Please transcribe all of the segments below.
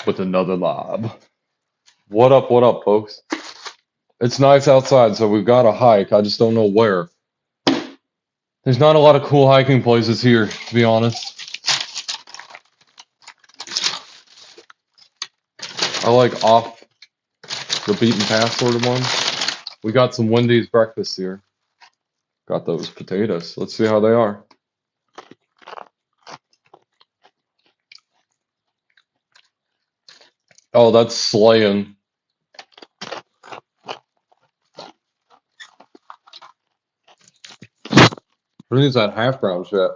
with another live. What up, folks? It's nice outside, so we've got a hike. I just don't know where. There's not a lot of cool hiking places here, to be honest. I like off the beaten path sort of ones. We got some Wendy's breakfast here. Got those potatoes. Let's see how they are. Oh, that's slaying. Who needs that half brown shit?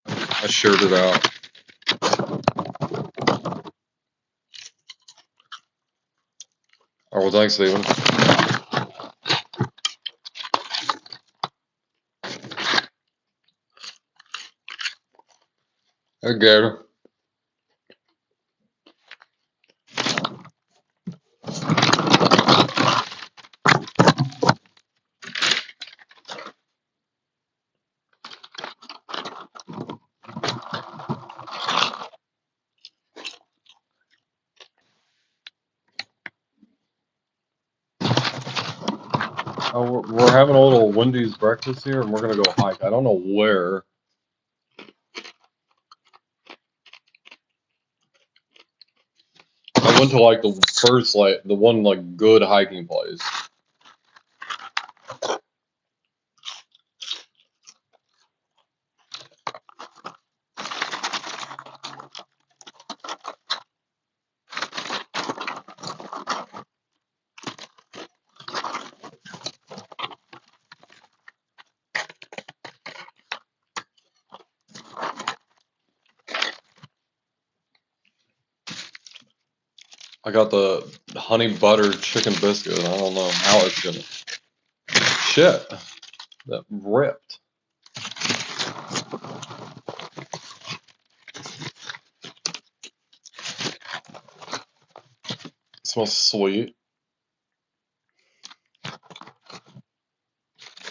I shared it out. Oh, well, thanks, Steven. Hey, Gator. Oh, we're having a little Wendy's breakfast here, and we're gonna go hike. I don't know where. I went to like the first, like the one like good hiking place. I got the honey butter chicken biscuit. I don't know how it's gonna. Shit, that ripped. It smells sweet.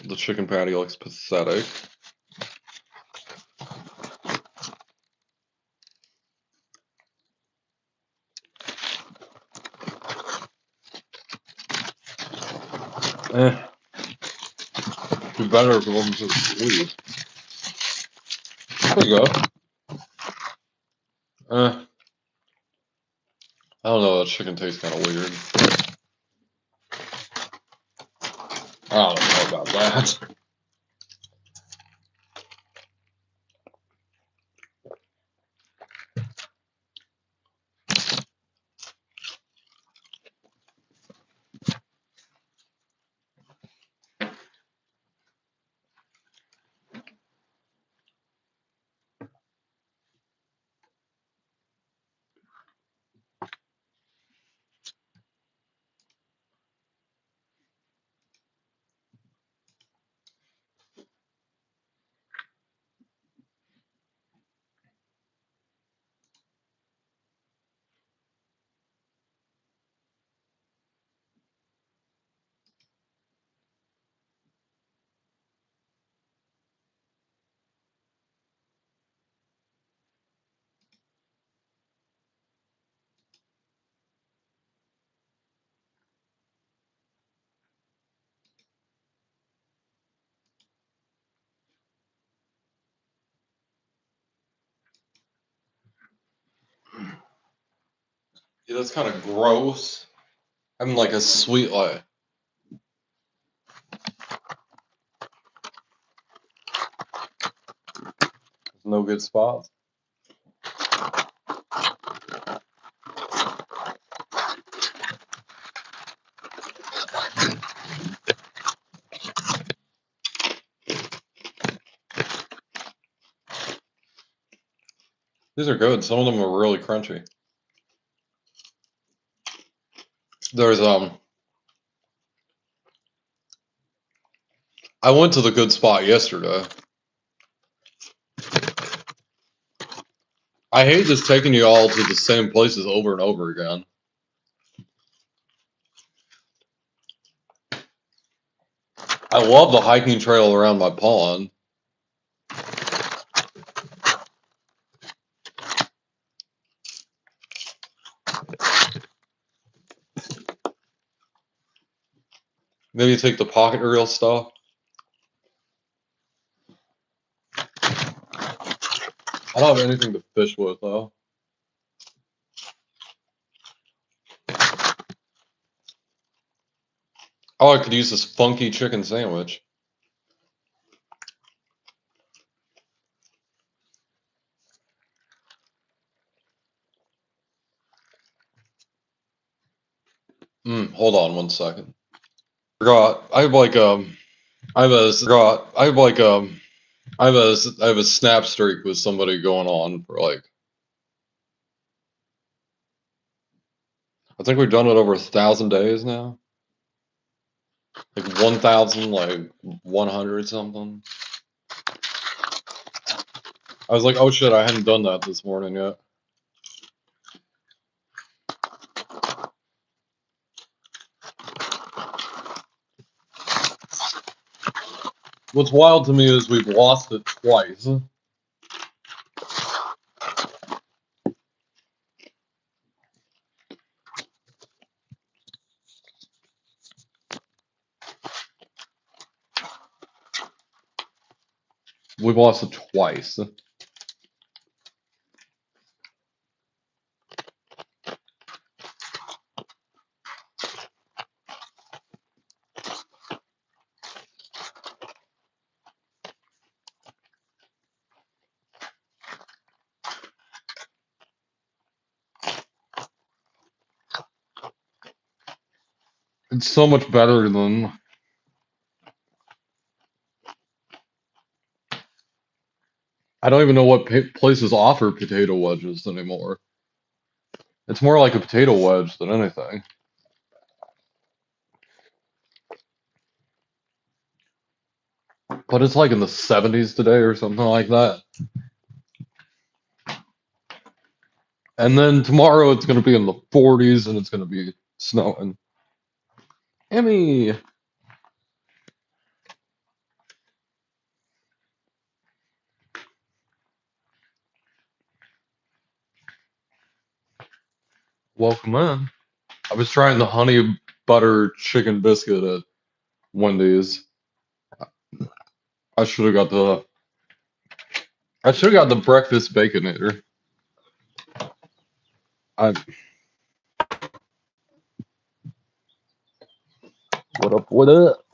The chicken patty looks pathetic. Eh. It'd be better if it wasn't so sweet. There you go. I don't know, that chicken tastes kind of weird. I don't know about that. Yeah, that's kind of gross. Having like a sweet like. No good spots. These are good. Some of them are really crunchy. There's I went to the good spot yesterday. I hate just taking you all to the same places over and over again. I love the hiking trail around my pond. Maybe take the pocket reel stuff. I don't have anything to fish with though. Oh, I could use this funky chicken sandwich. Hold on 1 second. Forgot. I have like I have a forgot. I have like I have a snap streak with somebody going on for like I think we've done it over 1,000 days now. Like 1,000, like 100 something. I was like, oh shit, I hadn't done that this morning yet. What's wild to me is we've lost it twice. We've lost it twice. It's so much better than. I don't even know what places offer potato wedges anymore. It's more like a potato wedge than anything. But it's like in the 70s today or something like that. And then tomorrow it's going to be in the 40s and it's going to be snowing. Emmy! Welcome in. I was trying the honey butter chicken biscuit at Wendy's. I should have got the breakfast baconator. I What up, what up?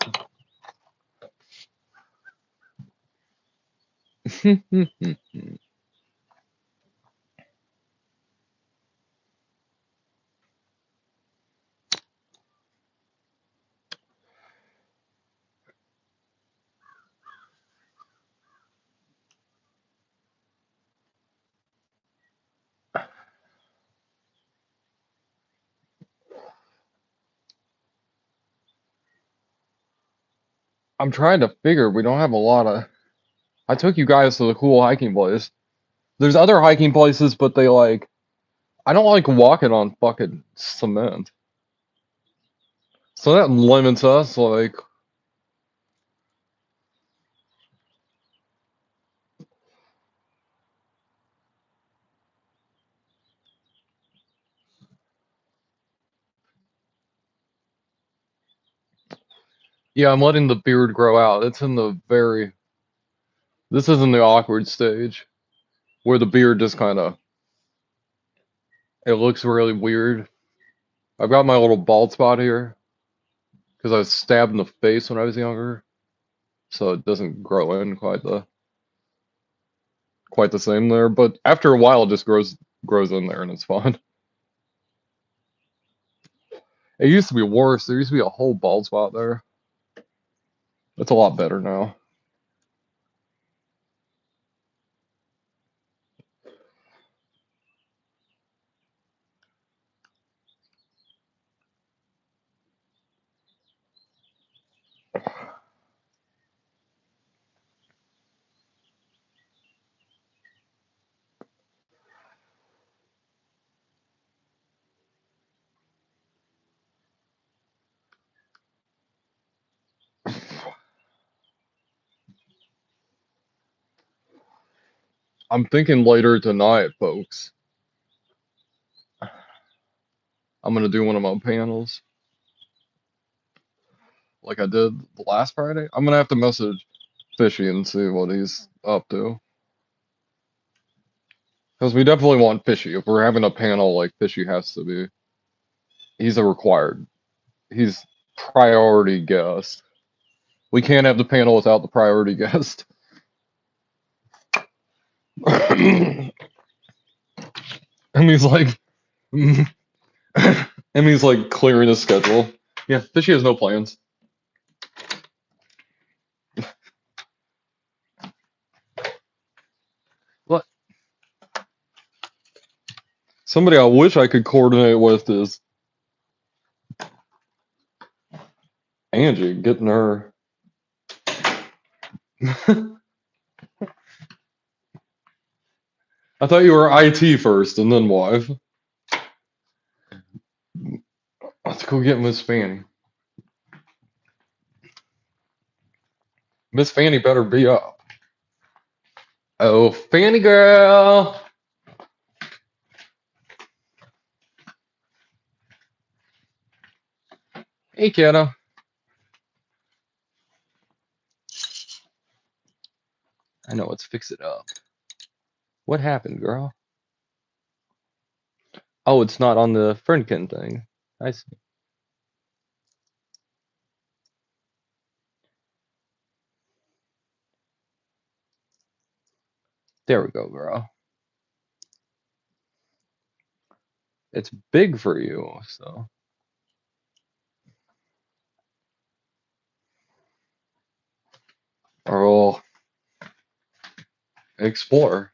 I'm trying to figure, we don't have a lot of. I took you guys to the cool hiking place. There's other hiking places, but they like. I don't like walking on fucking cement. So that limits us, like. Yeah, I'm letting the beard grow out. It's in the very. This is in the awkward stage where the beard just kind of. It looks really weird. I've got my little bald spot here because I was stabbed in the face when I was younger, so it doesn't grow in quite the same there. But after a while, it just grows in there and it's fine. It used to be worse. There used to be a whole bald spot there. It's a lot better now. I'm thinking later tonight, folks. I'm gonna do one of my panels. like I did the last Friday. I'm gonna have to message Fishy and see what he's up to. Because we definitely want Fishy. If we're having a panel, like Fishy has to be. He's a required. He's priority guest. We can't have the panel without the priority guest. And he's like, and he's like clearing his schedule. Yeah, Fishy has no plans. What? Somebody I wish I could coordinate with is Angie, getting her. I thought you were IT first and then wife. Let's go get Miss Fanny. Miss Fanny better be up. Oh, Fanny girl. Hey, kiddo. I know, let's fix it up. What happened, girl? Oh, it's not on the Friendkin thing. I see. There we go, girl. It's big for you, so. Or we'll explore.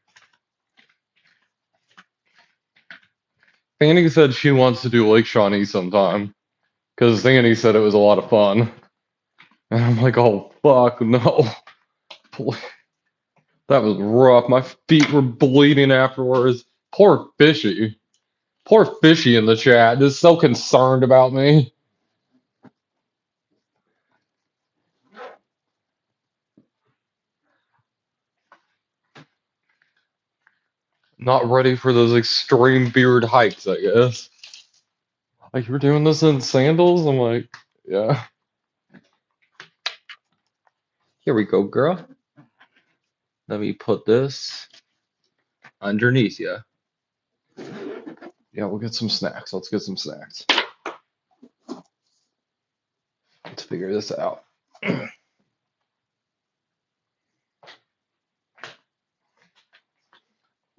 Fanny said she wants to do Lake Shawnee sometime. Because Fanny said it was a lot of fun. And I'm like, oh, fuck, no. That was rough. My feet were bleeding afterwards. Poor Fishy. Poor Fishy in the chat. Just so concerned about me. Not ready for those extreme beard hikes, I guess. Like, you're doing this in sandals? I'm like, yeah. Here we go, girl. Let me put this underneath you. Yeah, we'll get some snacks. Let's get some snacks. Let's figure this out.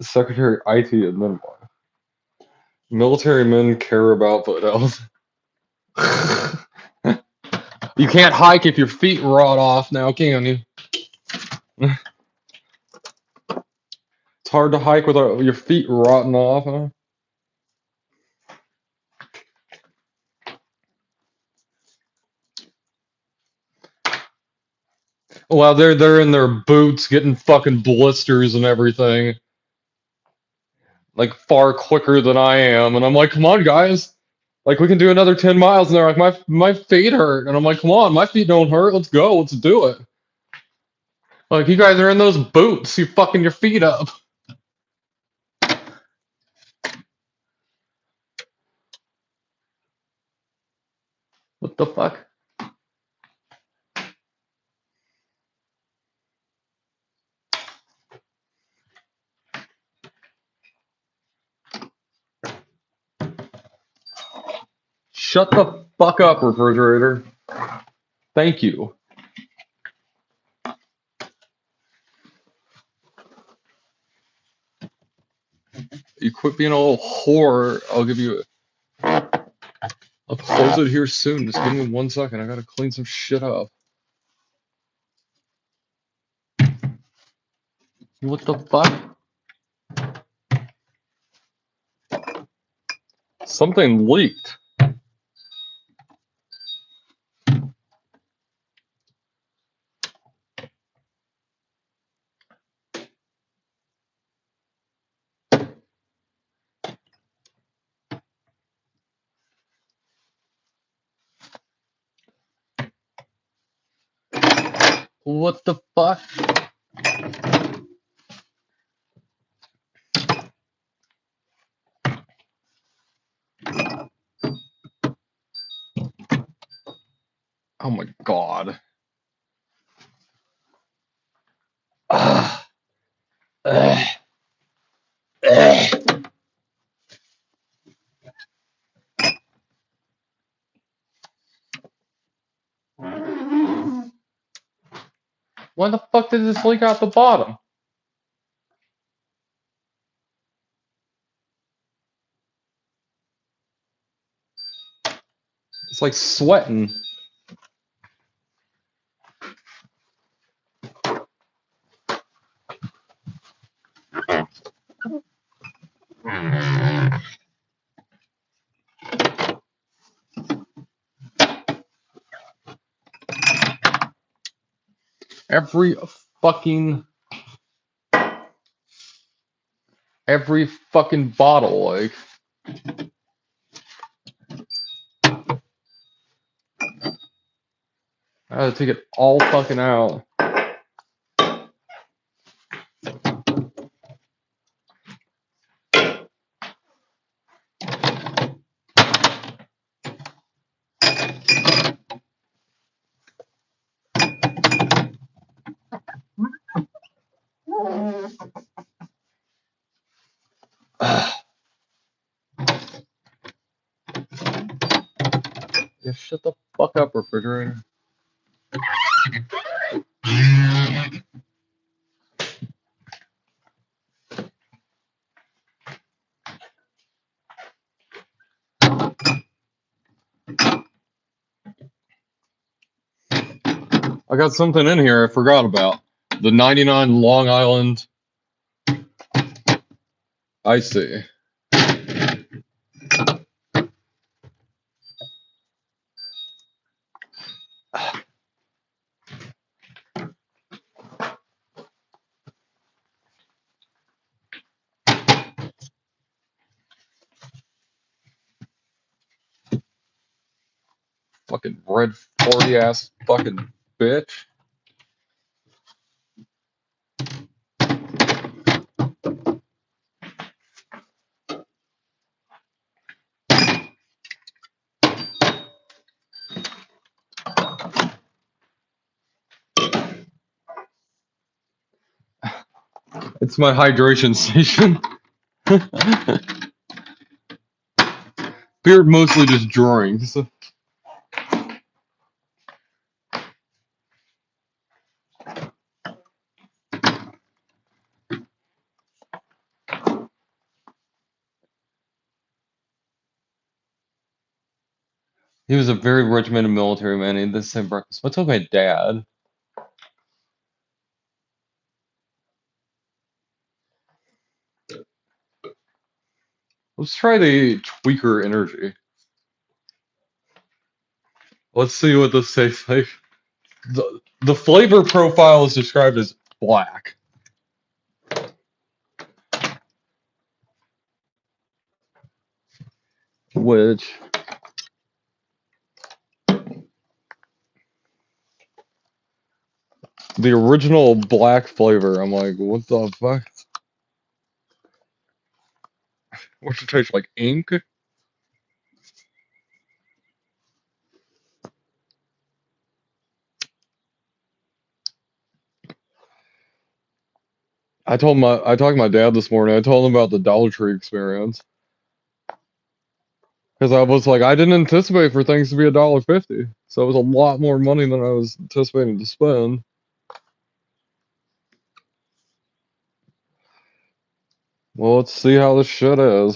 Secretary IT and then what? Military men care about foot health. You can't hike if your feet rot off now, can you? It's hard to hike with your feet rotting off, huh? Well, they're in their boots getting fucking blisters and everything. Like far quicker than I am. And I'm like, come on, guys. Like we can do another 10 miles. And they're like, my feet hurt. And I'm like, come on, my feet don't hurt. Let's go. Let's do it. Like you guys are in those boots. You fucking your feet up. What the fuck? Shut the fuck up, refrigerator. Thank you. You quit being a little whore. I'll give you I'll close it here soon. Just give me 1 second. I gotta clean some shit up. What the fuck? Something leaked. What the fuck? Oh my god. Ah, ugh, ugh. Why the fuck did this leak out the bottom? It's like sweating. Every fucking every fucking bottle, like. I had to take it all fucking out. Yeah, shut the fuck up, refrigerator. I got something in here I forgot about. The 99 Long Island iced tea. Fucking red 40 ass fucking bitch. It's my hydration station. Beer mostly just drawings. He was a very regimented military man. He had the same breakfast. What's up, my dad? Let's try the tweaker energy. Let's see what this tastes like. The flavor profile is described as black. Which the original black flavor, I'm like, what the fuck? What's it taste like? Ink? I talked to my dad this morning. I told him about the Dollar Tree experience. Because I was like, I didn't anticipate for things to be $1.50. So it was a lot more money than I was anticipating to spend. Well, let's see how this shit is.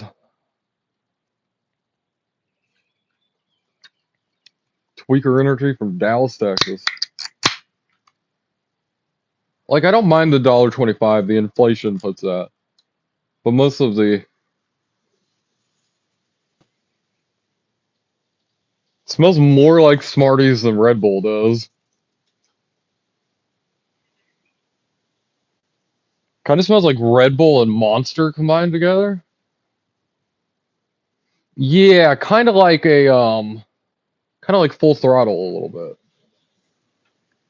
Tweaker Energy from Dallas, Texas. Like, I don't mind the $1.25. The inflation puts that. But most of the... It smells more like Smarties than Red Bull does. Kind of smells like Red Bull and Monster combined together. Yeah, kind of like Full Throttle a little bit.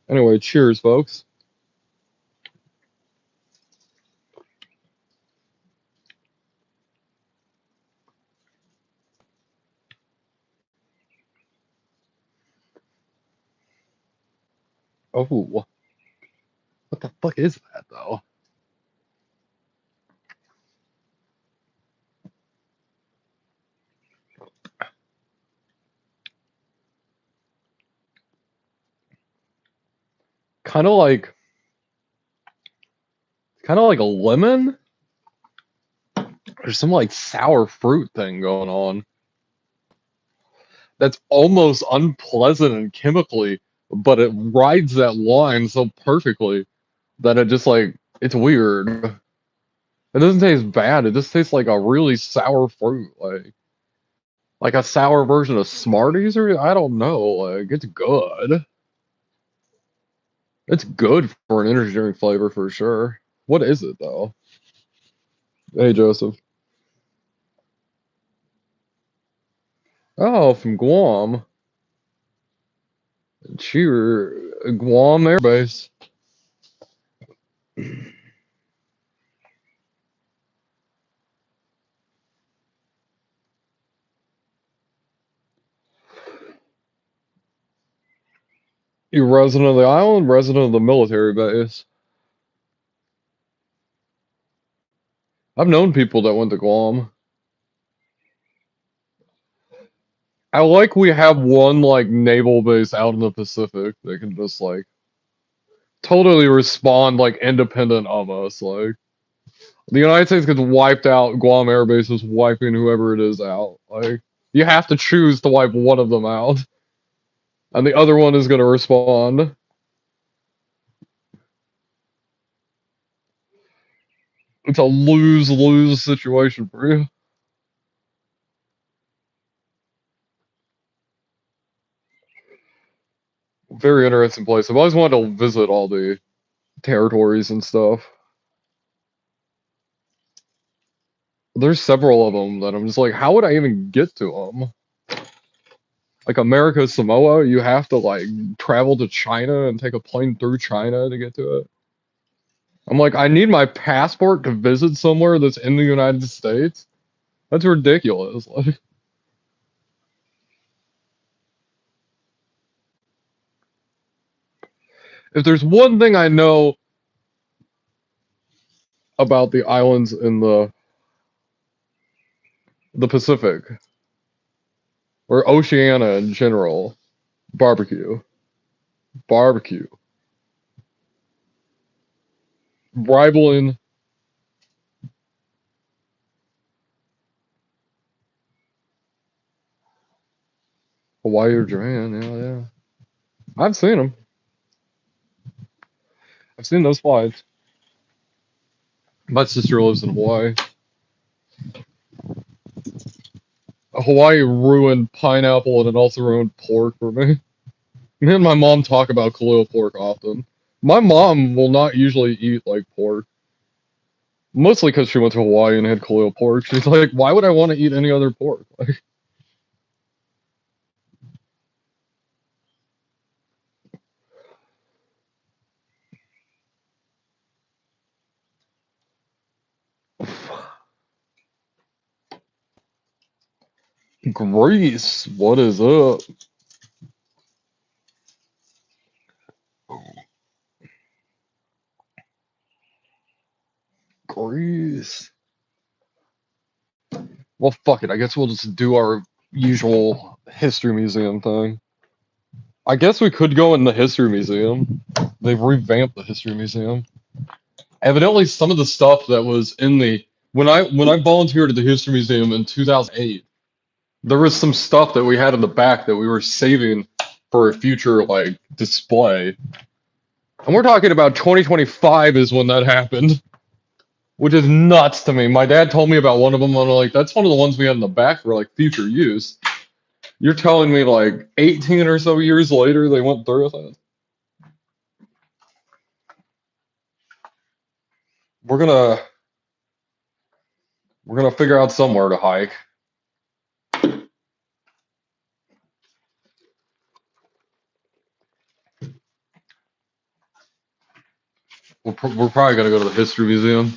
Anyway, cheers, folks. Oh, what the fuck is that though? Kind of like, a lemon. There's some like sour fruit thing going on. That's almost unpleasant and chemically, but it rides that line so perfectly that it just like it's weird. It doesn't taste bad. It just tastes like a really sour fruit, like a sour version of Smarties, or I don't know. Like it's good. It's good for an energy drink flavor for sure. What is it though? Hey Joseph. Oh, from Guam. Cheer, Guam Air Base. You resident of the island, resident of the military base. I've known people that went to Guam. I like we have one like naval base out in the Pacific that can just like totally respond like independent of us. Like the United States gets wiped out, Guam Air Base is wiping whoever it is out. Like you have to choose to wipe one of them out, and the other one is going to respond. It's a lose-lose situation for you. Very interesting place. I've always wanted to visit all the territories and stuff. There's several of them that I'm just like, how would I even get to them? Like America Samoa, you have to like travel to China and take a plane through China to get to it. I'm like, I need my passport to visit somewhere that's in the United States. That's ridiculous. Like, if there's one thing I know about the islands in the Pacific or Oceania in general, barbecue, barbecue, rivaling Hawaii or Japan. Yeah, yeah. I've seen them. I've seen those flights. My sister lives in Hawaii. Hawaii ruined pineapple and it also ruined pork for me. Me and my mom talk about Kahlua pork often. My mom will not usually eat like pork. Mostly because she went to Hawaii and had Kahlua pork. She's like, why would I want to eat any other pork? Like, Greece, what is up? Greece. Well, fuck it. I guess we'll just do our usual history museum thing. I guess we could go in the history museum. They've revamped the history museum. Evidently, some of the stuff that was in the when I volunteered at the history museum in 2008, there was some stuff that we had in the back that we were saving for a future like display. And we're talking about 2025 is when that happened, which is nuts to me. My dad told me about one of them, and I'm like, that's one of the ones we had in the back for like future use. You're telling me like 18 or so years later they went through with it? We're gonna we're gonna figure out somewhere to hike. We're probably gonna go to the history museum.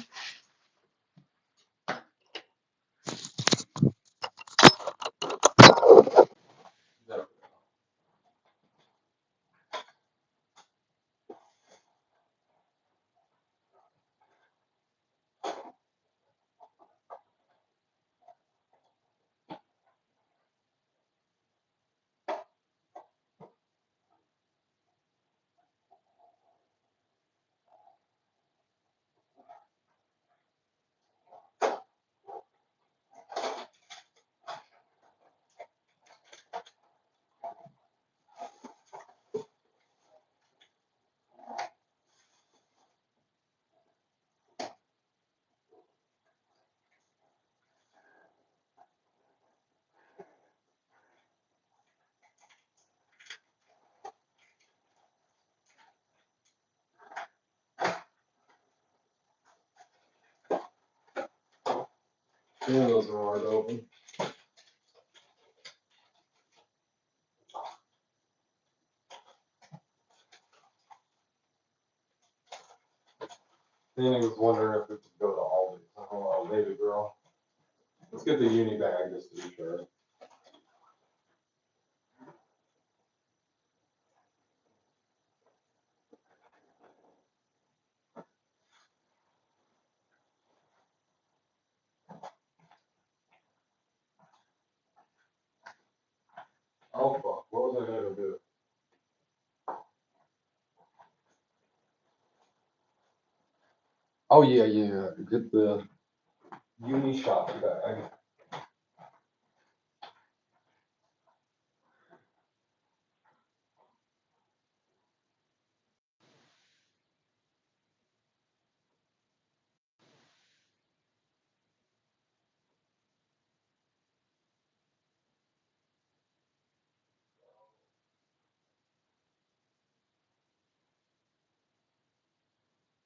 Yeah, those are hard to open. Danny was wondering if we could go to Aldi. Oh, maybe, girl. Let's get the uni bag just to be sure. Oh, fuck. What was I gonna do? Oh, yeah. Get the uni shop bag.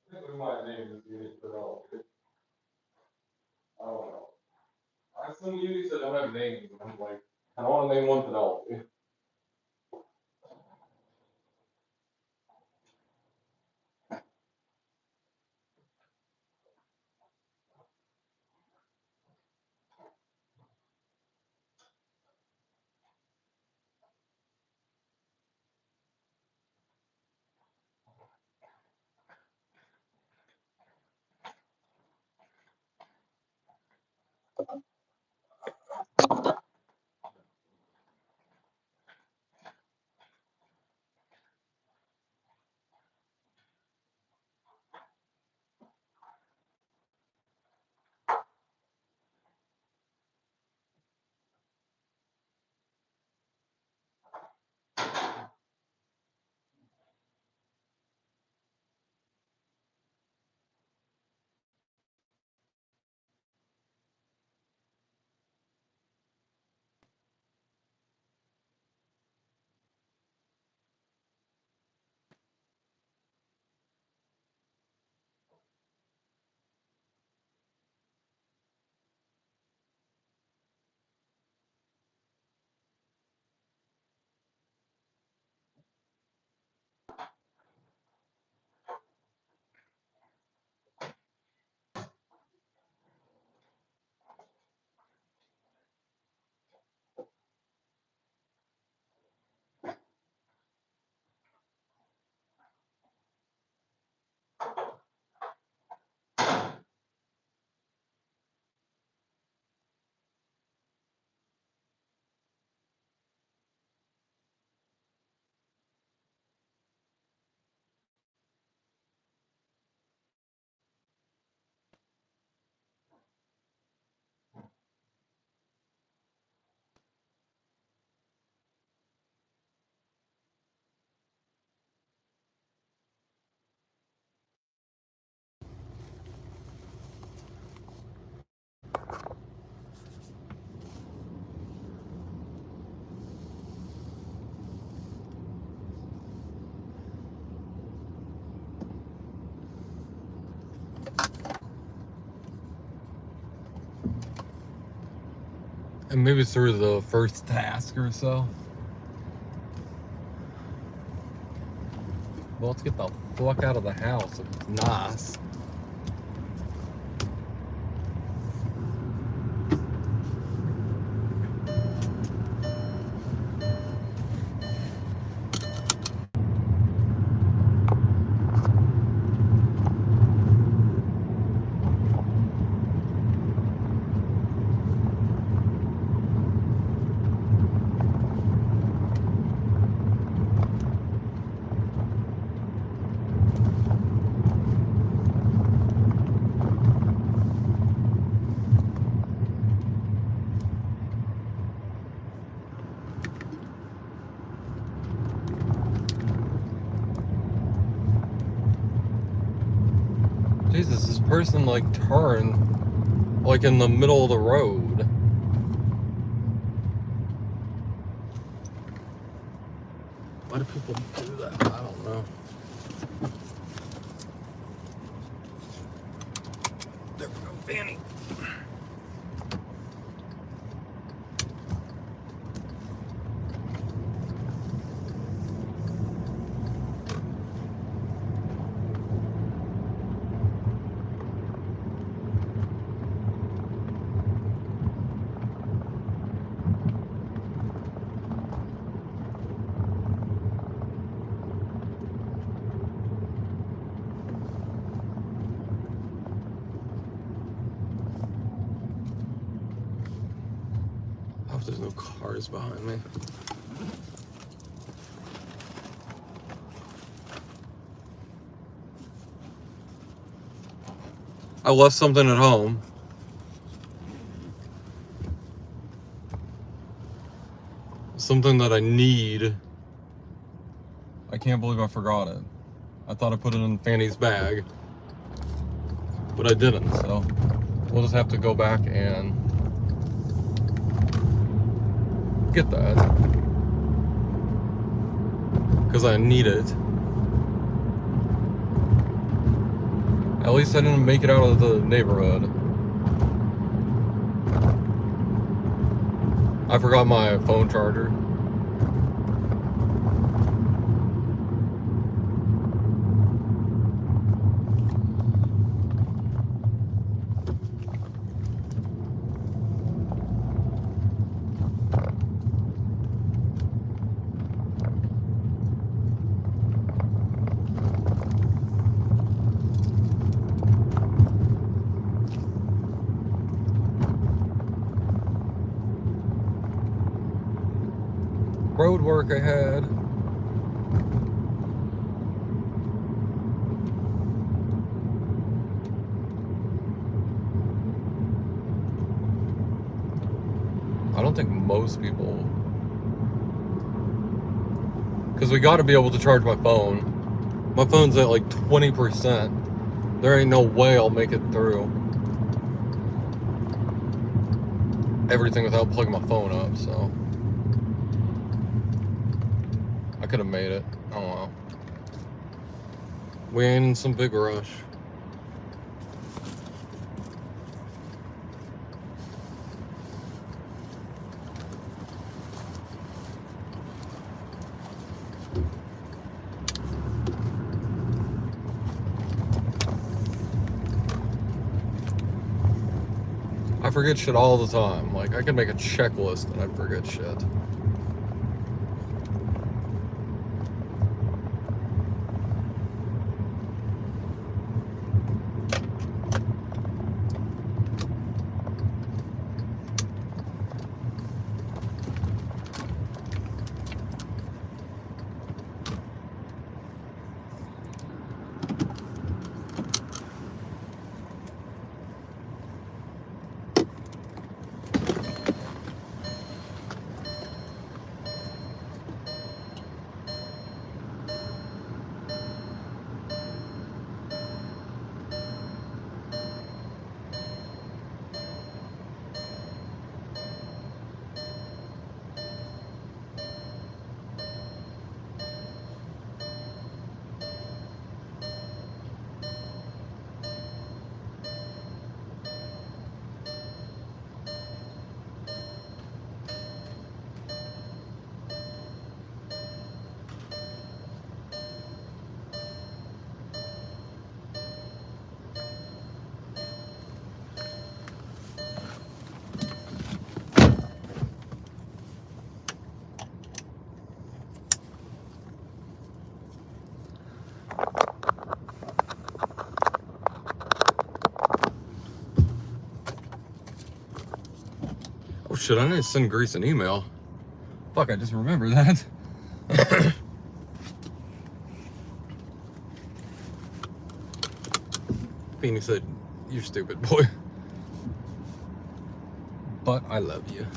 I think we might name this uni Fidelity. I don't know. I have some unis that don't have names, and I'm like, I don't want to name one Fidelity. And maybe through the first task or so. Well, let's get the fuck out of the house if it's nice. Jesus, this person like turned like in the middle of the road. Why do people do that? I don't know. There we go, Fanny. if there's no cars behind me. I left something at home. Something that I need. I can't believe I forgot it. I thought I put it in Fanny's bag, but I didn't, so we'll just have to go back and get that, because I need it. At least I didn't make it out of the neighborhood. I forgot my phone charger. Road work ahead. I don't think most people, because we got to be able to charge my phone. My phone's at like 20%. There ain't no way I'll make it through everything without plugging my phone up, so I could have made it. I don't know. We ain't in some big rush. I forget shit all the time. Like, I could make a checklist and I'd forget shit. Oh shit, I need to send Grease an email. Fuck, I just remembered that. Beanie said, "You're stupid, boy." But I love you.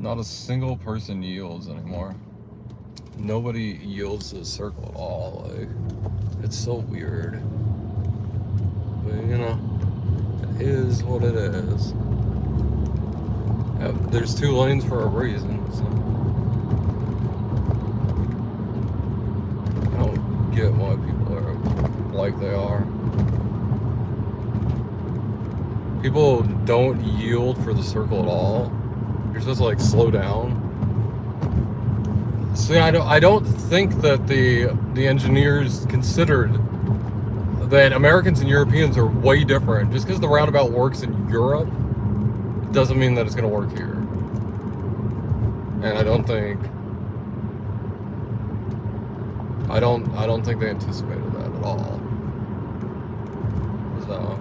Not a single person yields anymore. Nobody yields to the circle at all. Like, it's so weird. But you know, it is what it is. There's 2 lanes for a reason. So I don't get why people are like they are. People don't yield for the circle at all. You're supposed to like slow down. See, I don't think that the engineers considered that Americans and Europeans are way different. Just because the roundabout works in Europe doesn't mean that it's going to work here. And I don't think they anticipated that at all. So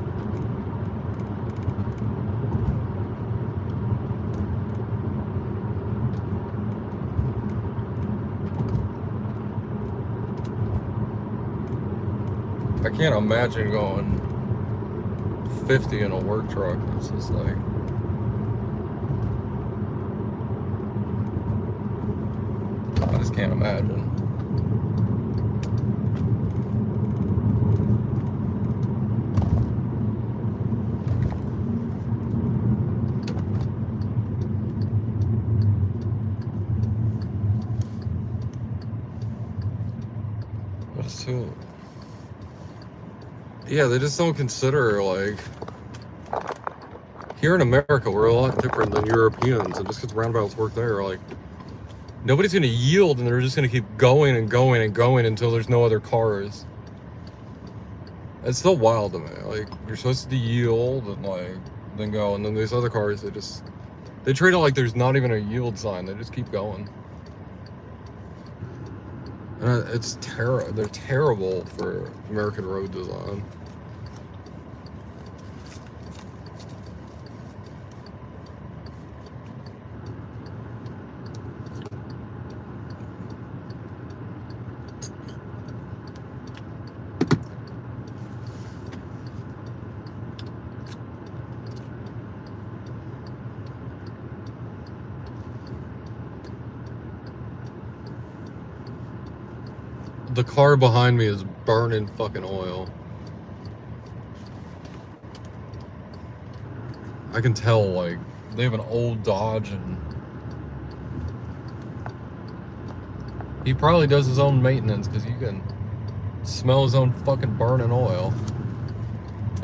I can't imagine going 50 in a work truck. It's just like, I just can't imagine. But it's too... Yeah, they just don't consider, like... Here in America, we're a lot different than Europeans, and just because roundabouts work there, like... Nobody's going to yield, and they're just going to keep going and going and going until there's no other cars. It's so wild to me. Like, you're supposed to yield and, like, then go, and then these other cars, they treat it like there's not even a yield sign. They just keep going. And it's terrible. They're terrible for American road design. The car behind me is burning fucking oil. I can tell, like, they have an old Dodge, and he probably does his own maintenance, because you can smell his own fucking burning oil.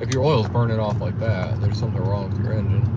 If your oil's burning off like that, there's something wrong with your engine.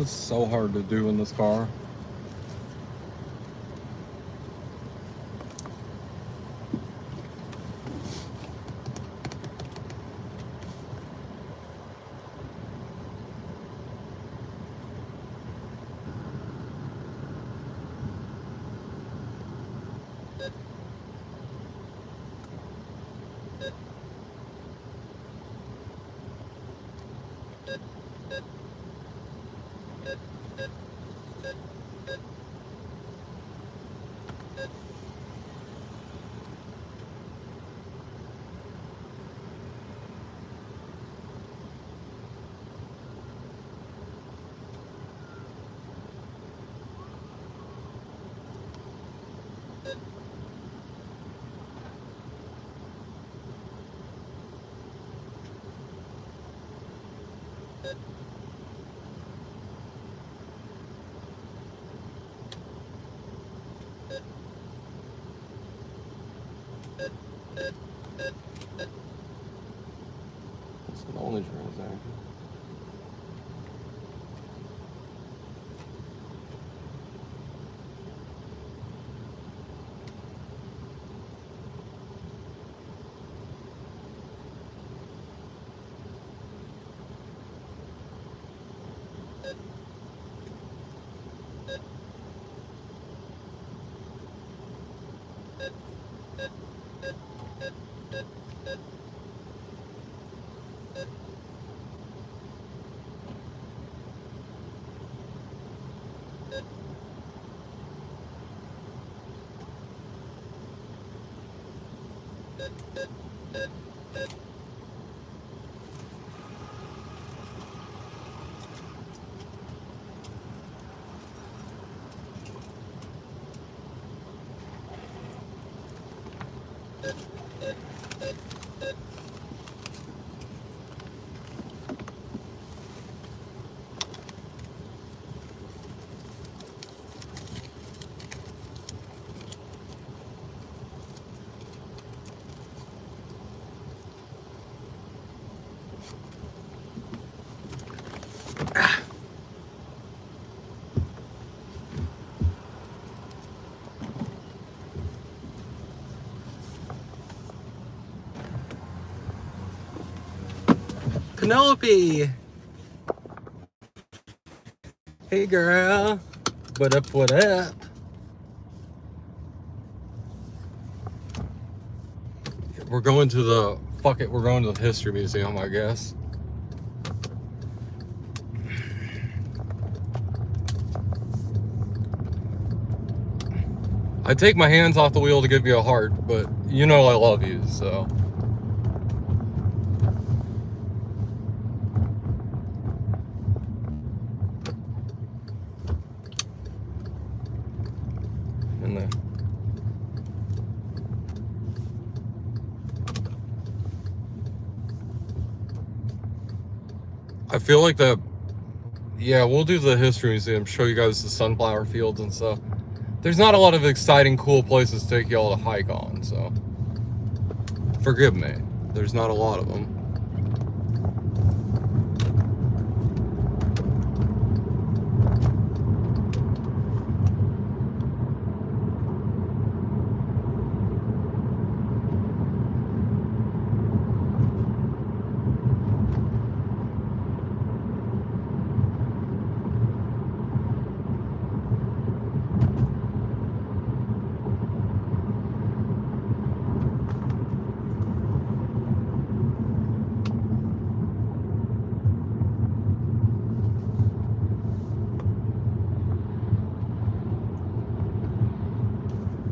is so hard to do in this car. It's an only transaction. Penelope! Hey girl! What up, what up? We're going to the, fuck it, we're going to the History Museum, I guess. I take my hands off the wheel to give you a heart, but you know I love you, so. And then I feel like yeah, we'll do the History Museum, show you guys the sunflower fields and stuff. There's not a lot of exciting, cool places to take y'all to hike on, so forgive me. There's not a lot of them.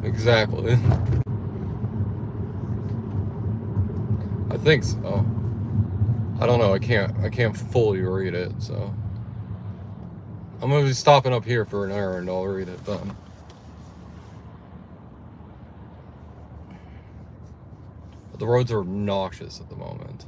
Exactly. I think so. I don't know, I can't fully read it, so. I'm gonna be stopping up here for an hour and I'll read it then. But the roads are obnoxious at the moment.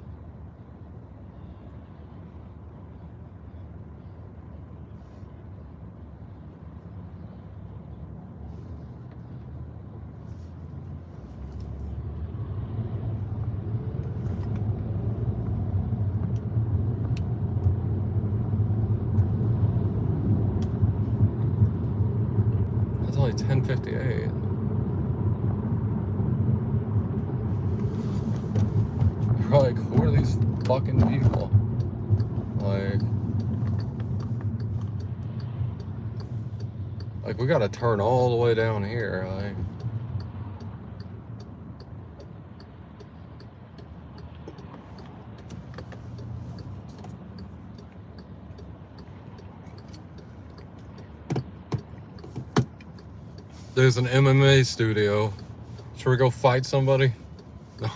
only 10:58. Like, who are these fucking people? Like we gotta turn all the way down here, like. There's an MMA studio. Should we go fight somebody? No.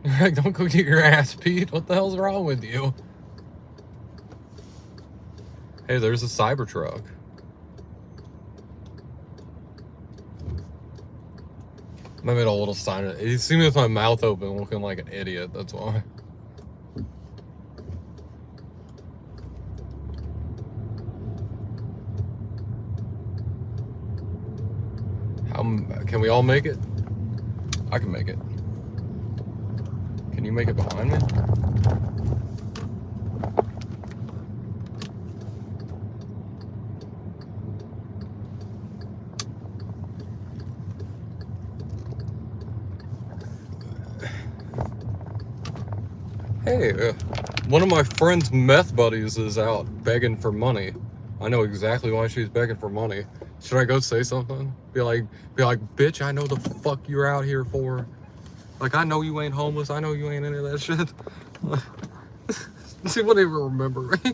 Like, don't go get your ass beat. What the hell's wrong with you? Hey, there's a Cybertruck. I made a little sign. You see me with my mouth open looking like an idiot, that's why. Can we all make it? I can make it. Can you make it behind me? Hey, one of my friend's meth buddies is out begging for money. I know exactly why she's begging for money. Should I go say something? Be like, bitch, I know the fuck you're out here for. Like, I know you ain't homeless. I know you ain't any of that shit. She wouldn't even remember me.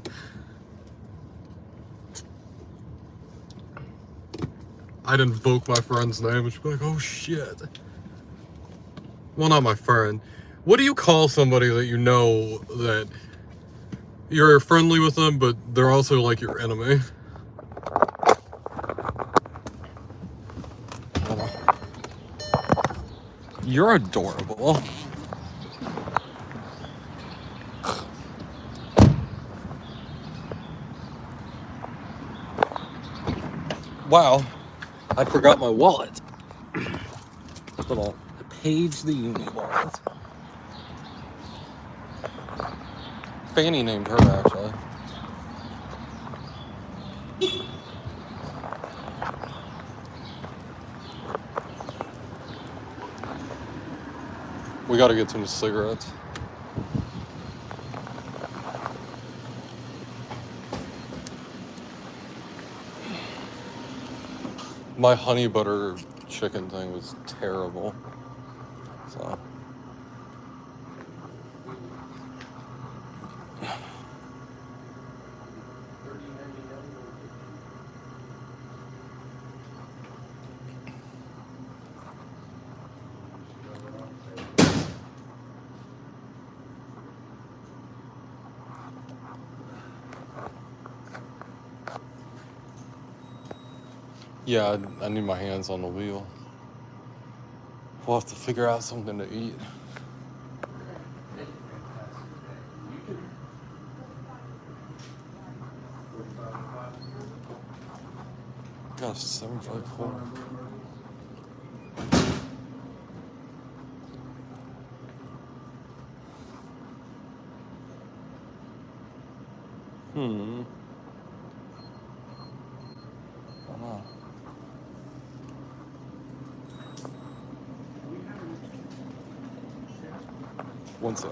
I'd invoke my friend's name and she'd be like, oh shit. Well, not my friend. What do you call somebody that you know that you're friendly with them, but they're also like your enemy? You're adorable. Wow, I forgot my wallet. Little Page the Uni wallet. Fanny named her, actually. We gotta get some cigarettes. My honey butter chicken thing was terrible. So. Yeah, I need my hands on the wheel. We'll have to figure out something to eat. Gosh, 754. I don't know. One sec.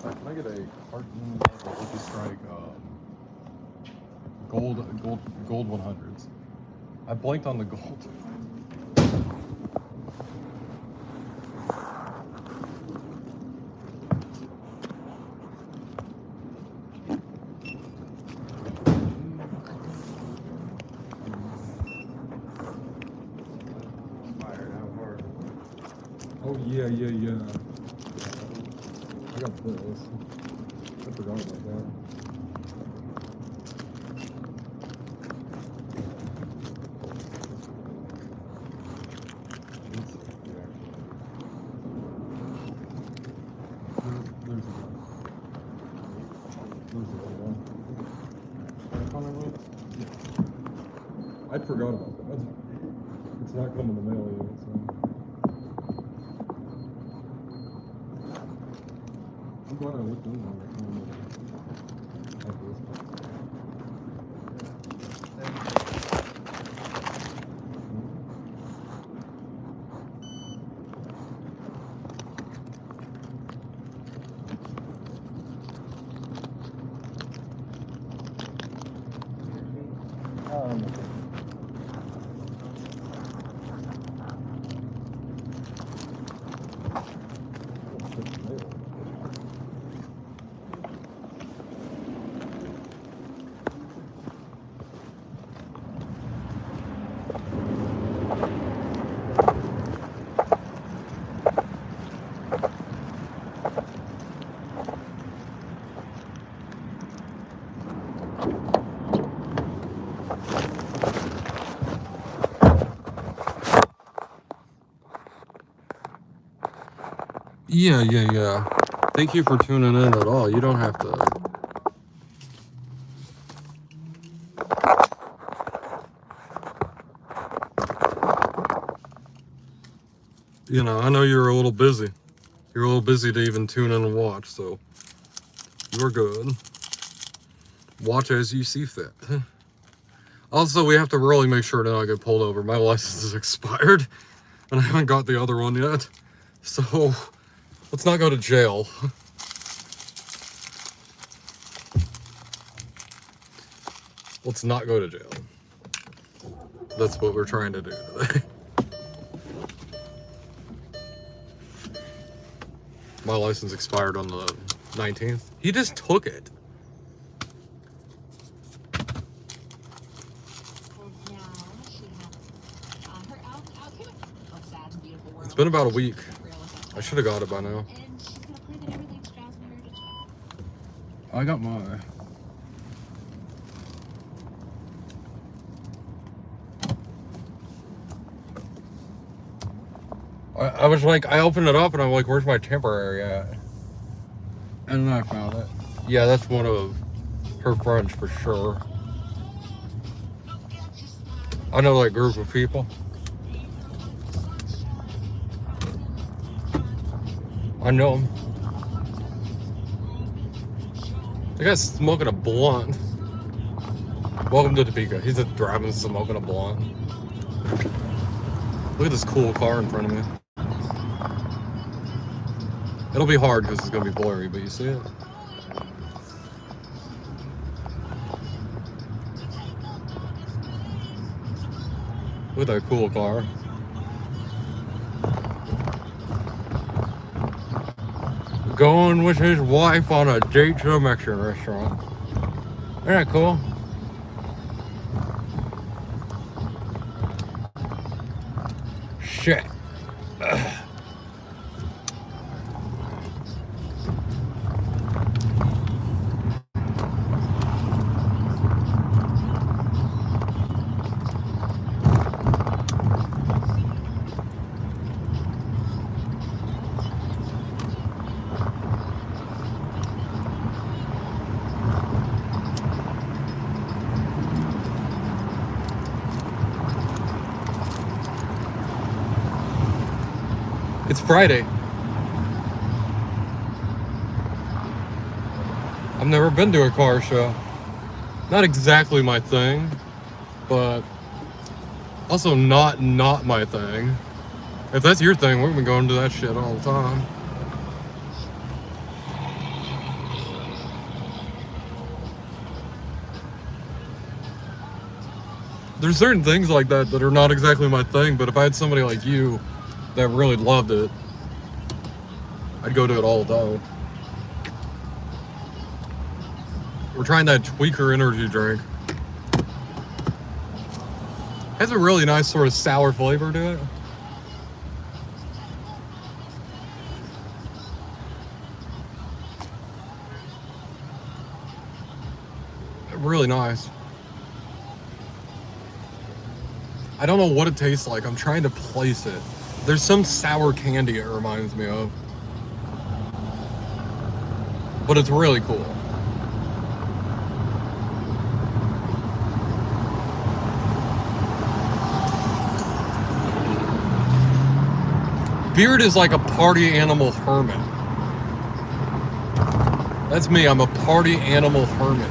Can I get a carton of Lucky Strike gold 100s? I blanked on the gold. Oh yeah. I got this. I forgot about that. on it? I forgot about that. It's not coming to mail yet, so. I'm glad I looked in there. Yeah. Thank you for tuning in at all. You don't have to. You know, I know you're a little busy. You're a little busy to even tune in and watch, so you're good. Watch as you see fit. Also, we have to really make sure to not get pulled over. My license is expired, and I haven't got the other one yet. So, let's not go to jail. Let's not go to jail. That's what we're trying to do today. My license expired on the 19th. He just took it. It's been about a week. I should have got it by now. I got my... I was like, I opened it up and I'm like, where's my temporary at? And then I found it. Yeah, that's one of her friends for sure. I know that group of people. I know them. The guy's smoking a blunt. Welcome to Topeka. He's just driving, smoking a blunt. Look at this cool car in front of me. It'll be hard because it's going to be blurry, but you see it? Look at that cool car. Going with his wife on a date to a Mexican restaurant. Isn't that cool? Shit. It's Friday. I've never been to a car show. Not exactly my thing, but also not my thing. If that's your thing, we've been going to that shit all the time. There's certain things like that that are not exactly my thing, but if I had somebody like you that really loved it, I'd go to it all the time. We're trying that Tweaker energy drink. It has a really nice sort of sour flavor to it. Really nice. I don't know what it tastes like. I'm trying to place it. There's some sour candy it reminds me of. But it's really cool. Beard is like a party animal hermit. That's me, I'm a party animal hermit.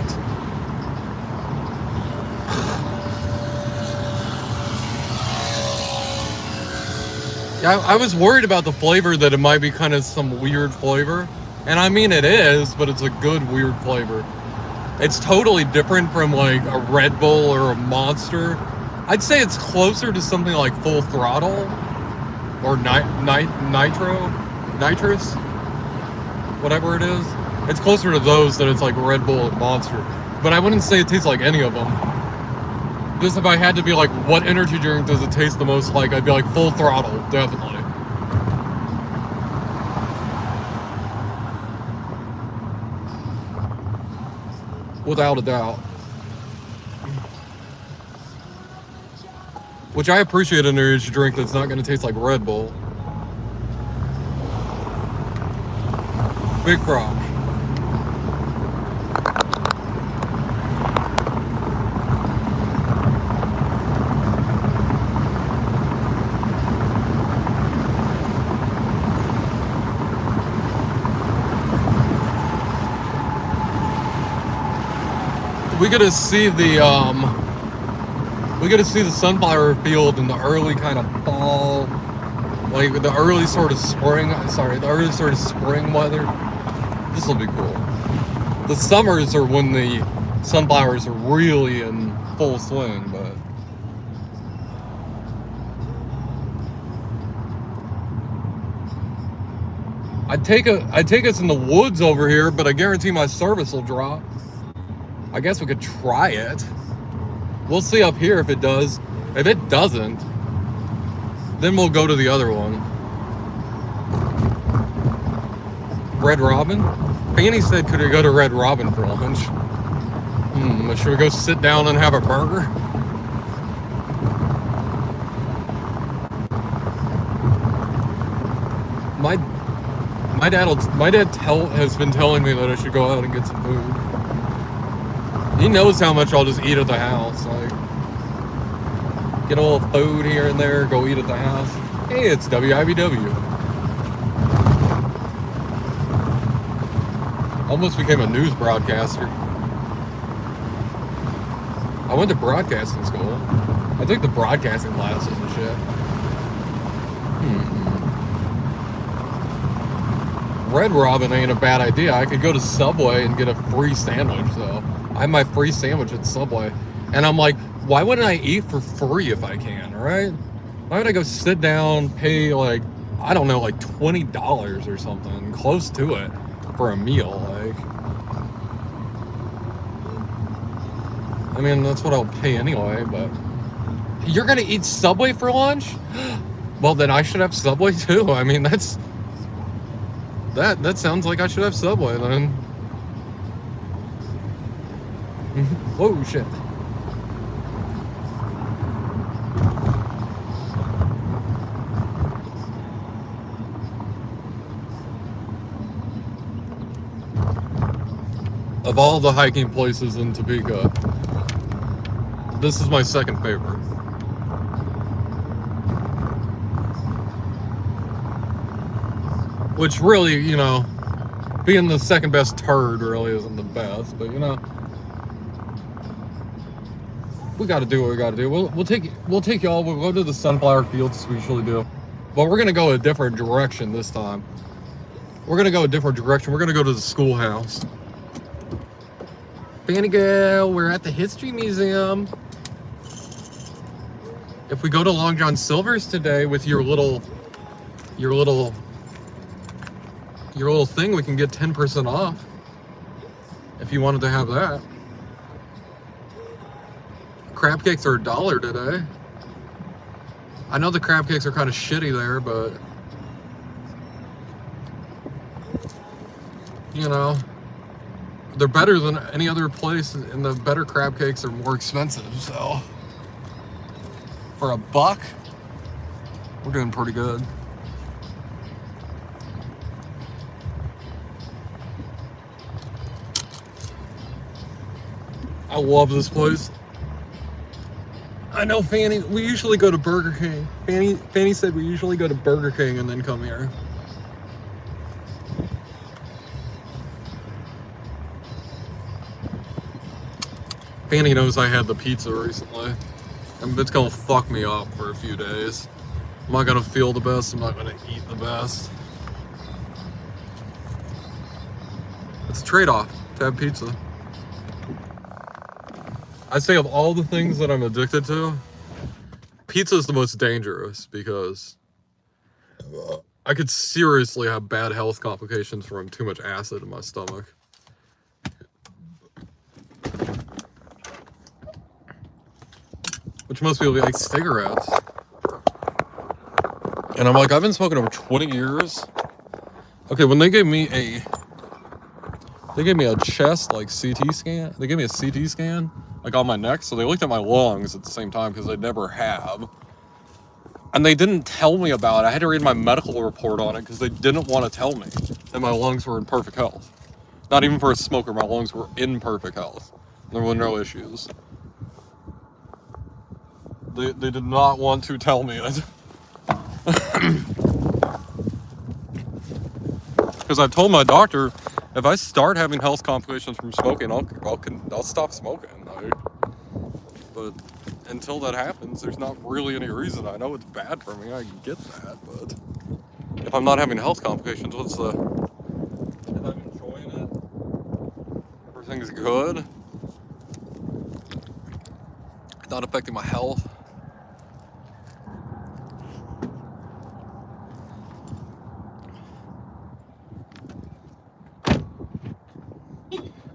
Yeah, I was worried about the flavor, that it might be kind of some weird flavor. And I mean it is, but it's a good weird flavor. It's totally different from like a Red Bull or a Monster. I'd say it's closer to something like Full Throttle or Nitrous, whatever it is. It's closer to those than it's like Red Bull and Monster. But I wouldn't say it tastes like any of them. Just if I had to be like, what energy drink does it taste the most like? I'd be like Full Throttle, definitely. Without a doubt. Which I appreciate an energy drink that's not going to taste like Red Bull. Big Croc. We get to see the sunflower field in the early kind of fall, like the early sort of spring weather. This will be cool. The summers are when the sunflowers are really in full swing, but I'd take us in the woods over here, but I guarantee my service will drop. I guess we could try it. We'll see up here if it does. If it doesn't, then we'll go to the other one. Red Robin? Fanny said, could we go to Red Robin for lunch? Should we go sit down and have a burger? My dad has been telling me that I should go out and get some food. He knows how much I'll just eat at the house. Like, get a little food here and there, go eat at the house. Hey, it's WIBW. Almost became a news broadcaster. I went to broadcasting school. I took the broadcasting classes and shit. Red Robin ain't a bad idea. I could go to Subway and get a free sandwich, though. I have my free sandwich at Subway. And I'm like, why wouldn't I eat for free if I can, right? Why would I go sit down, pay like, I don't know, like $20 or something, close to it, for a meal? Like, I mean, that's what I'll pay anyway, but you're gonna eat Subway for lunch? Well, then I should have Subway too. I mean, that sounds like I should have Subway then. Whoa, shit. Of all the hiking places in Topeka, this is my second favorite. Which really, you know, being the second best turd really isn't the best, but you know, we got to do what we got to do. We'll take y'all. We'll go to the sunflower fields as we usually do, but we're gonna go a different direction this time. We're gonna go a different direction. We're gonna go to the schoolhouse. Fanny girl, we're at the History Museum. If we go to Long John Silver's today with your little thing, we can get 10% off. If you wanted to have that. Crab cakes are $1 today. I know the crab cakes are kind of shitty there, but you know, they're better than any other place, and the better crab cakes are more expensive, so for $1, we're doing pretty good. I love this place. I know Fanny, we usually go to Burger King. Fanny said we usually go to Burger King and then come here. Fanny knows I had the pizza recently, and it's gonna fuck me up for a few days. I'm not gonna feel the best, I'm not gonna eat the best. It's a trade-off to have pizza. I'd say of all the things that I'm addicted to, pizza is the most dangerous because I could seriously have bad health complications from too much acid in my stomach. Which most people be like, cigarettes. And I'm like, I've been smoking over 20 years. Okay, when they gave me a chest, like, CT scan. They gave me a CT scan, like, on my neck. So they looked at my lungs at the same time because they never have. And they didn't tell me about it. I had to read my medical report on it because they didn't want to tell me that my lungs were in perfect health. Not even for a smoker, my lungs were in perfect health. There were no issues. They did not want to tell me it. Because I told my doctor, if I start having health complications from smoking, I'll stop smoking. But until that happens, there's not really any reason. I know it's bad for me, I get that, but if I'm not having health complications, what's the... And I'm enjoying it. Everything's good. Not affecting my health.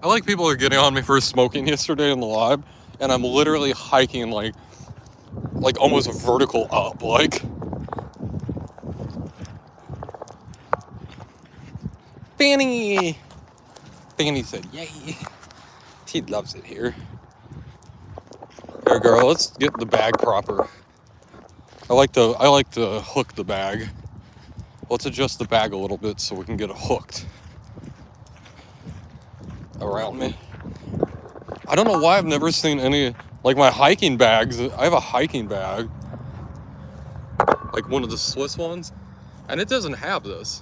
I like people are getting on me for smoking yesterday in the lab, and I'm literally hiking like almost vertical up, like. Fanny said, yay. She loves it here. Here, girl, let's get the bag proper. I like to hook the bag. Let's adjust the bag a little bit so we can get it hooked around me. I don't know why I've never seen any, like my hiking bags. I have a hiking bag, like one of the Swiss ones, and it doesn't have this.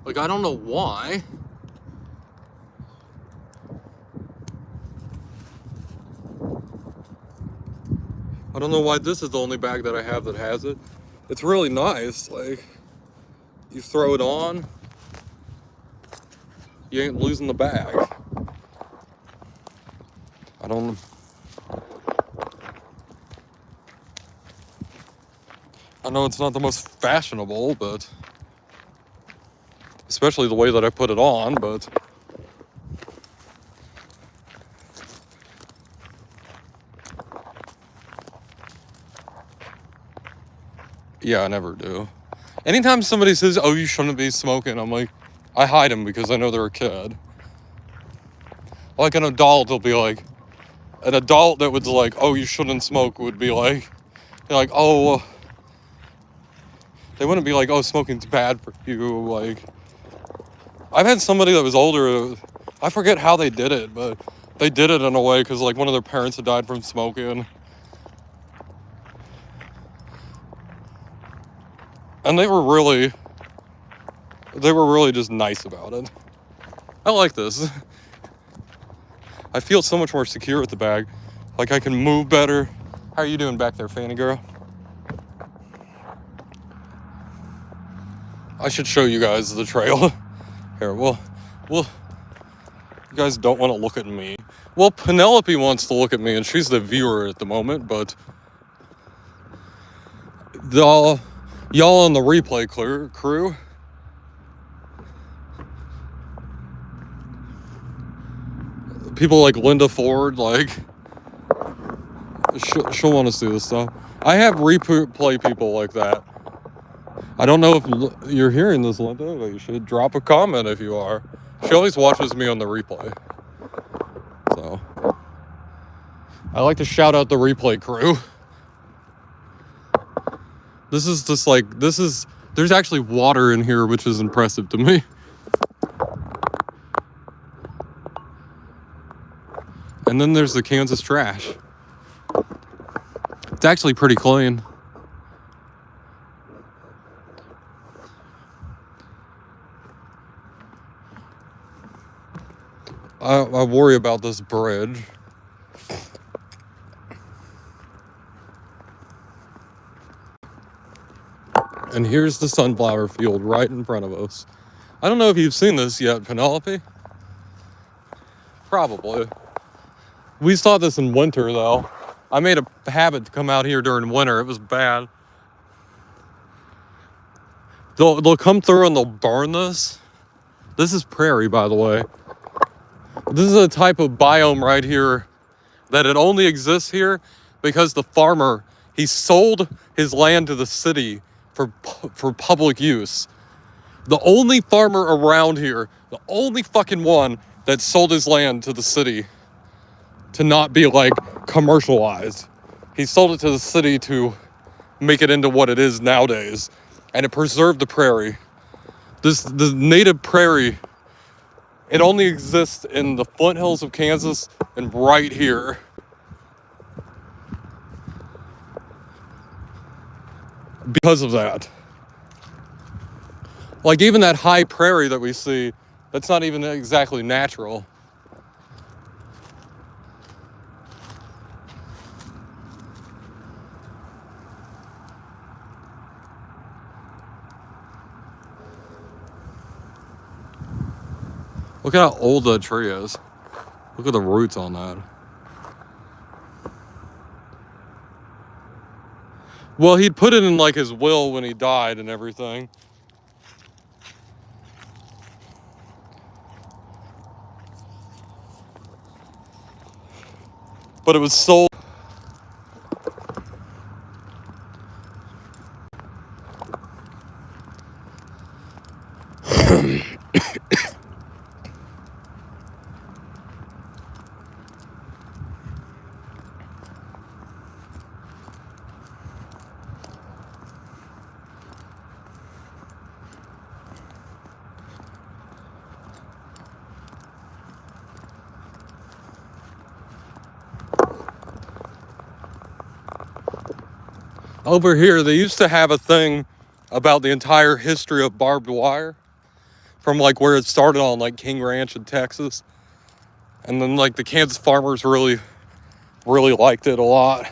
Like, I don't know why. I don't know why this is the only bag that I have that has it. It's really nice. Like, you throw it on, you ain't losing the bag. I don't... I know it's not the most fashionable, but... especially the way that I put it on, but... yeah, I never do. Anytime somebody says, oh, you shouldn't be smoking, I'm like, I hide them because I know they're a kid. Like an adult will be like, an adult that was like, oh, you shouldn't smoke would be like, oh, they wouldn't be like, oh, smoking's bad for you. Like, I've had somebody that was older, I forget how they did it, but they did it in a way because like one of their parents had died from smoking. And they were really just nice about it. I like this. I feel so much more secure with the bag. Like I can move better. How are you doing back there, Fanny girl? I should show you guys the trail. Here, well, you guys don't want to look at me. Well, Penelope wants to look at me, and she's the viewer at the moment, but y'all on the replay crew, people like Linda Ford, like, she'll want to see this stuff. I have replay people like that. I don't know if you're hearing this, Linda, but you should drop a comment if you are. She always watches me on the replay. So, I like to shout out the replay crew. This is just like, there's actually water in here, which is impressive to me. And then there's the Kansas trash. It's actually pretty clean. I worry about this bridge. And here's the sunflower field right in front of us. I don't know if you've seen this yet, Penelope. Probably. We saw this in winter, though. I made a habit to come out here during winter. It was bad. They'll come through and they'll burn this. This is prairie, by the way. This is a type of biome right here that it only exists here because the farmer, he sold his land to the city for public use. The only farmer around here, the only fucking one that sold his land to the city to not be like commercialized. He sold it to the city to make it into what it is nowadays, and it preserved the prairie. The native prairie, it only exists in the Flint Hills of Kansas and right here. Because of that. Like even that high prairie that we see, that's not even exactly natural. Look at how old that tree is. Look at the roots on that. Well, he'd put it in like his will when he died and everything. But it was sold. Over here, they used to have a thing about the entire history of barbed wire from like where it started on like King Ranch in Texas. And then like the Kansas farmers really liked it a lot.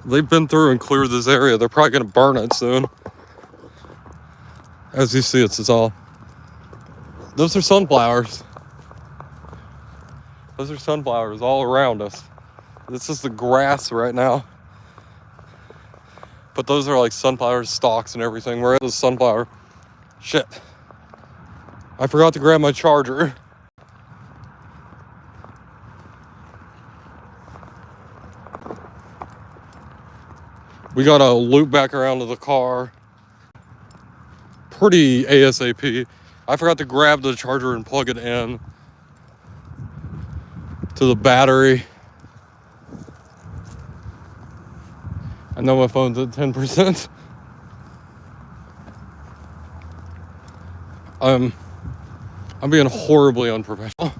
They've been through and cleared this area. They're probably gonna burn it soon. As you see, it's all. Those are sunflowers. Those are sunflowers all around us. This is the grass right now. But those are like sunflower stalks and everything. We're at the sunflower. Shit. I forgot to grab my charger. We gotta loop back around to the car. Pretty ASAP. I forgot to grab the charger and plug it in to the battery. I know my phone's at 10%. I'm being horribly unprofessional.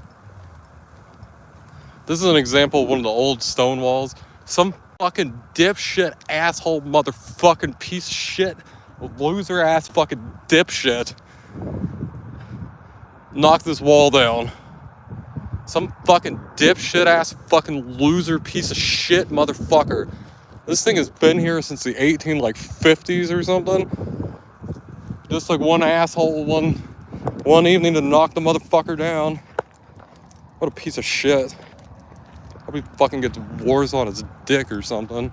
This is an example of one of the old stone walls. Some fucking dipshit asshole motherfucking piece of shit, loser ass fucking dipshit knocked this wall down. Some fucking dipshit ass fucking loser piece of shit motherfucker. This thing has been here since the 50s or something. Just like one asshole one evening to knock the motherfucker down. What a piece of shit. Probably fucking gets wars on his dick or something.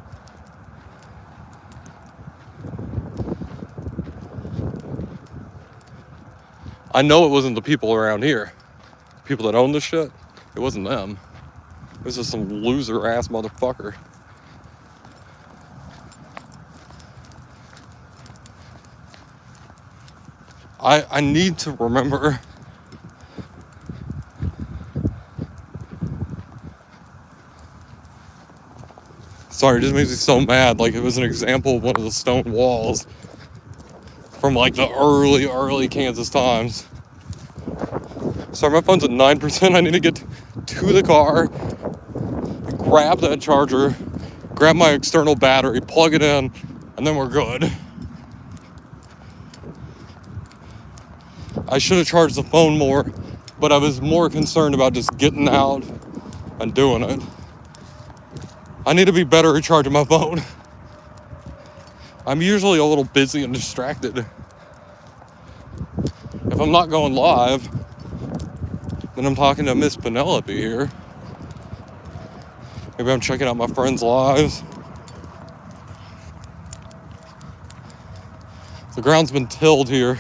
I know it wasn't the people around here. people that own this shit, it wasn't them. It was just some loser ass motherfucker. I need to remember. Sorry, it just makes me so mad. Like, it was an example of one of the stone walls from like the early Kansas times. Sorry, my phone's at 9%. I need to get to the car, grab that charger, grab my external battery, plug it in, and then we're good. I should have charged the phone more, but I was more concerned about just getting out and doing it. I need to be better at charging my phone. I'm usually a little busy and distracted. If I'm not going live, then I'm talking to Miss Penelope here. Maybe I'm checking out my friends' lives. The ground's been tilled here.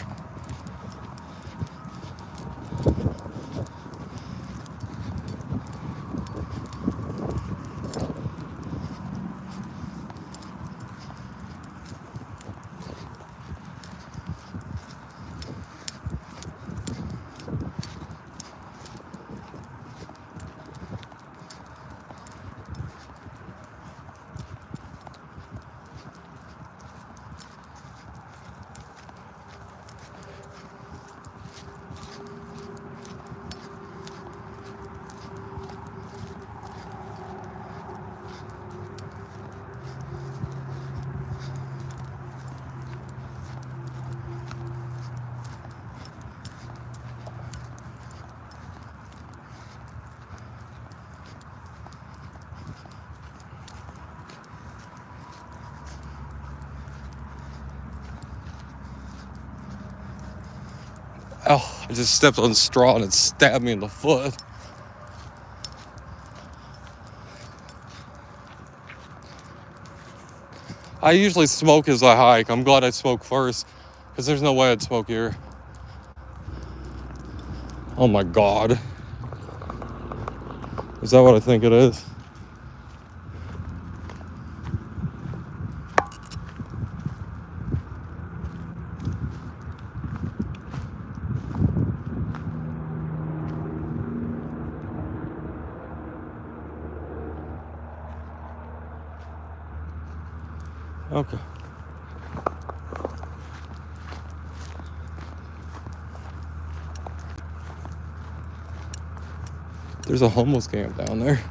Oh, I just stepped on straw and it stabbed me in the foot. I usually smoke as I hike. I'm glad I smoke first, because there's no way I'd smoke here. Oh my God. Is that what I think it is? Okay. There's a homeless camp down there.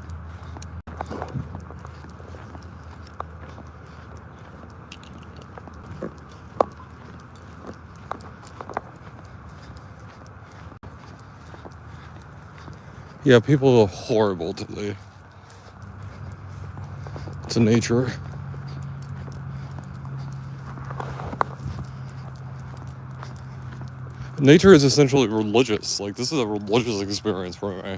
Yeah, people are horrible to nature. Nature is essentially religious. Like, this is a religious experience for me.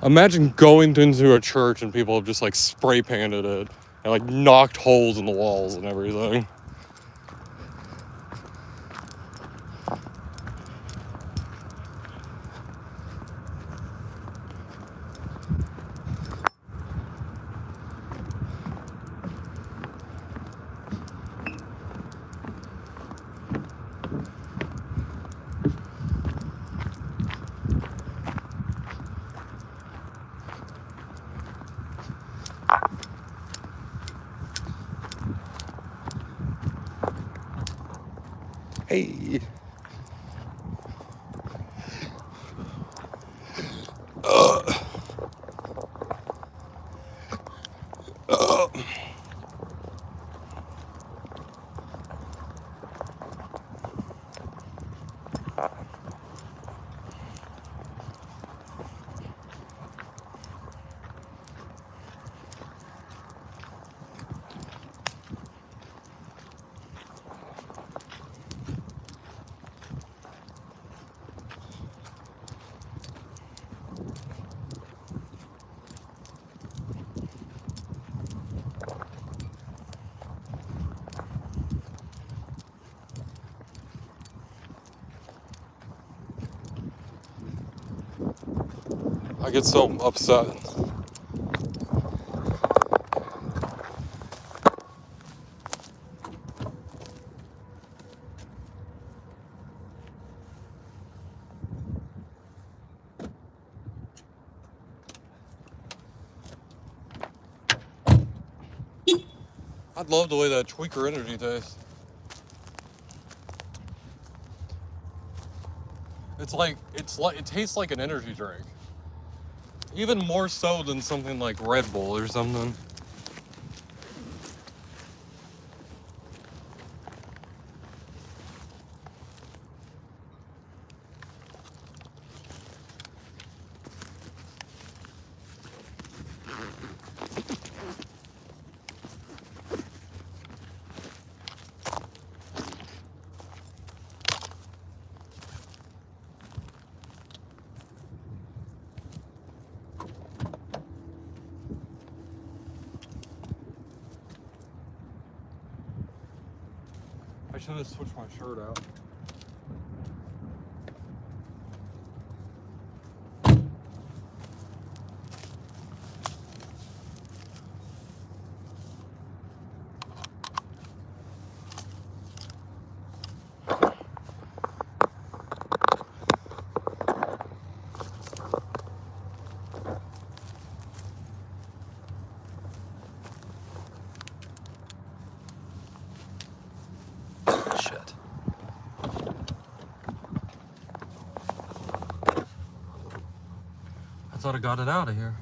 Imagine going into a church and people have just like spray painted it and like knocked holes in the walls and everything. Hey. I get so upset. I'd love the way that Tweaker Energy tastes. It tastes like an energy drink. Even more so than something like Red Bull or something. I should have switched my shirt out. Shit. I thought I got it out of here.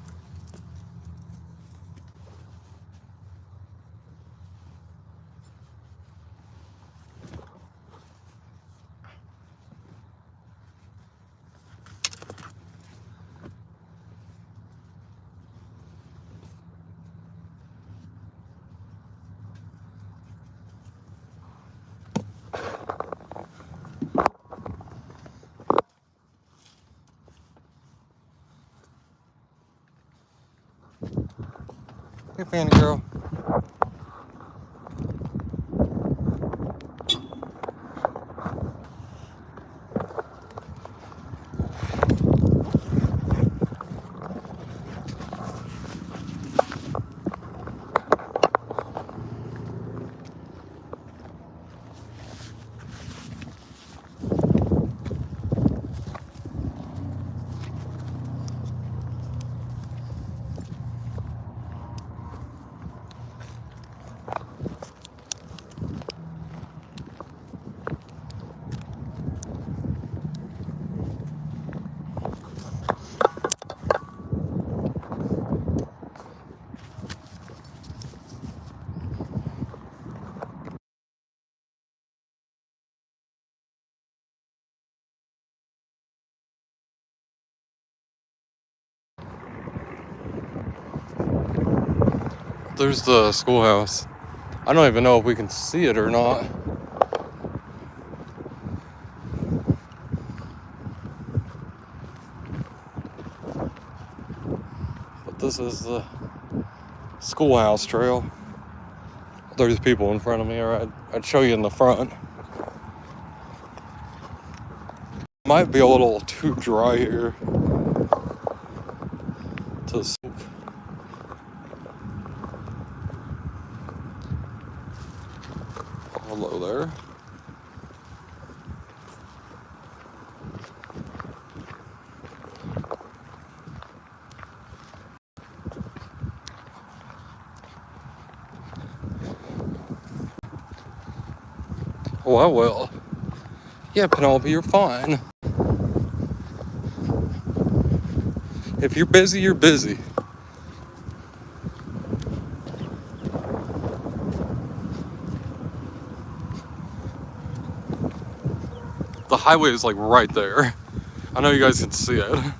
Hey, Fanny girl. There's the schoolhouse. I don't even know if we can see it or not. But this is the schoolhouse trail. There's people in front of me, or I'd show you in the front. Might be a little too dry here to smoke. Hello there. Oh, I will. Yeah, Penelope, you're fine. If you're busy, you're busy. The highway is like right there. I know you guys can see it.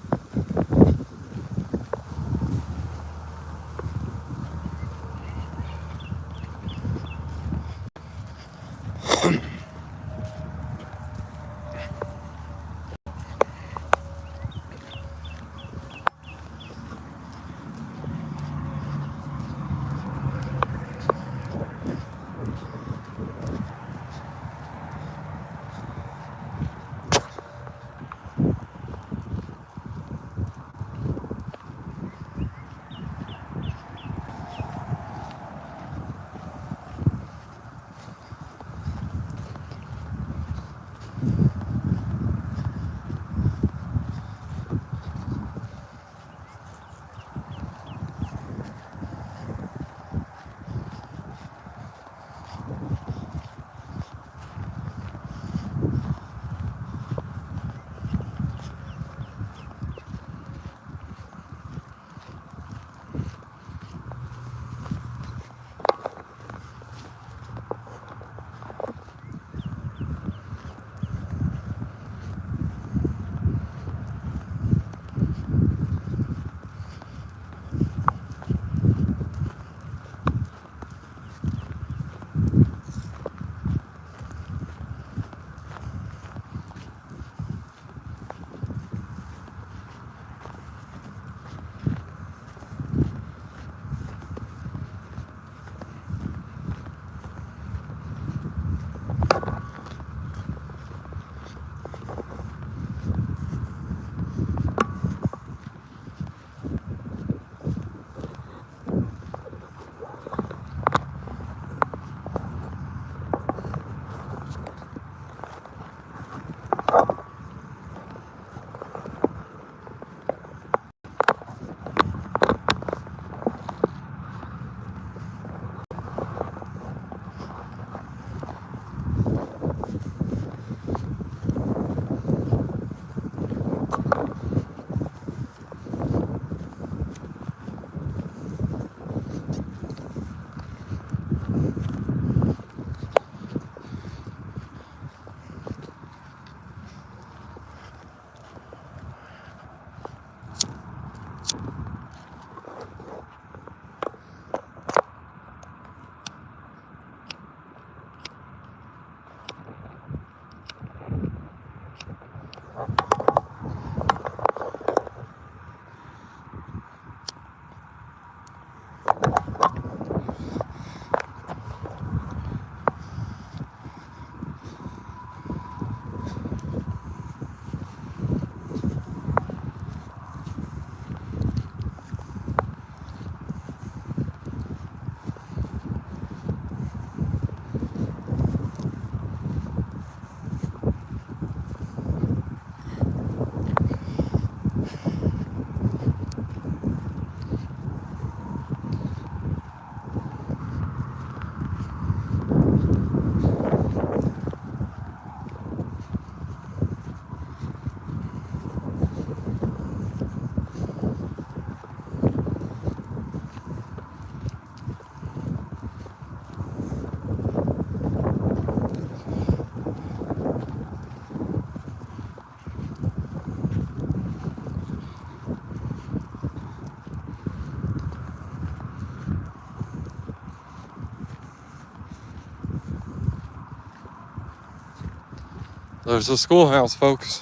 There's the schoolhouse, folks.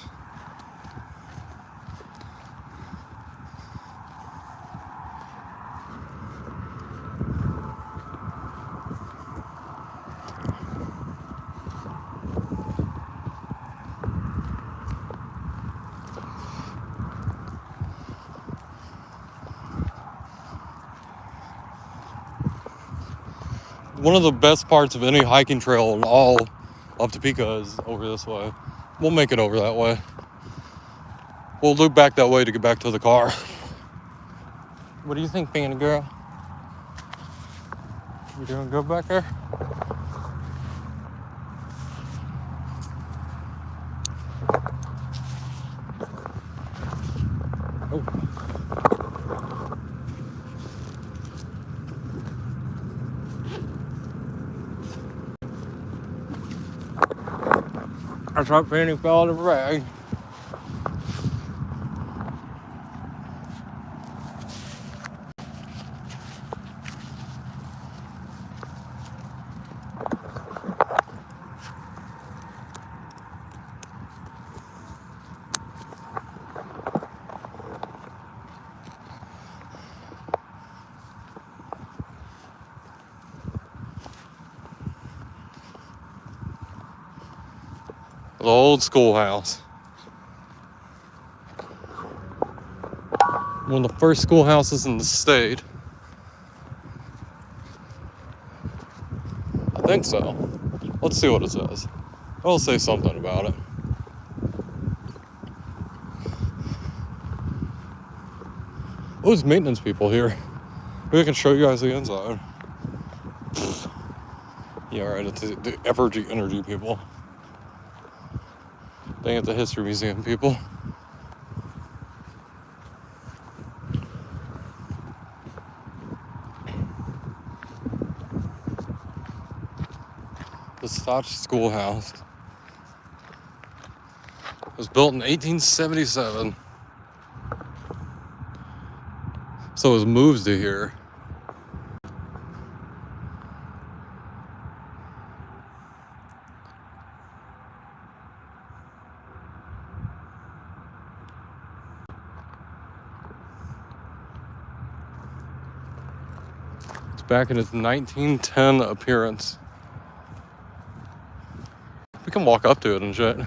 One of the best parts of any hiking trail in all of Topeka is over this way. We'll make it over that way. We'll loop back that way to get back to the car. What do you think, Panda Girl? You doing good back there? Oh. That's right, Penny fell out of the bag. The old schoolhouse. One of the first schoolhouses in the state. I think so. Let's see what it says. I'll say something about it. Oh, there's maintenance people here. Maybe I can show you guys the inside. Yeah, right, it's the energy people. Dang, it's the history museum people. The Stotch Schoolhouse. It was built in 1877. So it was moved to here. It's back in its 1910 appearance. We can walk up to it and shit.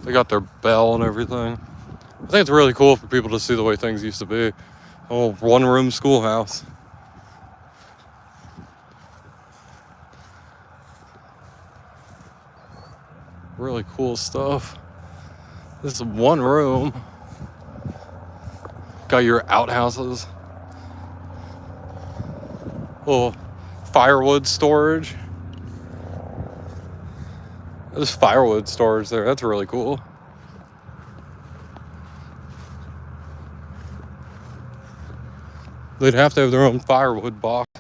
They got their bell and everything. I think it's really cool for people to see the way things used to be. Oh, one-room schoolhouse. Really cool stuff. This is one room. Got your outhouses. Little firewood storage. There's firewood storage there. That's really cool. They'd have to have their own firewood box.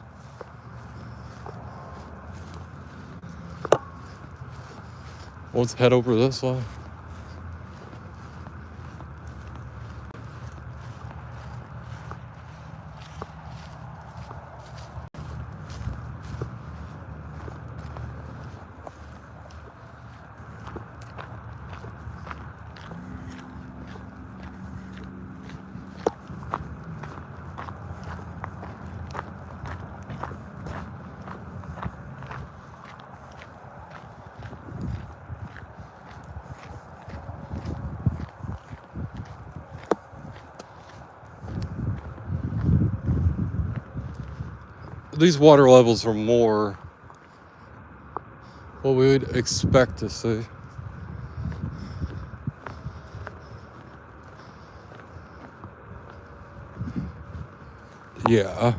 Let's head over this way. These water levels are more what we would expect to see. Yeah.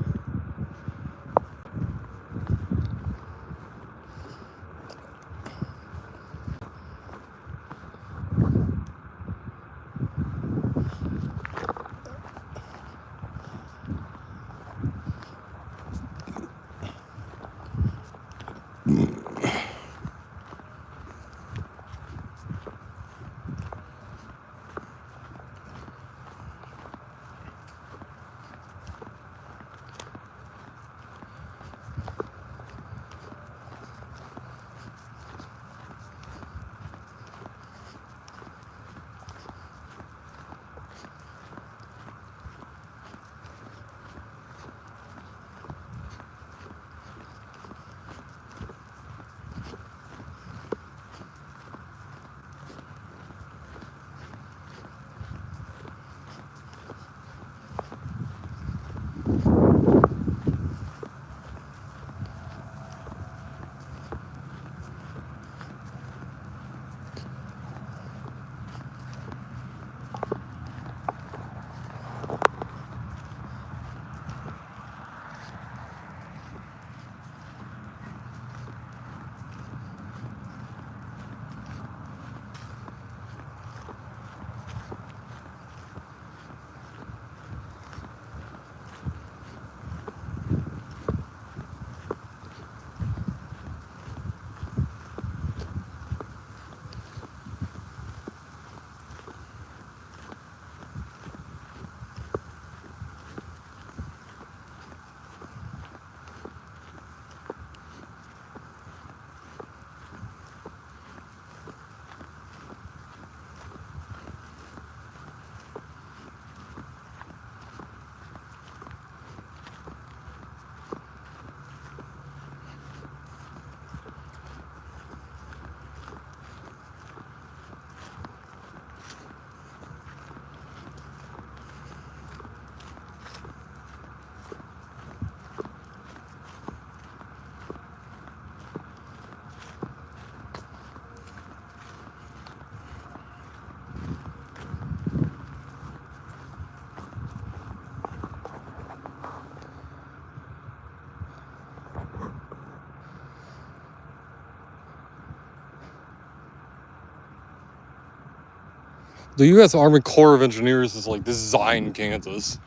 The U.S. Army Corps of Engineers is like designed Kansas.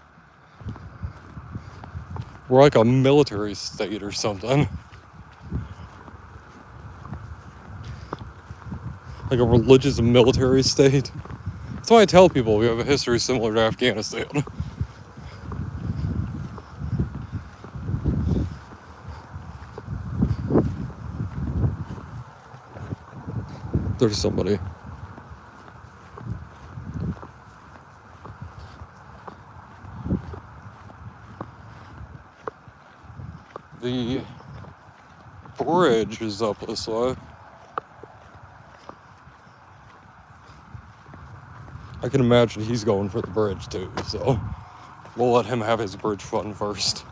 We're like a military state or something. Like a religious military state. That's why I tell people we have a history similar to Afghanistan. There's somebody. The bridge is up this way. I can imagine he's going for the bridge too, so we'll let him have his bridge fun first.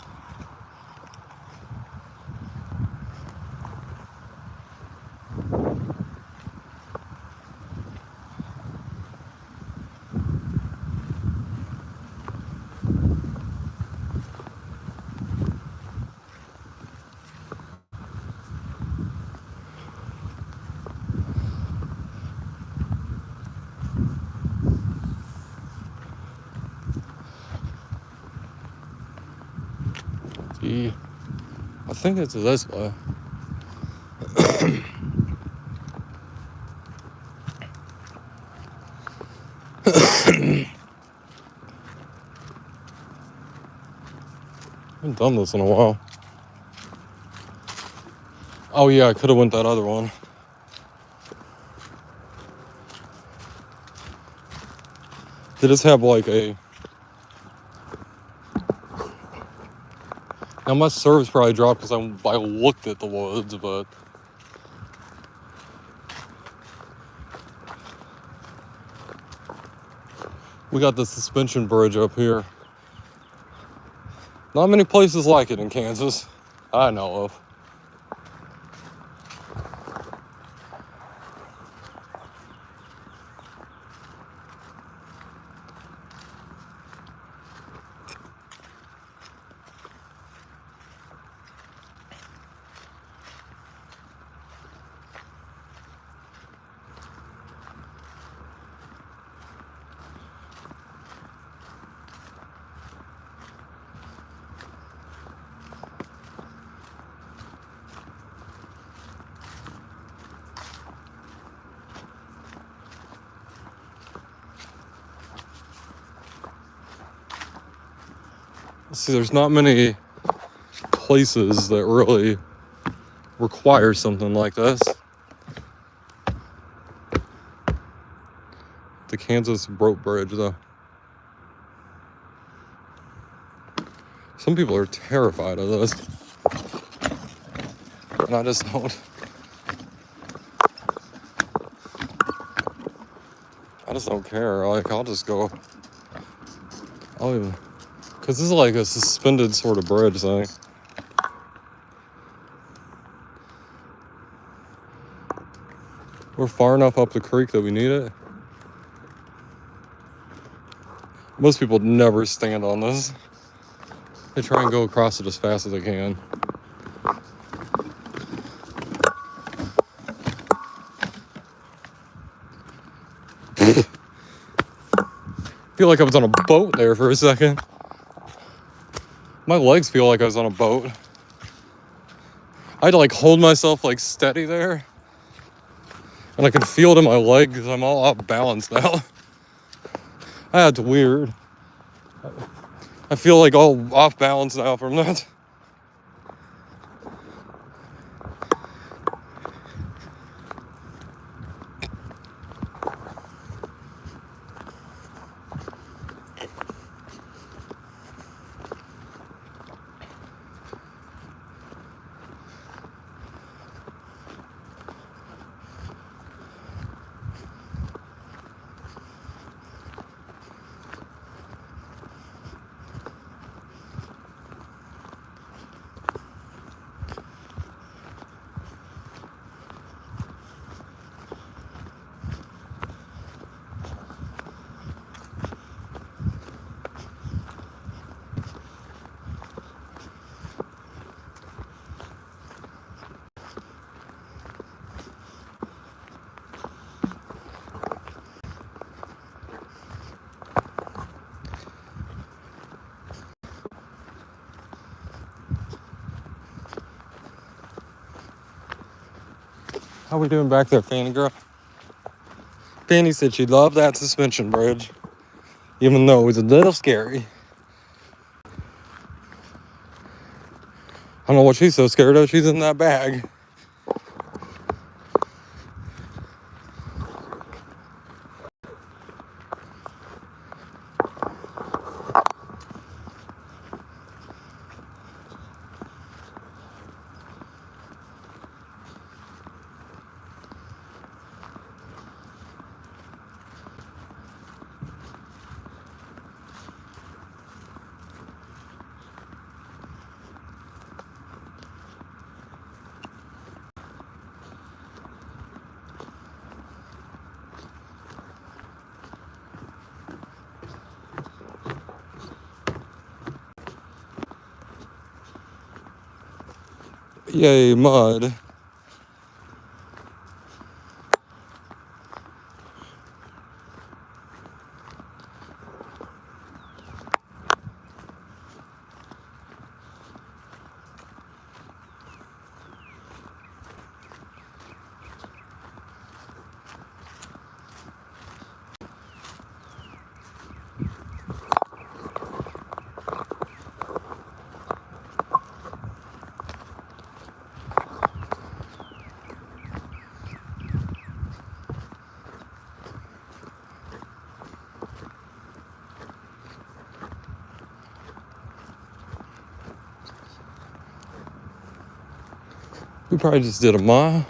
I think it's this way. I haven't done this in a while. Oh yeah, I could have went that other one. They just have like a... Now my service probably dropped because I looked at the woods, but... We got the suspension bridge up here. Not many places like it in Kansas, I know of. See, there's not many places that really require something like this. The Kansas Rope Bridge, though. Some people are terrified of this. And I just don't. I just don't care. Like, I'll just go. I'll even Because this is like a suspended sort of bridge thing. We're far enough up the creek that we need it. Most people never stand on this. They try and go across it as fast as they can. Feel like I was on a boat there for a second. My legs feel like I was on a boat. I had to like hold myself like steady there. And I can feel it in my leg because I'm all off balance now. That's weird. I feel like all off balance now from that. How we doing back there, Fanny girl? Fanny said she loved that suspension bridge, even though it was a little scary. I don't know what she's so scared of. She's in that bag. Yay, mud. We probably just did a mile.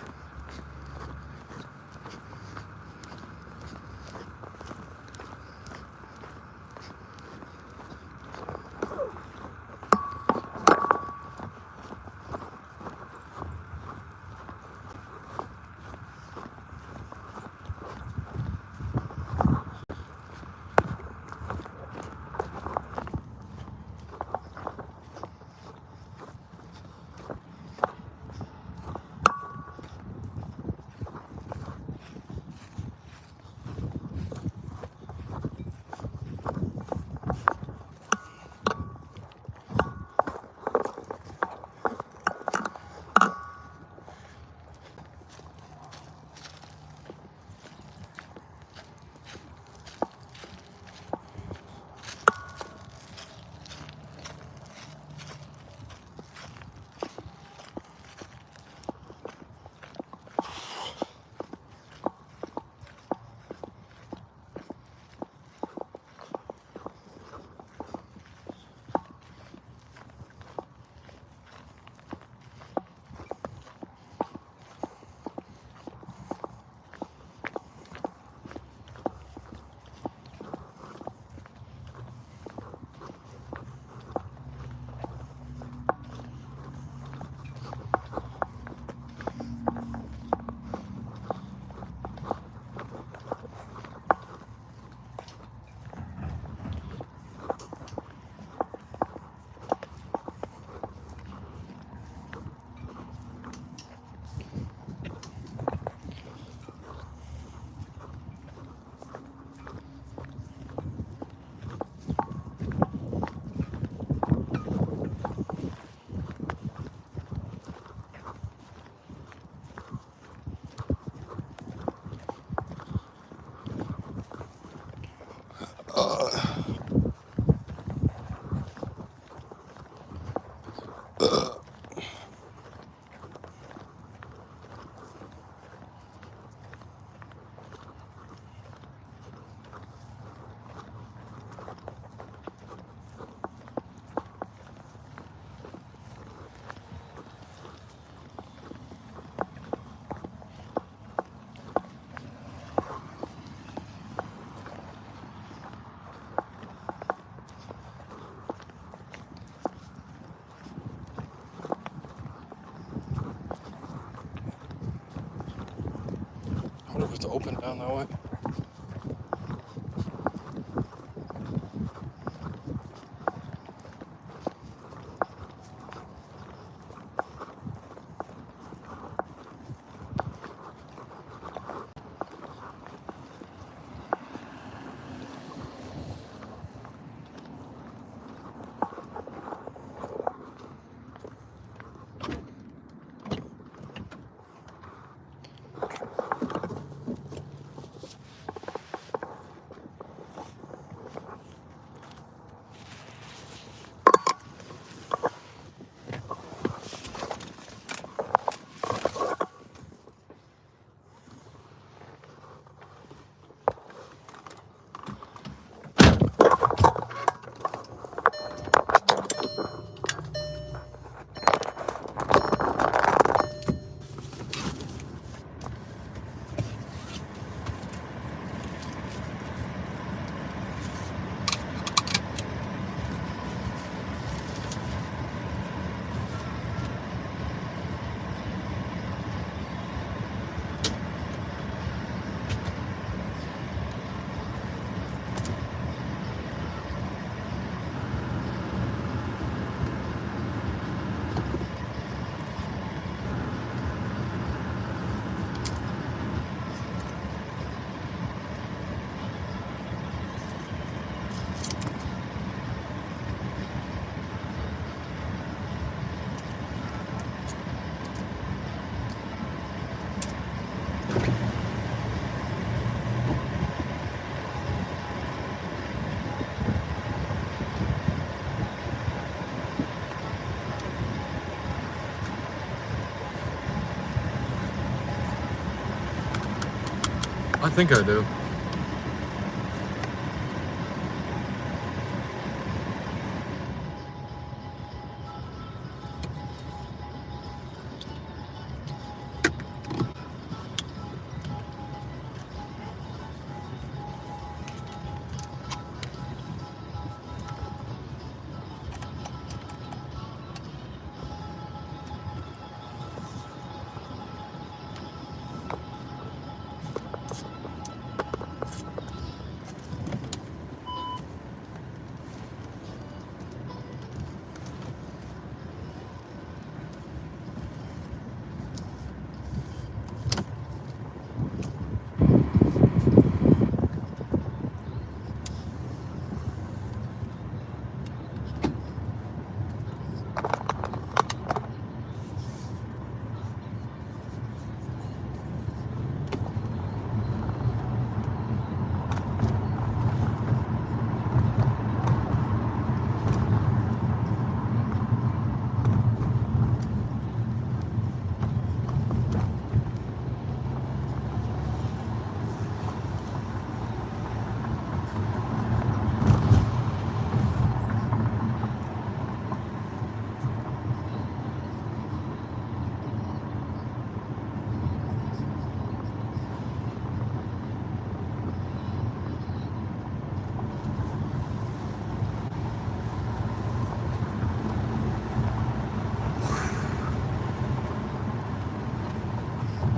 it's open down that way. I think I do.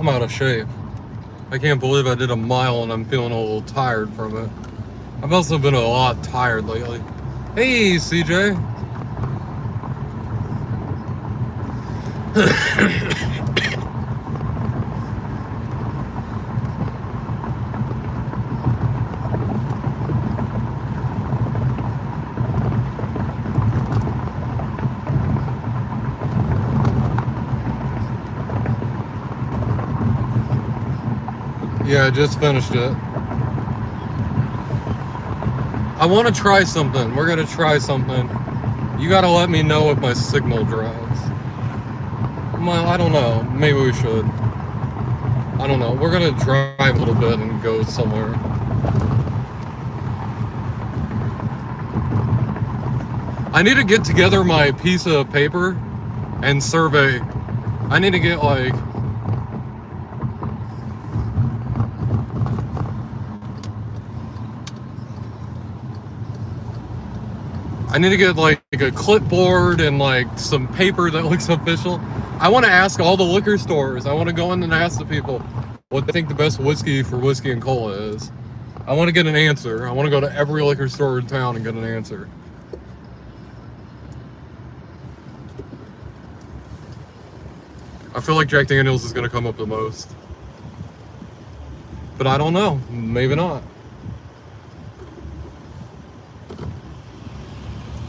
I'm out of shape. I can't believe I did a mile and I'm feeling a little tired from it. I've also been a lot tired lately. Hey, CJ. Yeah, I just finished it. I want to try something. We're going to try something. You got to let me know if my signal drops. Well, I don't know. Maybe we should. I don't know. We're going to drive a little bit and go somewhere. I need to get together my piece of paper and survey. I need to get like... I need to get like a clipboard and like some paper that looks official. I want to ask all the liquor stores. I want to go in and ask the people, what they think the best whiskey for whiskey and cola is. I want to get an answer. I want to go to every liquor store in town and get an answer. I feel like Jack Daniels is going to come up the most. But I don't know. Maybe not.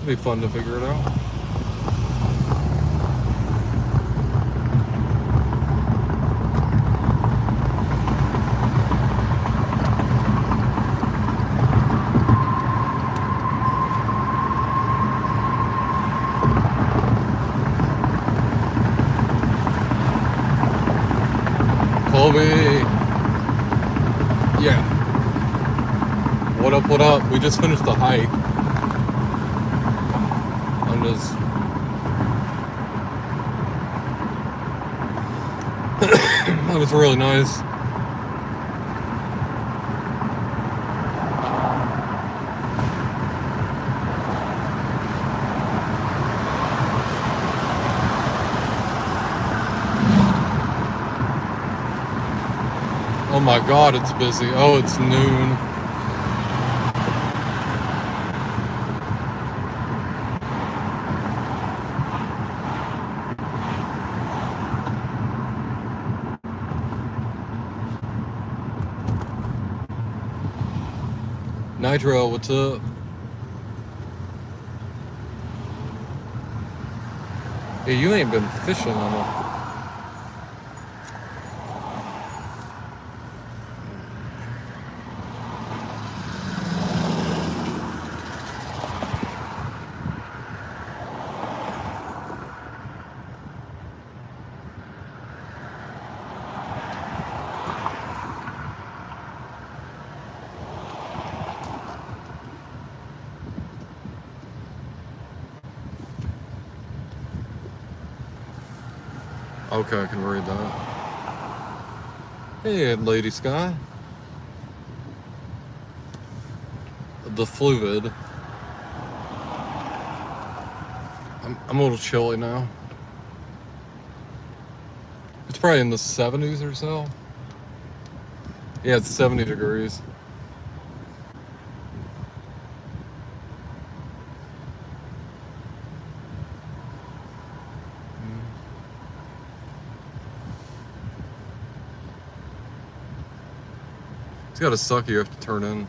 It'd be fun to figure it out. Colby. Yeah. What up, what up? We just finished the hike. I'm just... that was really nice. Oh my god, it's busy. Oh, it's noon. Nitro, what's up? Hey, you ain't been fishing on a... Okay, I can read that. Hey, Lady Sky. The fluid. I'm a little chilly now. It's probably in the 70s or so. Yeah, it's 70 degrees. It's gotta suck, you have to turn in.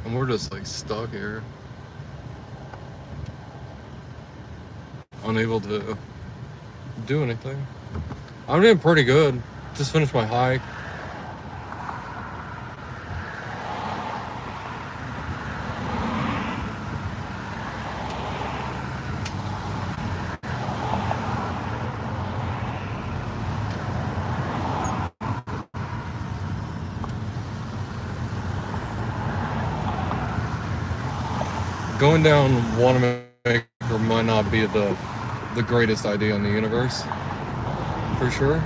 And we're just like stuck here. Unable to do anything. I'm doing pretty good. Just finished my hike. Going down Wanamaker might not be the greatest idea in the universe, for sure.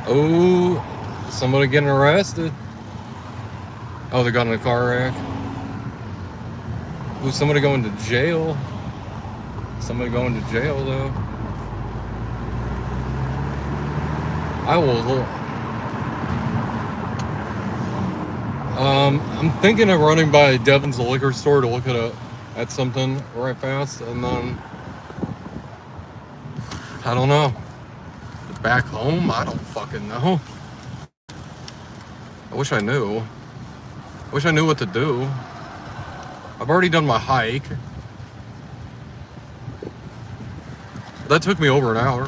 Oh, somebody getting arrested. Oh, they got in a car wreck. Ooh, somebody going to jail. Somebody going to jail, though. I will... I'm thinking of running by Devon's liquor store to look at something right fast, and then I don't know. Back home? I don't fucking know. I wish I knew. I wish I knew what to do. I've already done my hike. That took me over an hour.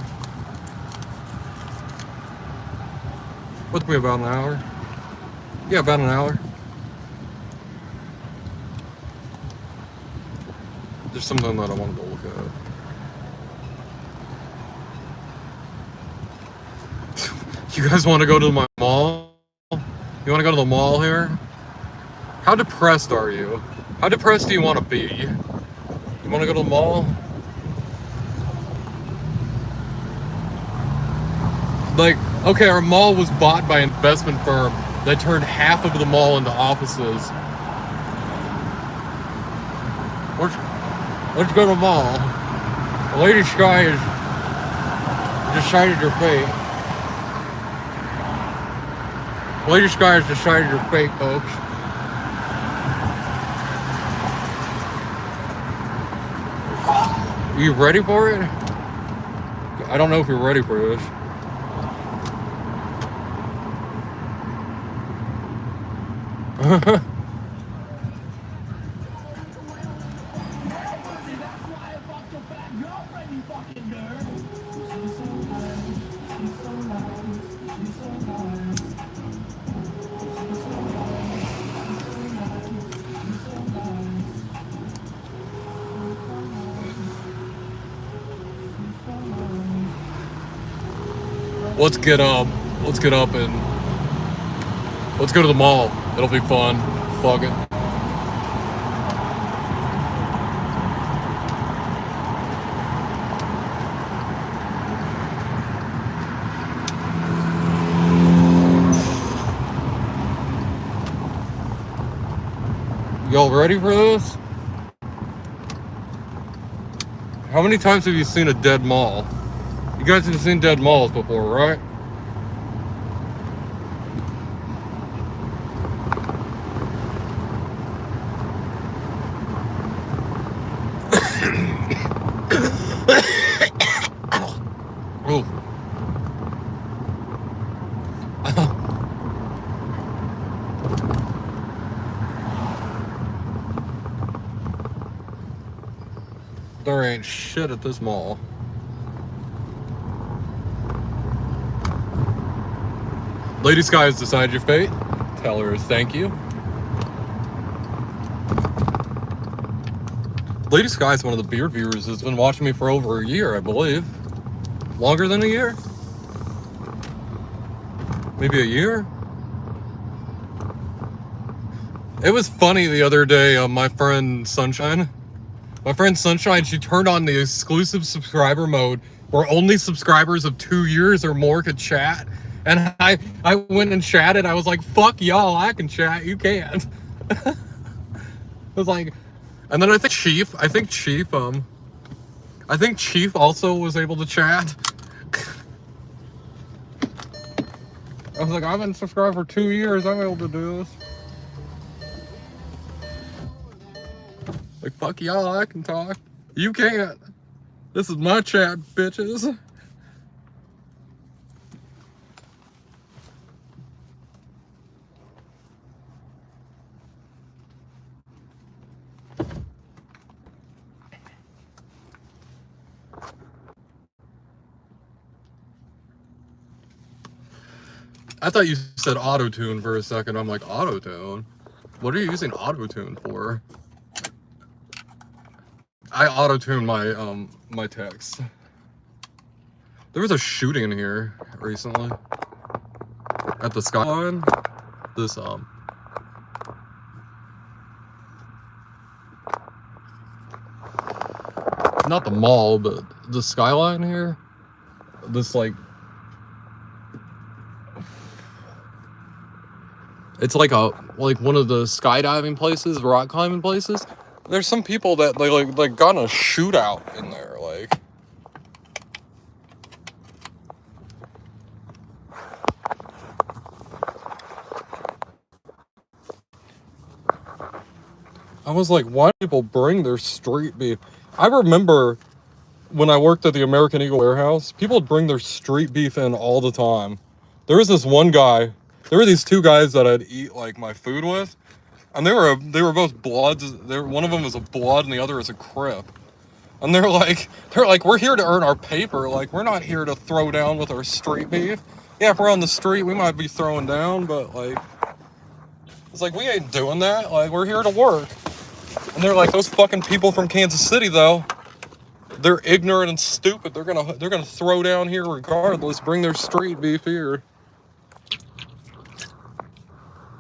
What took me about an hour? Yeah, about an hour. There's something that I want to go look at. You guys want to go to my mall? You want to go to the mall here? How depressed are you? How depressed do you want to be? You want to go to the mall? Like, okay, our mall was bought by an investment firm that turned half of the mall into offices. Let's go to the mall. Lady Sky has decided her fate. Lady Sky has decided her fate, folks. Are you ready for it? I don't know if you're ready for this. Let's get up and let's go to the mall. It'll be fun. Fuck it. Y'all ready for this? How many times have you seen a dead mall? You guys have seen dead malls before, right? Oh. There ain't shit at this mall. Lady Sky has decided your fate. Tell her thank you. Lady Sky is one of the beard viewers that's been watching me for over a year, I believe. Longer than a year? Maybe a year? It was funny the other day, my friend Sunshine, she turned on the exclusive subscriber mode where only subscribers of 2 years or more could chat. And I went and chatted. I was like, fuck y'all, I can chat, you can't. I was like, and then I think Chief also was able to chat. I was like, I've been subscribed for 2 years, I'm able to do this. Like, fuck y'all, I can talk. You can't. This is my chat, bitches. I thought you said auto-tune for a second. I'm like, auto-tune? What are you using auto-tune for? I auto-tune my my text. There was a shooting in here recently at the Skyline. This not the mall, but the Skyline here. This like, it's like one of the skydiving places, rock climbing places. There's some people that like got in a shootout in there, like. I was like, why do people bring their street beef? I remember when I worked at the American Eagle warehouse, people would bring their street beef in all the time. There was this one guy, there were these two guys that I'd eat like my food with, and they were both Bloods. One of them was a Blood and the other is a Crip. And they're like, we're here to earn our paper. Like, we're not here to throw down with our street beef. Yeah, if we're on the street, we might be throwing down, but like, it's like, we ain't doing that. Like, we're here to work. And they're like, those fucking people from Kansas City, though, they're ignorant and stupid. They're gonna throw down here regardless. Bring their street beef here.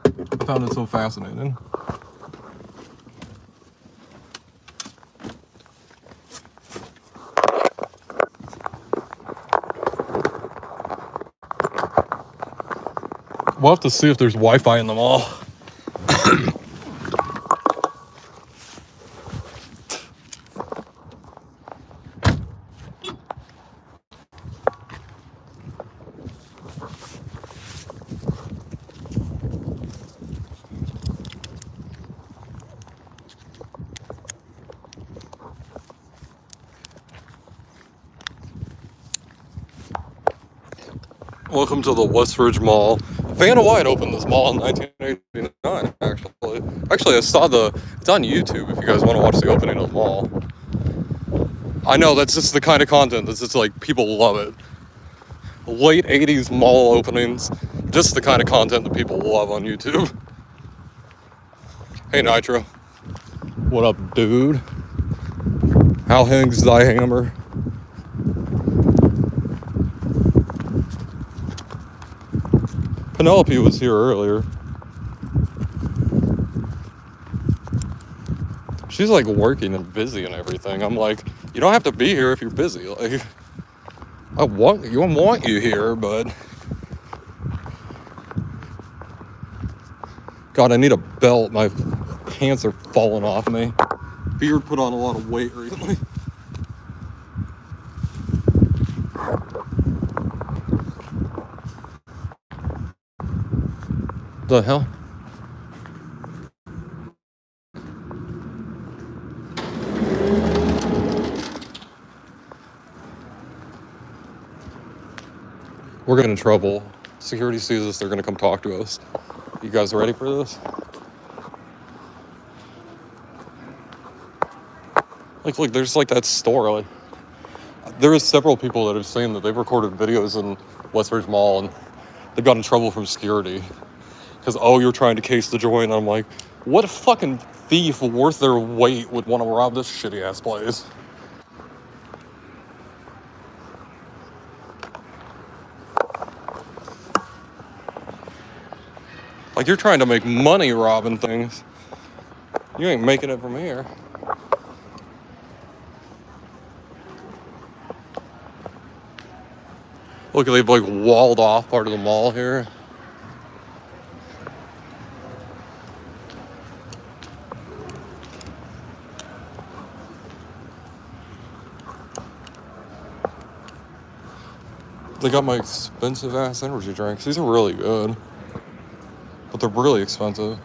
I found it so fascinating. We'll have to see if there's Wi-Fi in the mall. Welcome to the Westridge Mall. Vanna White opened this mall in 1989, actually. Actually, I saw it's on YouTube if you guys want to watch the opening of the mall. I know, that's just the kind of content that's just like, people love it. Late 80s mall openings, just the kind of content that people love on YouTube. Hey, Nitro. What up, dude? How hangs thy hammer? Penelope was here earlier. She's like working and busy and everything. I'm like, you don't have to be here if you're busy. Like, I want you here, but God, I need a belt. My pants are falling off me. Beard put on a lot of weight recently. The hell? We're getting in trouble. Security sees us, they're gonna come talk to us. You guys ready for this? Like, look, there's like that store. Like, there is several people that have seen that they've recorded videos in Westridge Mall and they got in trouble from security. Because, oh, you're trying to case the joint. And I'm like, what fucking thief worth their weight would want to rob this shitty ass place? Like, you're trying to make money robbing things. You ain't making it from here. Look, they've like walled off part of the mall here. They got my expensive ass energy drinks. These are really good, but they're really expensive.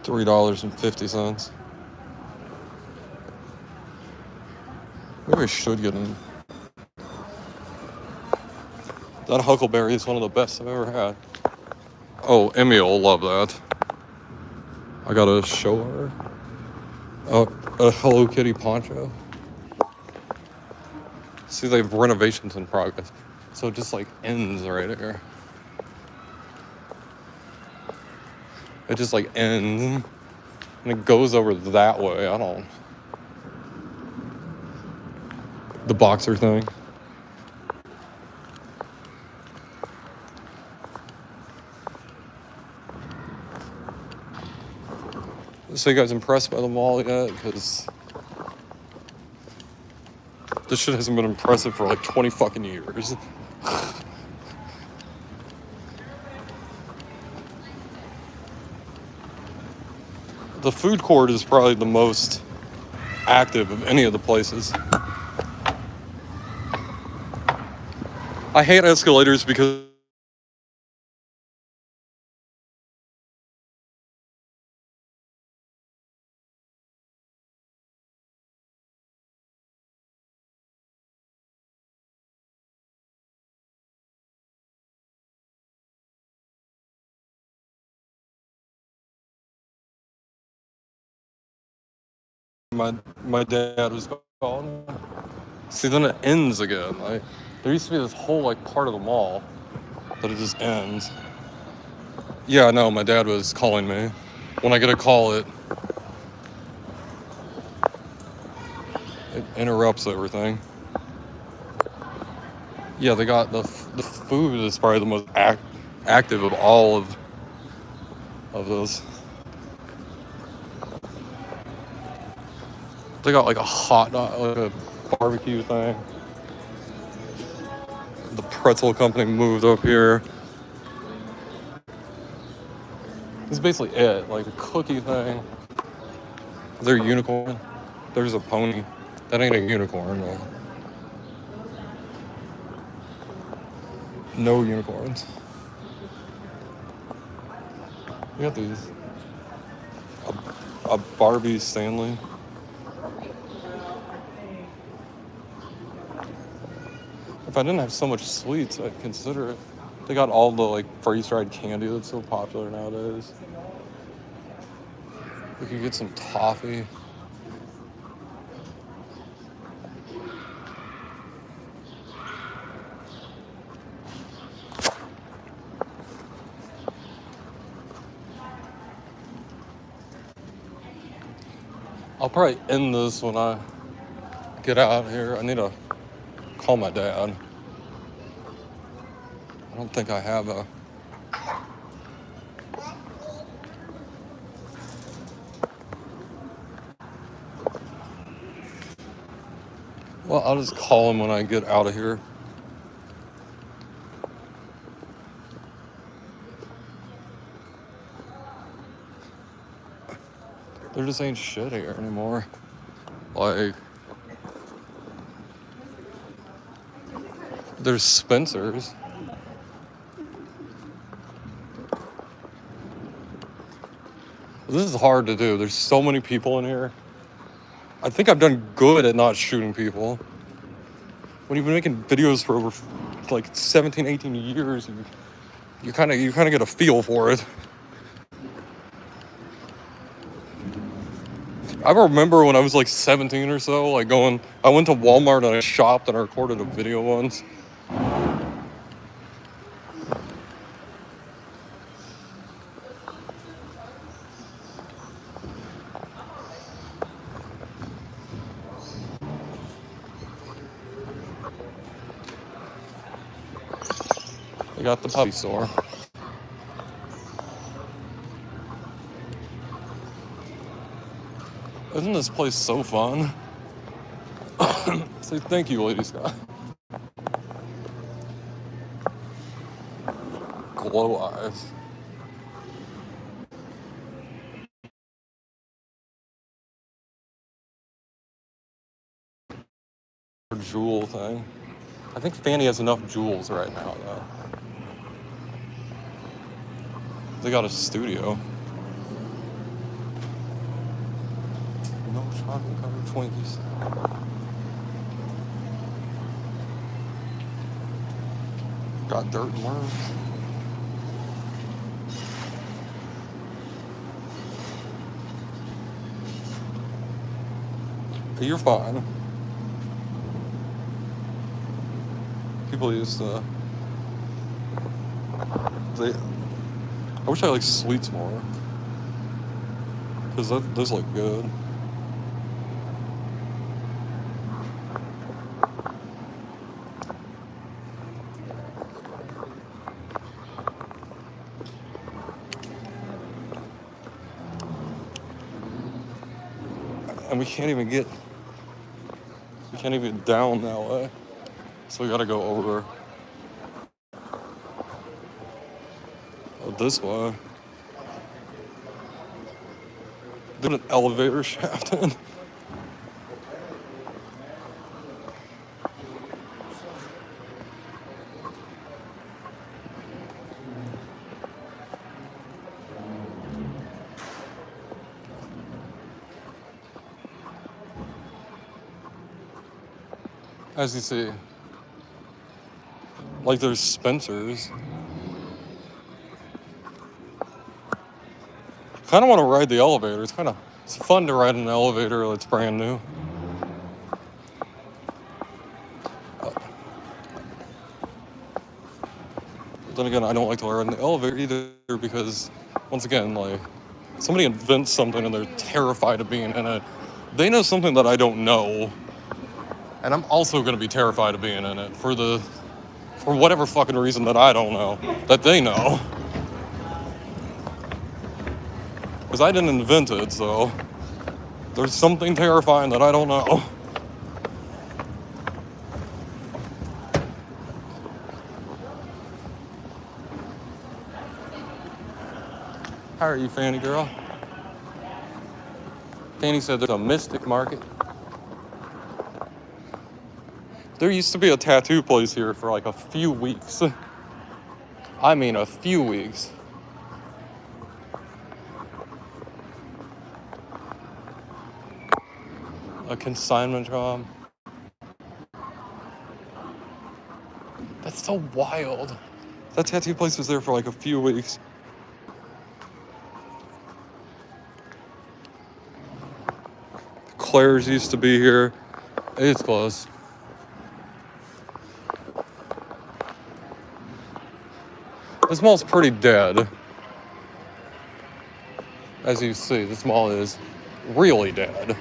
$3.50. Maybe I should get them. That Huckleberry is one of the best I've ever had. Oh, Emmy will love that. I gotta show her. A Hello Kitty poncho. See, they have renovations in progress. So it just like ends right here. It just like ends. And it goes over that way. I don't. The boxer thing. So you guys impressed by the mall yet? Because this shit hasn't been impressive for like 20 fucking years. The food court is probably the most active of any of the places. I hate escalators because my dad was calling. See, then it ends again. Like, there used to be this whole like part of the mall that it just ends. Yeah, no, my dad was calling me. When I get a call, it interrupts everything. Yeah, they got the food is probably the most active of all of those. They got like a hot dog, like a barbecue thing. The pretzel company moved up here. It's basically it, like a cookie thing. Is there a unicorn? There's a pony. That ain't a unicorn, no. No unicorns. We got these. A Barbie Stanley. If I didn't have so much sweets, I'd consider it. They got all the like freeze-dried candy that's so popular nowadays. We could get some toffee. I'll probably end this when I get out here. I need to call my dad. I don't think I have a... Well, I'll just call him when I get out of here. There just ain't shit here anymore. Like, there's Spencer's. This is hard to do. There's so many people in here. I think I've done good at not shooting people. When you've been making videos for over like 17, 18 years, you kind of get a feel for it. I remember when I was like 17 or so, like I went to Walmart and I shopped and I recorded a video once. I got the puppy store. Isn't this place so fun? Say thank you, Lady Scott. Glow eyes. Jewel thing. I think Fanny has enough jewels right now, though. They got a studio. No chocolate covered Twinkies. Got dirt and worms. Hey, you're fine. People used to... I wish I liked sweets more. Because those look good. And we can't even get down that way. So we gotta go over this way. There's an elevator shaft in. As you see, like there's Spencer's. Kind of want to ride the elevator. It's fun to ride an elevator that's brand new. Then again, I don't like to ride in the elevator either because, once again, like, somebody invents something and they're terrified of being in it. They know something that I don't know, and I'm also going to be terrified of being in it for whatever fucking reason that I don't know, that they know. Because I didn't invent it, so there's something terrifying that I don't know. How are you, Fanny girl? Fanny said there's a Mystic Market. There used to be a tattoo place here for like a few weeks. I mean, a few weeks. A consignment shop. That's so wild. That tattoo place was there for like a few weeks. Claire's used to be here. It's close. This mall's pretty dead. As you see, this mall is really dead.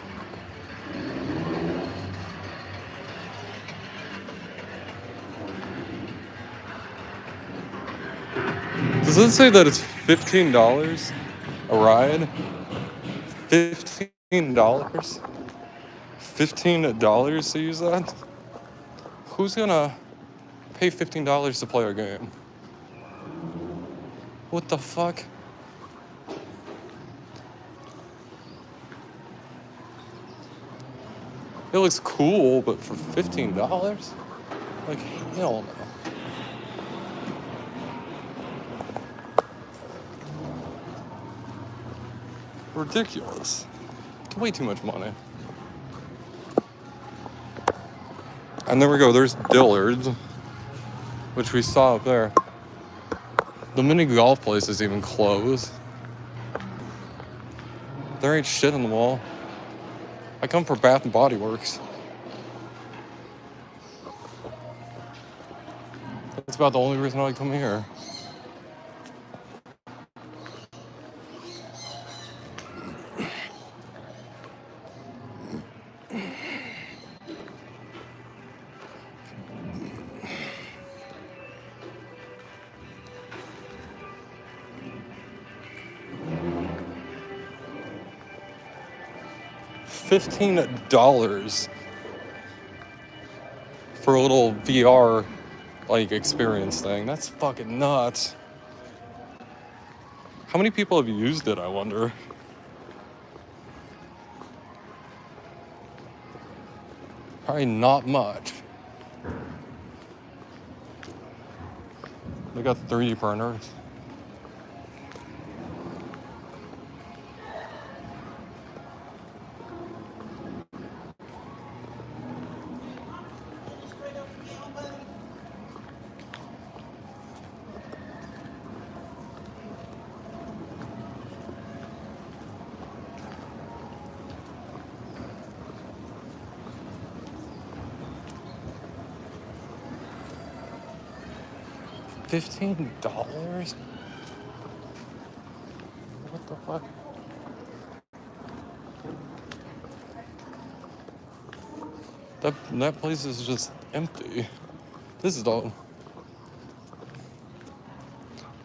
Does it say that it's $15 a ride? $15? $15 to use that? Who's gonna pay $15 to play a game? What the fuck? It looks cool, but for $15? Like, hell no. Ridiculous. It's way too much money. And there we go, there's Dillard's, which we saw up there. The mini golf place is even closed. There ain't shit in the mall. I come for Bath and Body Works. That's about the only reason I come here. $15 for a little VR like experience thing. That's fucking nuts. How many people have used it, I wonder? Probably not much. They got 3D printers. $15? What the fuck? That place is just empty. This is all.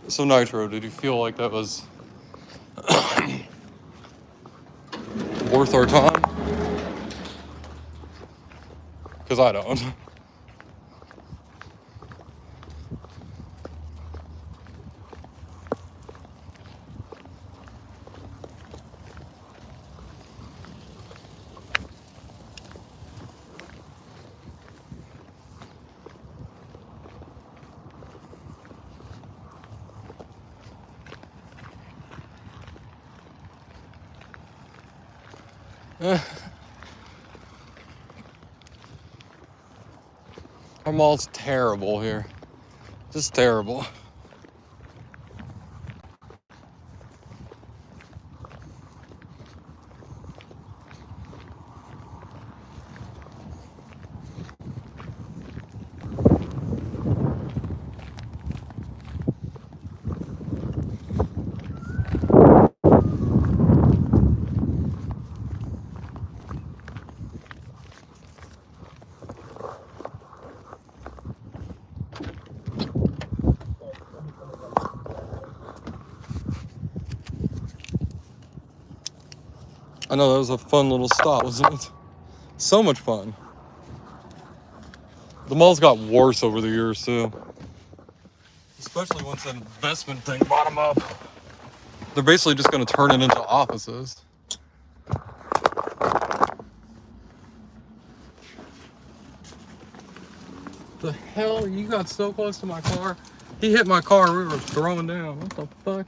So Nitro, did you feel like that was worth our time? Because I don't. Our mall's terrible here. Just terrible. I know, that was a fun little stop, wasn't it? So much fun. The mall's got worse over the years, too. Especially once that investment thing bought them up. They're basically just going to turn it into offices. The hell? You got so close to my car? He hit my car and we were throwing down. What the fuck?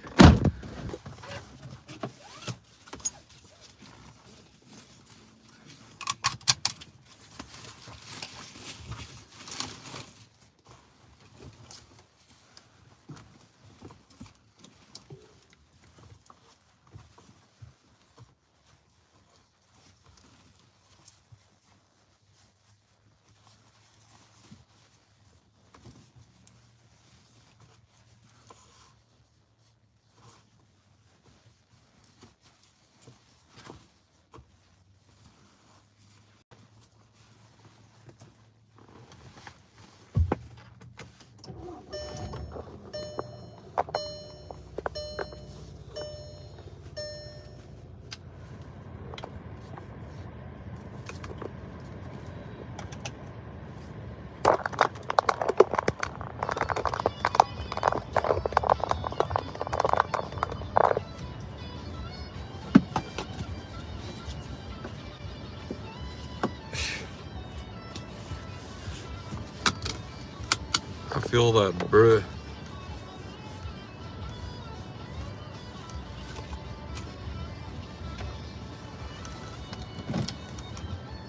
feel that bruh.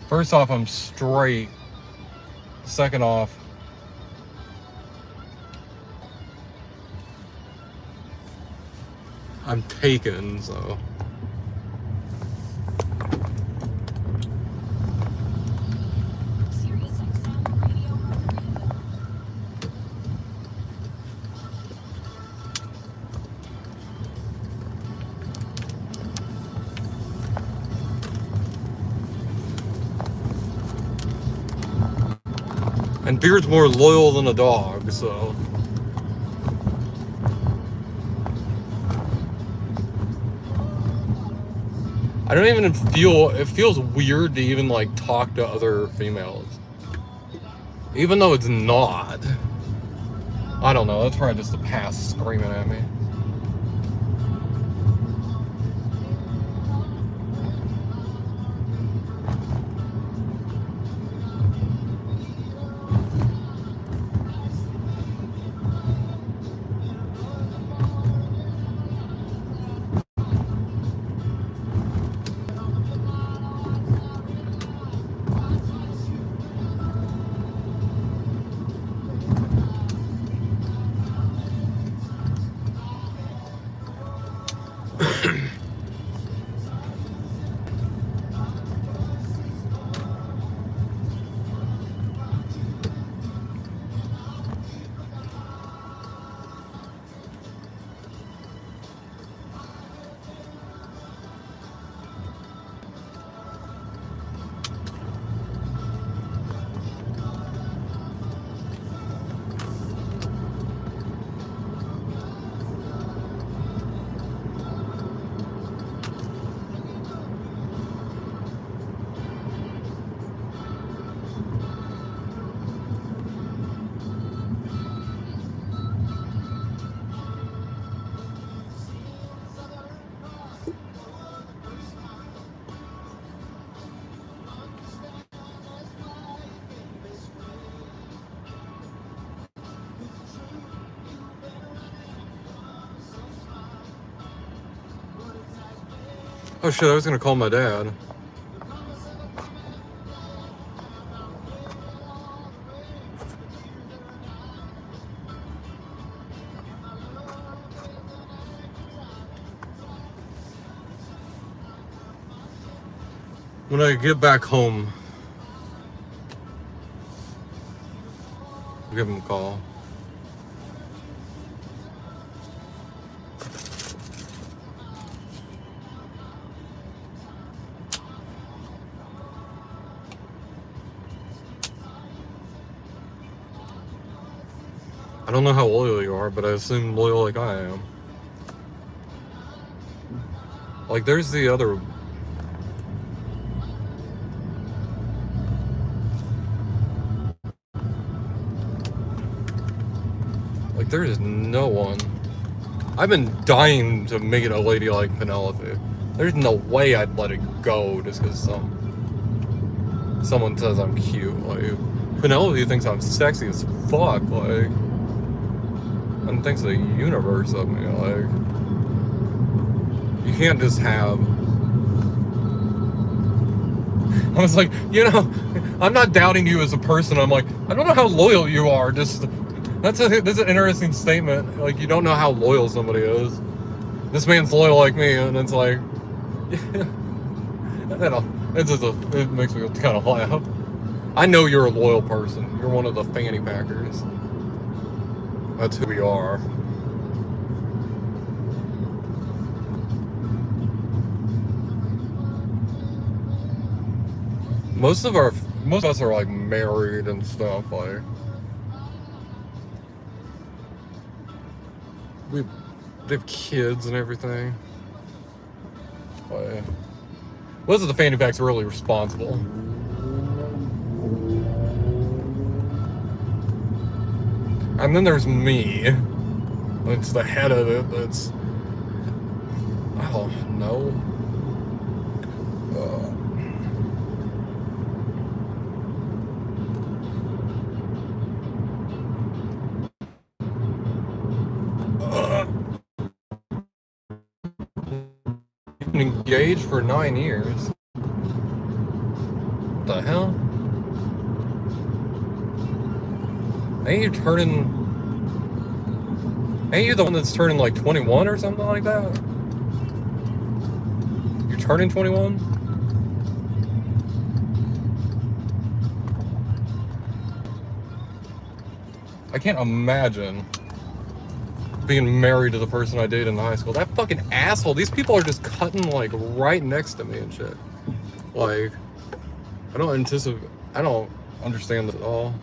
First off, I'm straight. Second off, I'm taken, so. And Beard's more loyal than a dog, so. I don't even feel, it feels weird to even like talk to other females. Even though it's not. I don't know, that's probably just the past screaming at me. Oh shit, I was gonna call my dad. When I get back home, I'll give him a call. I don't know how loyal you are, but I assume loyal like I am. Like, there's the other... Like, there is no one. I've been dying to meet a lady like Penelope. There's no way I'd let it go just because someone says I'm cute. Like, Penelope thinks I'm sexy as fuck, like... and thinks the universe of me, like... You can't just have... I was like, you know, I'm not doubting you as a person. I'm like, I don't know how loyal you are. Just... That's an interesting statement. Like, you don't know how loyal somebody is. This man's loyal like me, and it's like... I don't know. It makes me kind of laugh. I know you're a loyal person. You're one of the fanny packers. That's who we are. Most of us are like married and stuff, like they have kids and everything. Like, most of the fanny packs are really responsible. And then there's me. It's the head of it that's... I don't know. been engaged for 9 years. What the hell? Ain't you the one that's turning like 21 or something like that? You're turning 21? I can't imagine being married to the person I dated in high school. That fucking asshole. These people are just cutting like right next to me and shit. Like, I don't understand this at all.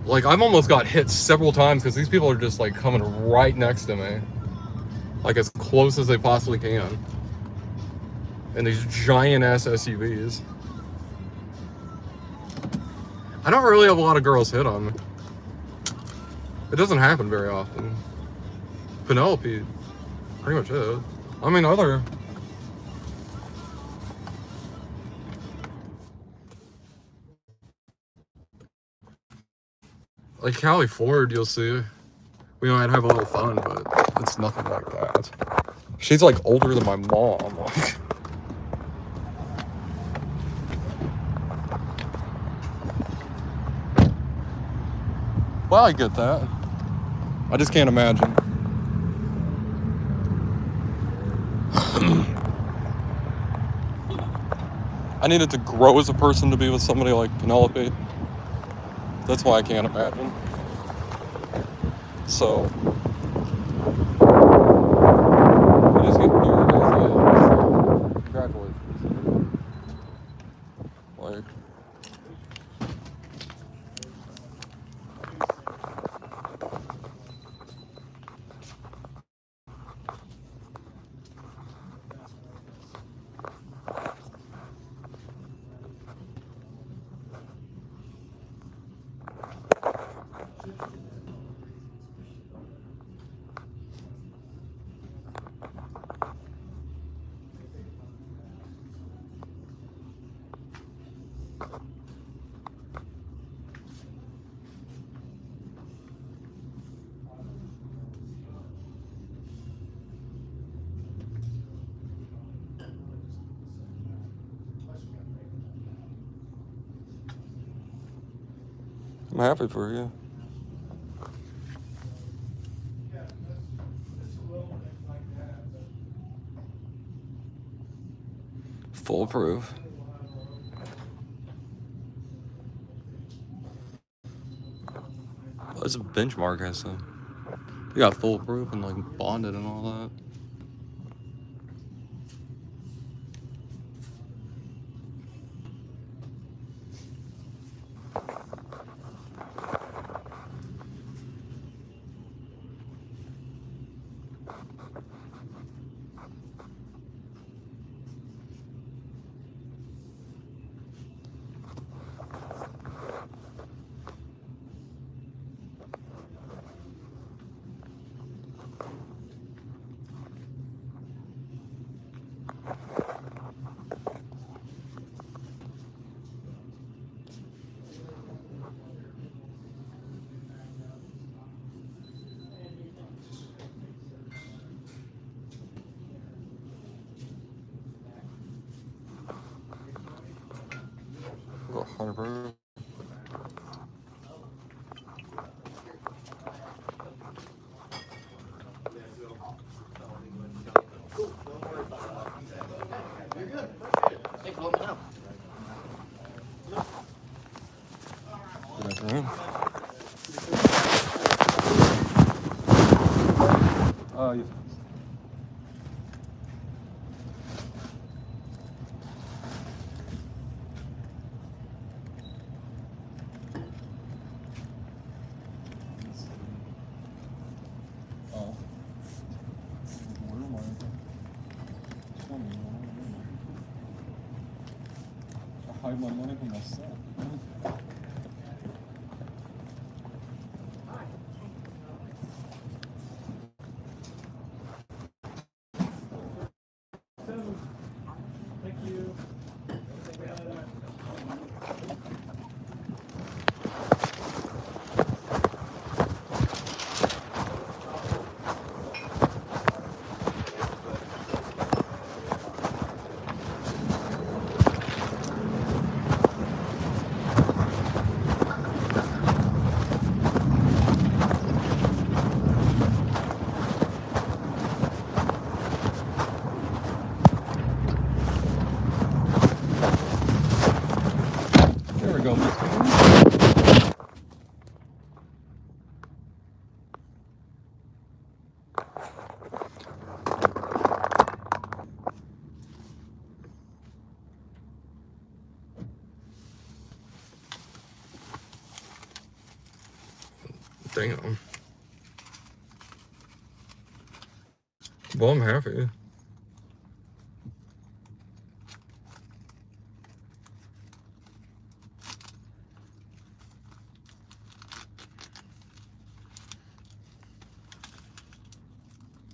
Like, I've almost got hit several times because these people are just like coming right next to me. Like as close as they possibly can. And these giant ass SUVs. I don't really have a lot of girls hit on me. It doesn't happen very often. Penelope pretty much is. I mean, other... Like Callie Ford, you'll see. We might have a little fun, but it's nothing like that. She's like older than my mom. Like... Well, I get that. I just can't imagine. I needed to grow as a person to be with somebody like Penelope. That's why I can't imagine. So, you just get married as is. So, congratulations. Like, I'm happy for you. Foolproof. It's a benchmark, I said. You got foolproof and like bonded and all that. Go 100%. Good afternoon. Yes. Oh. Where am I? Tell me. I hide my money from myself. Damn. Well, I'm happy.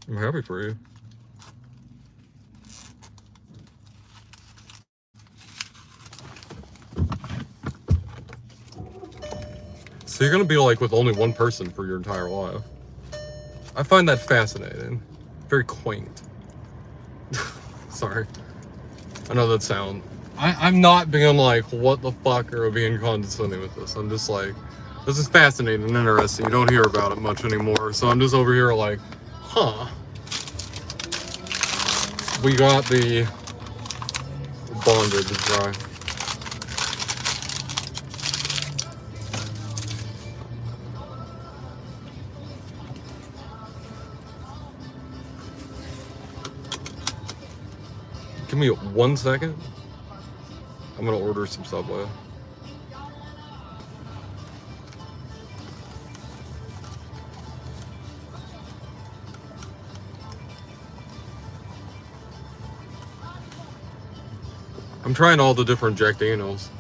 I'm happy for you. So you're gonna be like with only one person for your entire life. I find that fascinating. Very quaint. Sorry. I know that sound. I'm not being like, what the fuck, or being condescending with this. I'm just like, this is fascinating and interesting. You don't hear about it much anymore. So I'm just over here like, huh. We got the bondage dry. Give me 1 second. I'm gonna order some Subway. I'm trying all the different Jack Daniels.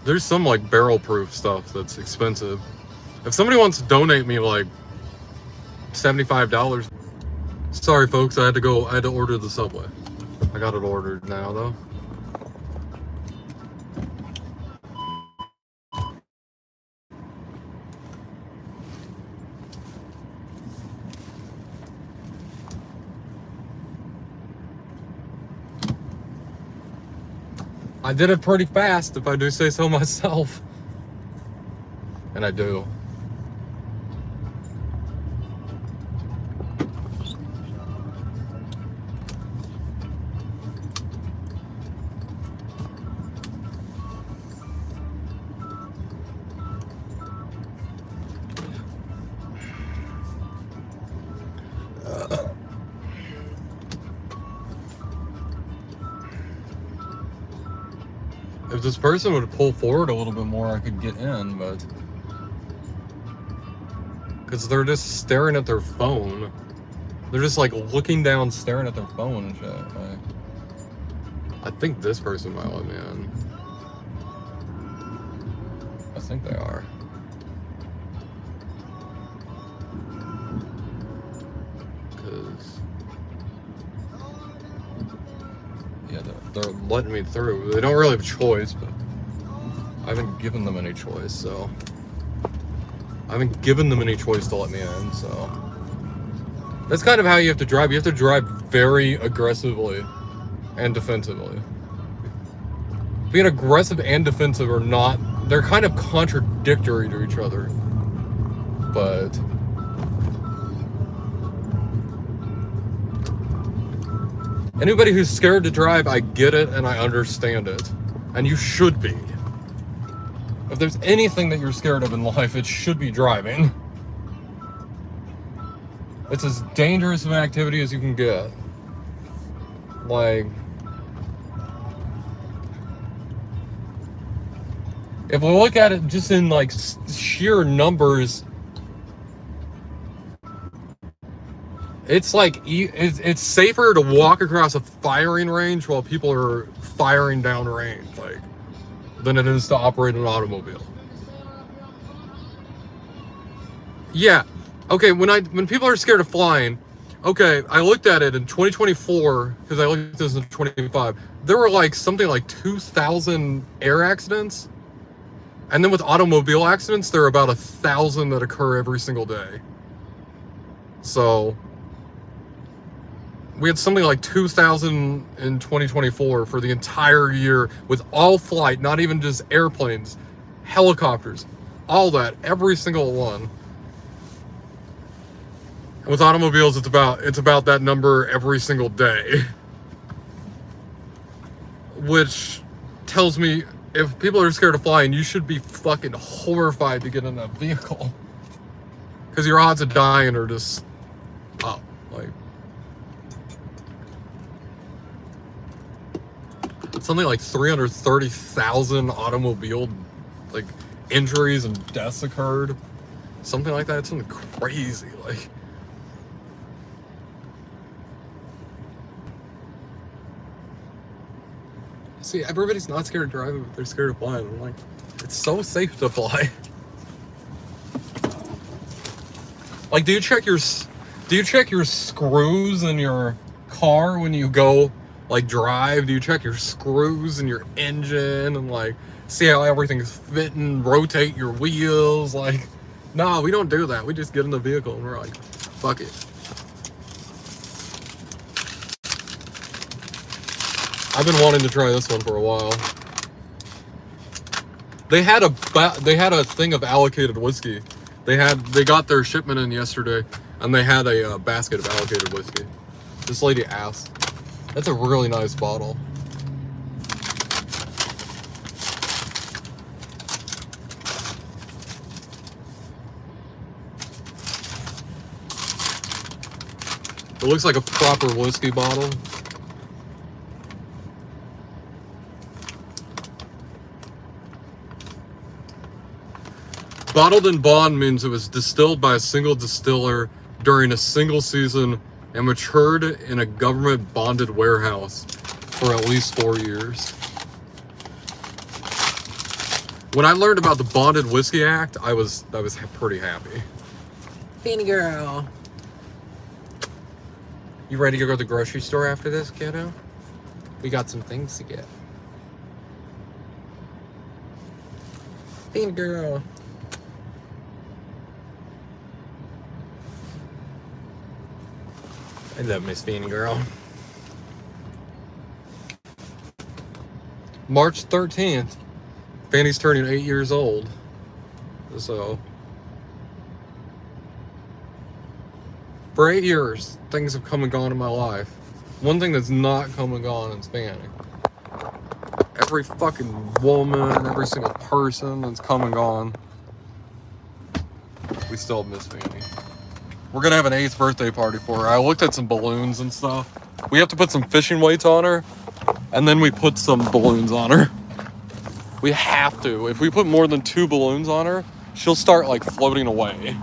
There's some like barrel-proof stuff that's expensive. If somebody wants to donate me like $75, sorry folks, I had to order the Subway. I got it ordered now though. I did it pretty fast, if I do say so myself. And I do. If this person would pull forward a little bit more, I could get in, but... Because they're just staring at their phone. They're just like looking down, staring at their phone and shit. Like, I think this person might let me in. I think they are. Because... yeah, they're letting me through. They don't really have a choice, but I haven't given them any choice, so... I haven't given them any choice to let me in, so... That's kind of how you have to drive. You have to drive very aggressively and defensively. Being aggressive and defensive are not... They're kind of contradictory to each other. But... anybody who's scared to drive, I get it and I understand it. And you should be. If there's anything that you're scared of in life, it should be driving. It's as dangerous of an activity as you can get. Like... if we look at it just in like sheer numbers, it's like it's safer to walk across a firing range while people are firing down range, like, than it is to operate an automobile. Yeah. Okay, when people are scared of flying, okay, I looked at it in 2024, because I looked at this in 2025, there were like something like 2,000 air accidents. And then with automobile accidents, there are about 1,000 that occur every single day. So, we had something like 2,000 in 2024 for the entire year with all flight, not even just airplanes, helicopters, all that, every single one. And with automobiles, it's about that number every single day. Which tells me, if people are scared of flying, you should be fucking horrified to get in that vehicle. Because your odds of dying are just up. Like, something like 330,000 automobile, like, injuries and deaths occurred Something like that. It's something crazy. Like, see, everybody's not scared of driving, but they're scared of flying. I'm like, it's so safe to fly. Like, do you check your screws in your car when you go like drive? Do you check your screws in your engine and like see how everything's fitting, rotate your wheels? Like, no, we don't do that. We just get in the vehicle and we're like, fuck it. I've been wanting to try this one for a while. They had a thing of allocated whiskey. They got their shipment in yesterday, and they had a basket of allocated whiskey. This lady asked. That's a really nice bottle. It looks like a proper whiskey bottle. Bottled in bond means it was distilled by a single distiller during a single season and matured in a government bonded warehouse for at least 4 years. When I learned about the Bonded Whiskey Act, I was pretty happy. Fanny girl. You ready to go to the grocery store after this, kiddo? We got some things to get. Fanny girl. I love Miss Fanny girl. March 13th. Fanny's turning 8 years old. So for 8 years, things have come and gone in my life. One thing that's not come and gone is Fanny. Every fucking woman, every single person that's come and gone, we still miss Fanny. We're gonna have an 8th birthday party for her. I looked at some balloons and stuff. We have to put some fishing weights on her, and then we put some balloons on her. We have to. If we put more than 2 balloons on her, she'll start like floating away.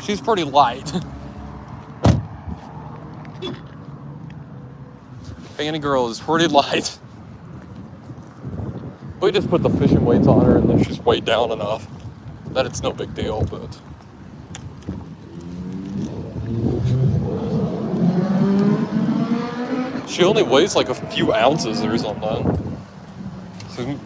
She's pretty light. Fanny girl is pretty light. We just put the fishing weights on her and then she's weighed down enough that it's no big deal, but she only weighs like a few ounces or something. So,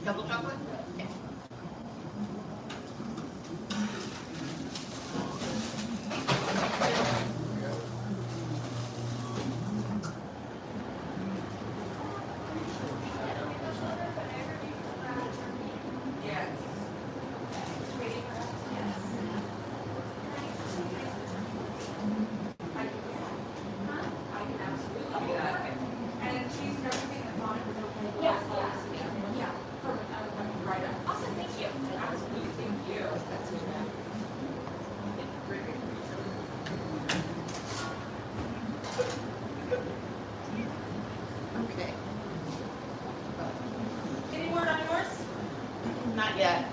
Double chocolate? Yeah. And cheese and everything that's on it was okay? Yes, yes. Yeah, perfect. Okay. Any word on yours? Not yet.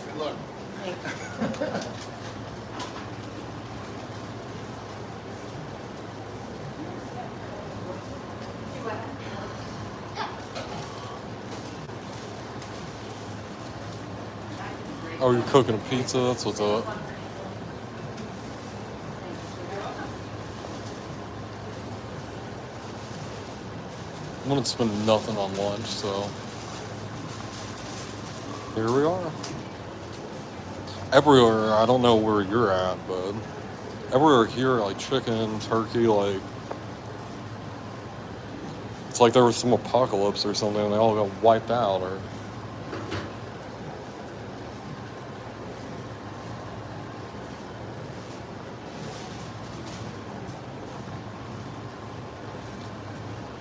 Good luck. Thanks. Oh, you're cooking a pizza? That's what's up. I'm gonna spend nothing on lunch, so here we are. Everywhere, I don't know where you're at, but everywhere here, like chicken, turkey, like it's like there was some apocalypse or something, and they all got wiped out, or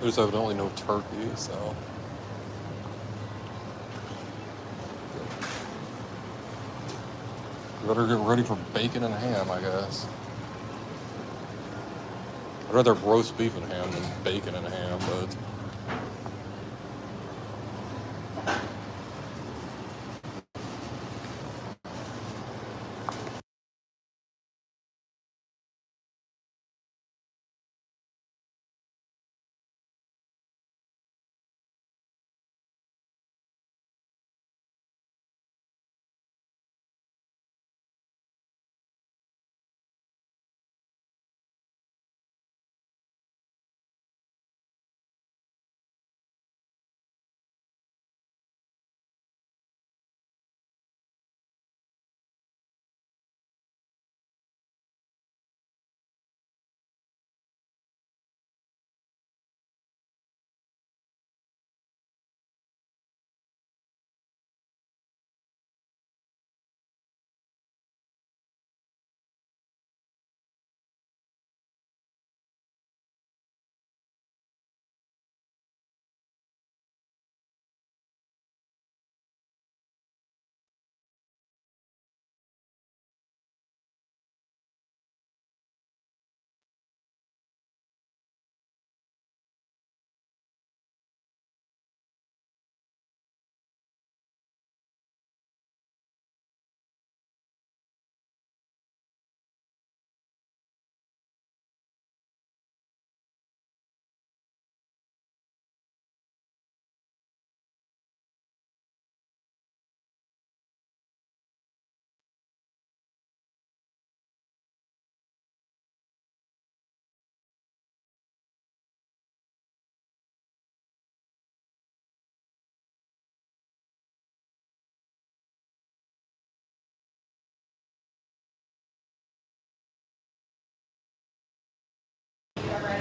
there's evidently no turkey, so. You better get ready for bacon and ham, I guess. I'd rather have roast beef and ham than bacon and ham, but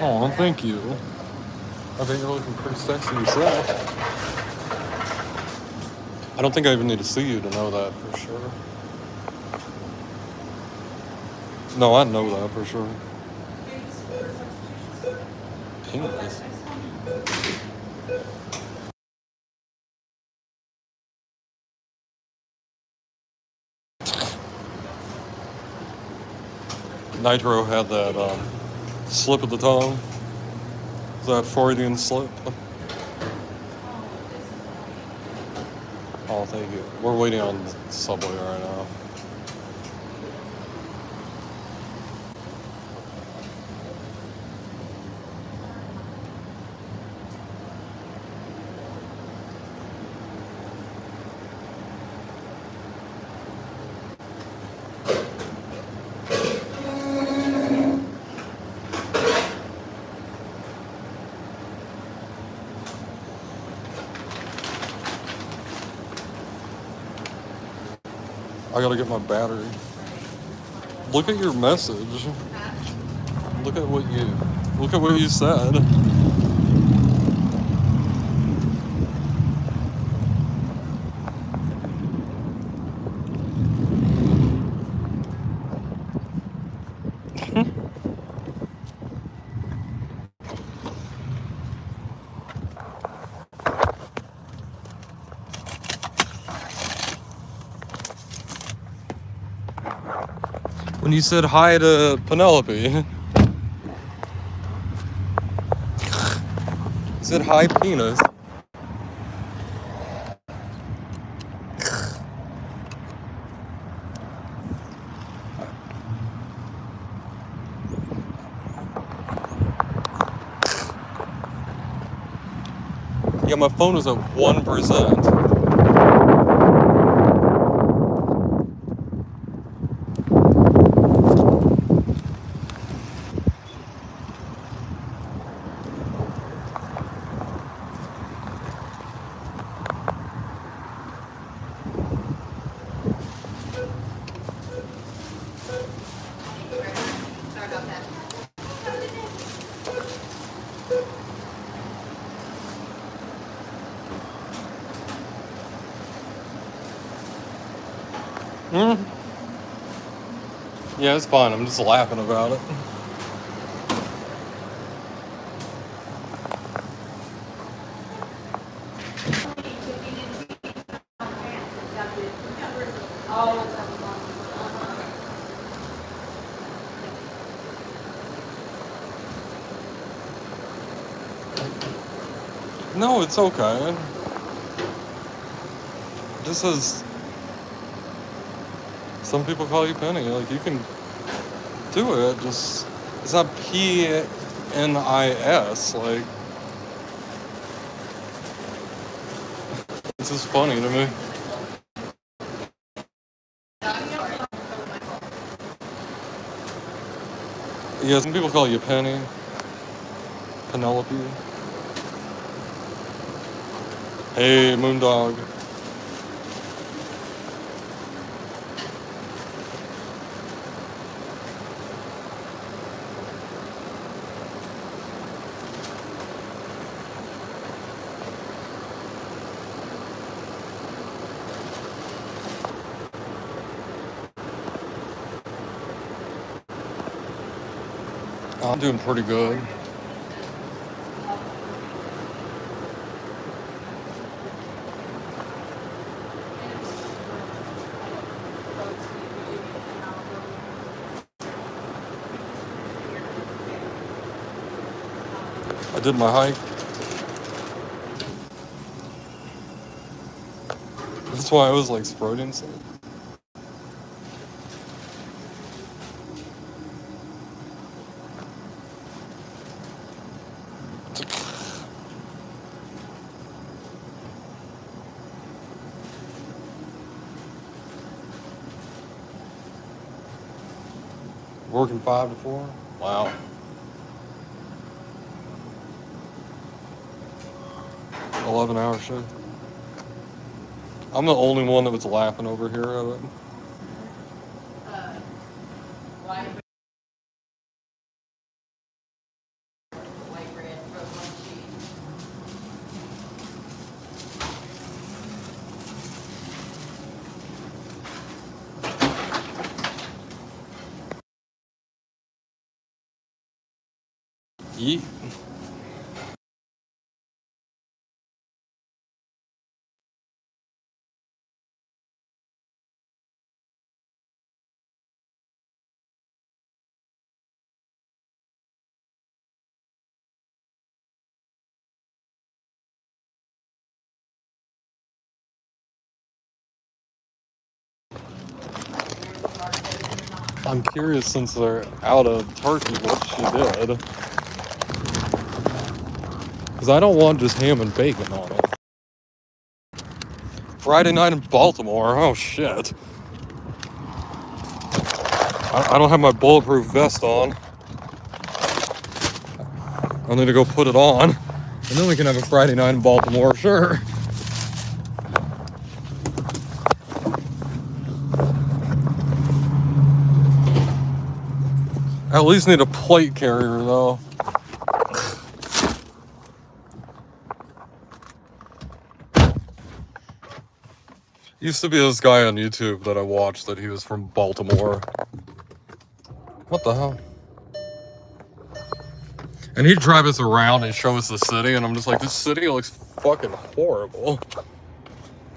oh, thank you. I think you're looking pretty sexy yourself. I don't think I even need to see you to know that for sure. No, I know that for sure. Penis. Nitro had that slip of the tongue. That Freudian slip. Oh, thank you. We're waiting on the subway right now. I gotta get my battery. Look at your message. Look at what you said. When you said hi to Penelope, you said hi penis. Yeah, my phone is at 1%. Sorry about that. Hmm? Yeah, it's fine. I'm just laughing about it. No, it's okay. Just as some people call you Penny, like you can do it. Just it's not PNIS. Like it's just funny to me. Yeah, some people call you Penny, Penelope. Hey, Moondog. I'm doing pretty good. I did my hike. That's why I was like spreading stuff. Working 5 to 4. Wow. 11-hour shift. I'm the only one that was laughing over here at it. White bread, roast cheese. Yeet. I'm curious since they're out of turkey what she did. Because I don't want just ham and bacon on it. Friday night in Baltimore. Oh shit. I don't have my bulletproof vest on. I'll need to go put it on. And then we can have a Friday night in Baltimore, sure. I at least need a plate carrier though. Used to be this guy on YouTube that I watched that he was from Baltimore. What the hell? And he'd drive us around and show us the city, and I'm just like, this city looks fucking horrible.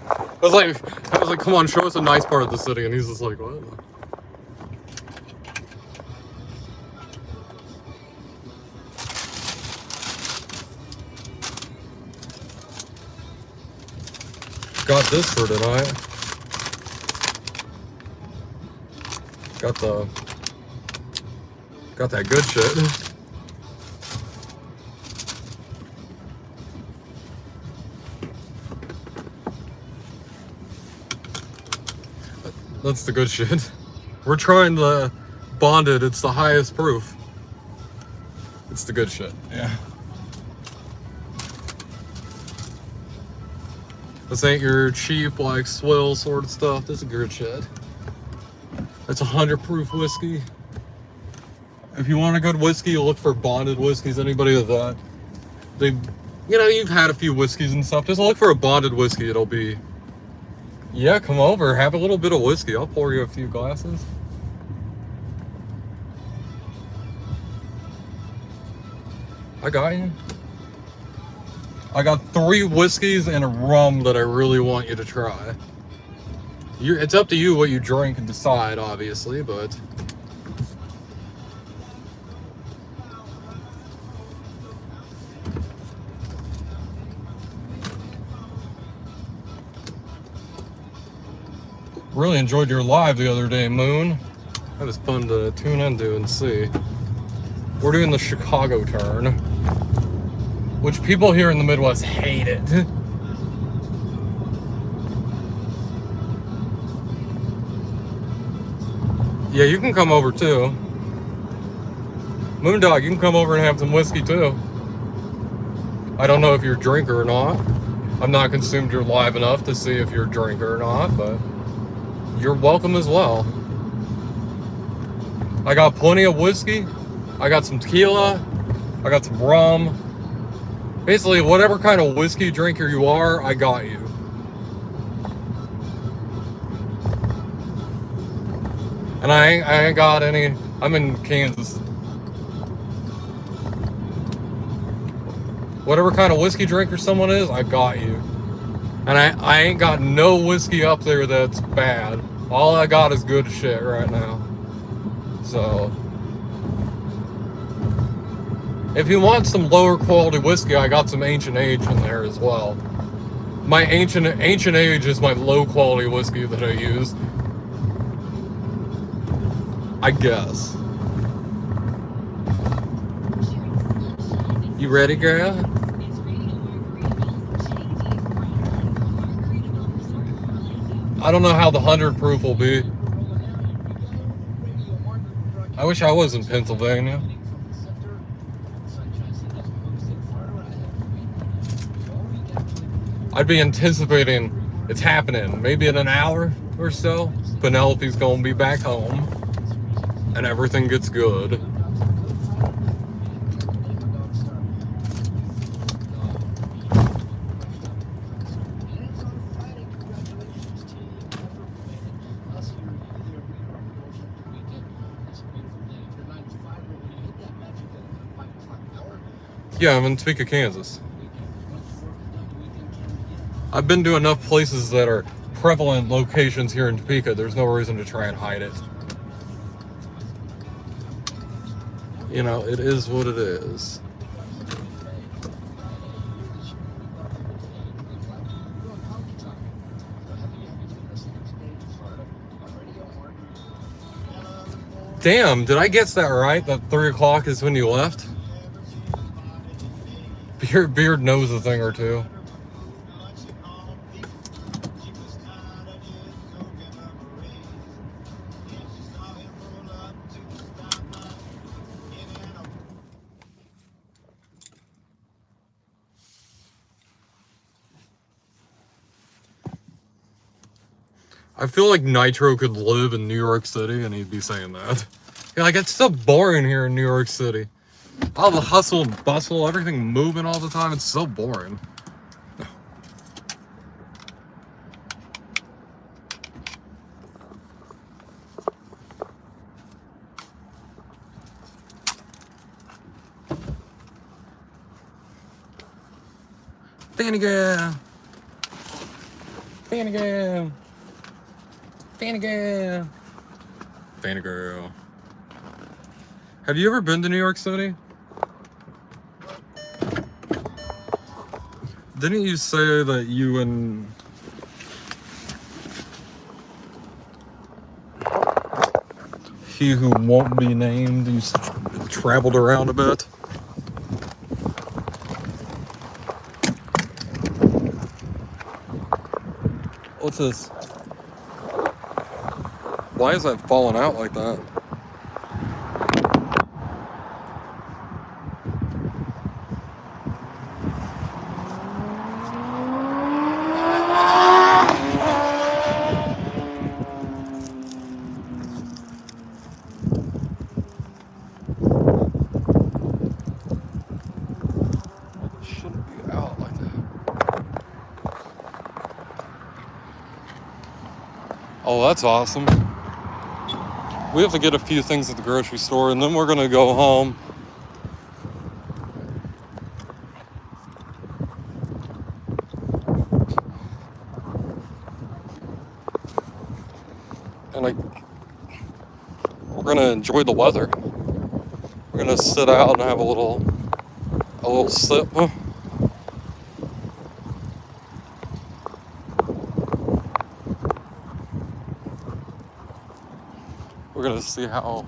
I was like, come on, show us a nice part of the city, and he's just like, what? Got this for tonight. Got that good shit. That's the good shit. We're trying the bonded, it's the highest proof. It's the good shit, yeah. This ain't your cheap, like, swill sort of stuff. This is good shit. That's 100 proof whiskey. If you want a good whiskey, you look for bonded whiskeys. Anybody with that, you've had a few whiskeys and stuff. Just look for a bonded whiskey. It'll be, yeah, come over, have a little bit of whiskey. I'll pour you a few glasses. I got you. I got 3 whiskeys and a rum that I really want you to try. It's up to you what you drink and decide, obviously, but... Really enjoyed your live the other day, Moon. That was fun to tune into and see. We're doing the Chicago turn, which people here in the Midwest hate it. Yeah, you can come over too. Moondog, you can come over and have some whiskey too. I don't know if you're a drinker or not. I'm not consumed your live enough to see if you're a drinker or not, but you're welcome as well. I got plenty of whiskey. I got some tequila. I got some rum. Basically, whatever kind of whiskey drinker you are, I got you. And I ain't got any. I'm in Kansas. Whatever kind of whiskey drinker someone is, I got you. And I ain't got no whiskey up there that's bad. All I got is good shit right now. So, if you want some lower quality whiskey, I got some Ancient Age in there as well. My Ancient Age is my low quality whiskey that I use. I guess. You ready, girl? I don't know how the 100 proof will be. I wish I was in Pennsylvania. I'd be anticipating it's happening. Maybe in an hour or so, Penelope's gonna be back home and everything gets good. Yeah, I'm in Topeka, Kansas. I've been to enough places that are prevalent locations here in Topeka. There's no reason to try and hide it. You know, it is what it is. Damn, did I guess that right? That 3 o'clock is when you left? Beard knows a thing or two. I feel like Nitro could live in New York City and he'd be saying that. Yeah, like it's so boring here in New York City. All the hustle and bustle, everything moving all the time, it's so boring. Finnegan! Finnegan! Finnegan! Finnegan. Have you ever been to New York City? Didn't you say that you and he who won't be named, you traveled around a bit? What's this? Why is that falling out like that? Shouldn't be out like that. Oh, that's awesome. We have to get a few things at the grocery store and then we're gonna go home. And we're gonna enjoy the weather. We're gonna sit out and have a little sip. We're gonna see how,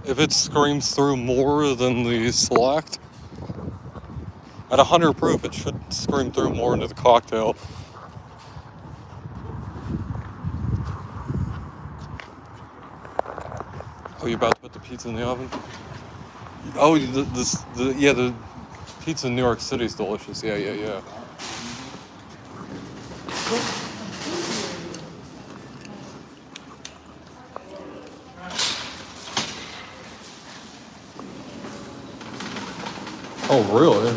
if it screams through more than the Select. At 100 proof, it should scream through more into the cocktail. Oh, you about to put the pizza in the oven? Oh, the pizza in New York City is delicious. Yeah. Oh, really?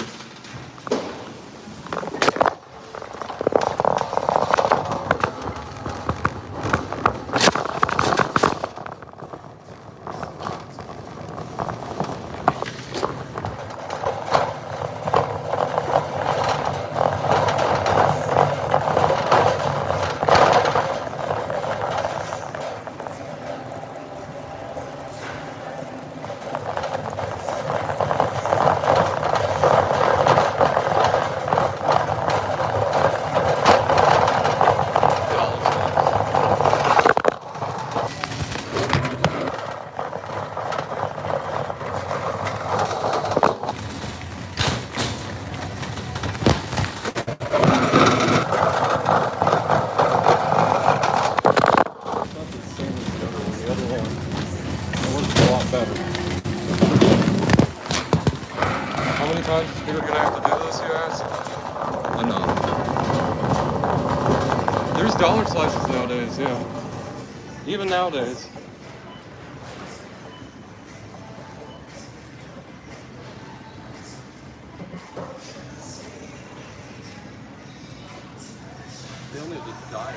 How many times you're gonna have to do this, you ask? Enough. There's dollar slices nowadays, yeah. Even nowadays. They only just diet.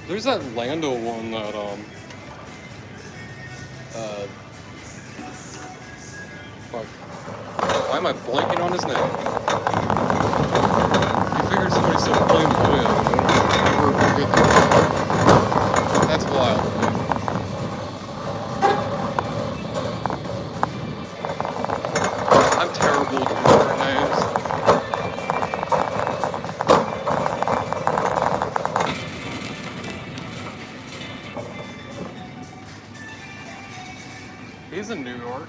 There's that Lando one that fuck. Why am I blanking on his name? You figured somebody said Flame Boya and never forget that. That's wild, man. I'm terrible at remembering names. He's in New York.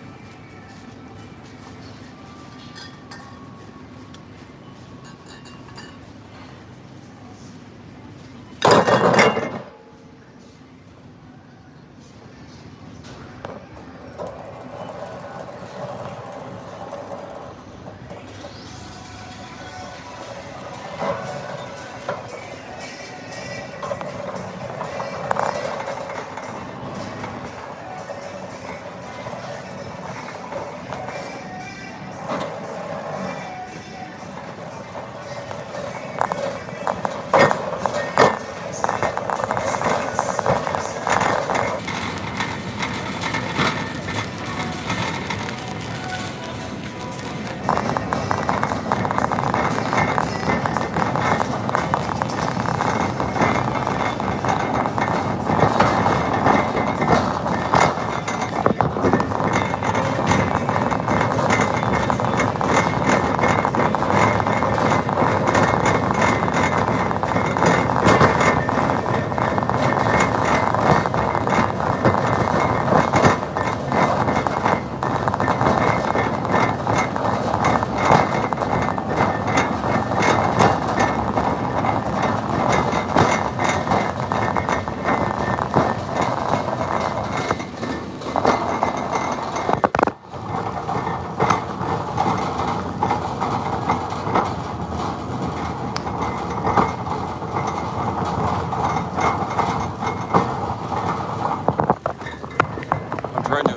I'm trying to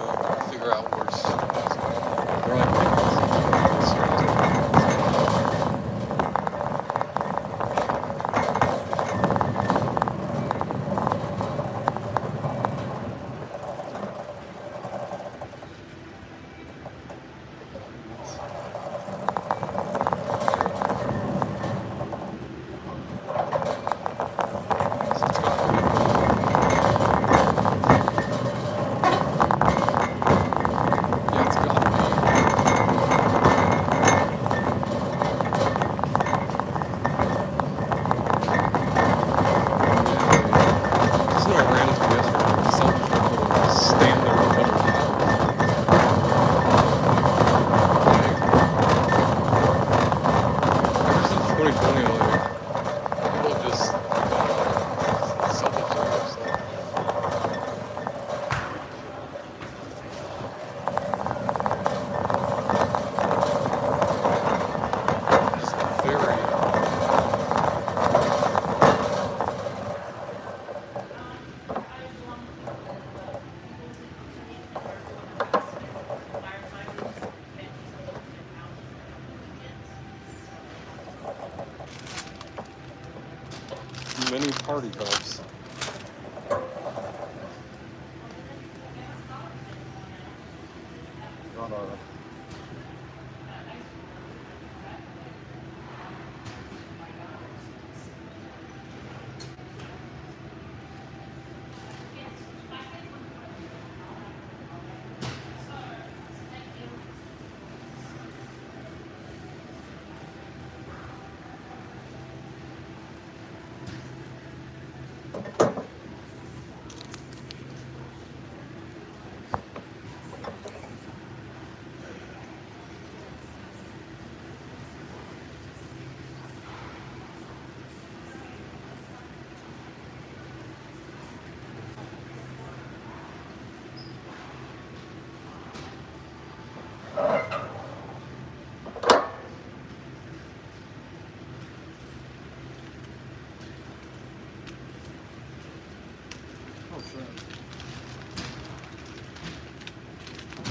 figure out where Stone is. They're like, yeah, it's gotta be. Just what I ran into yesterday. Someone tried to put a stand there with better ever since 2020, like, people have just self-absorbed themselves. Just very. Many party cups. Got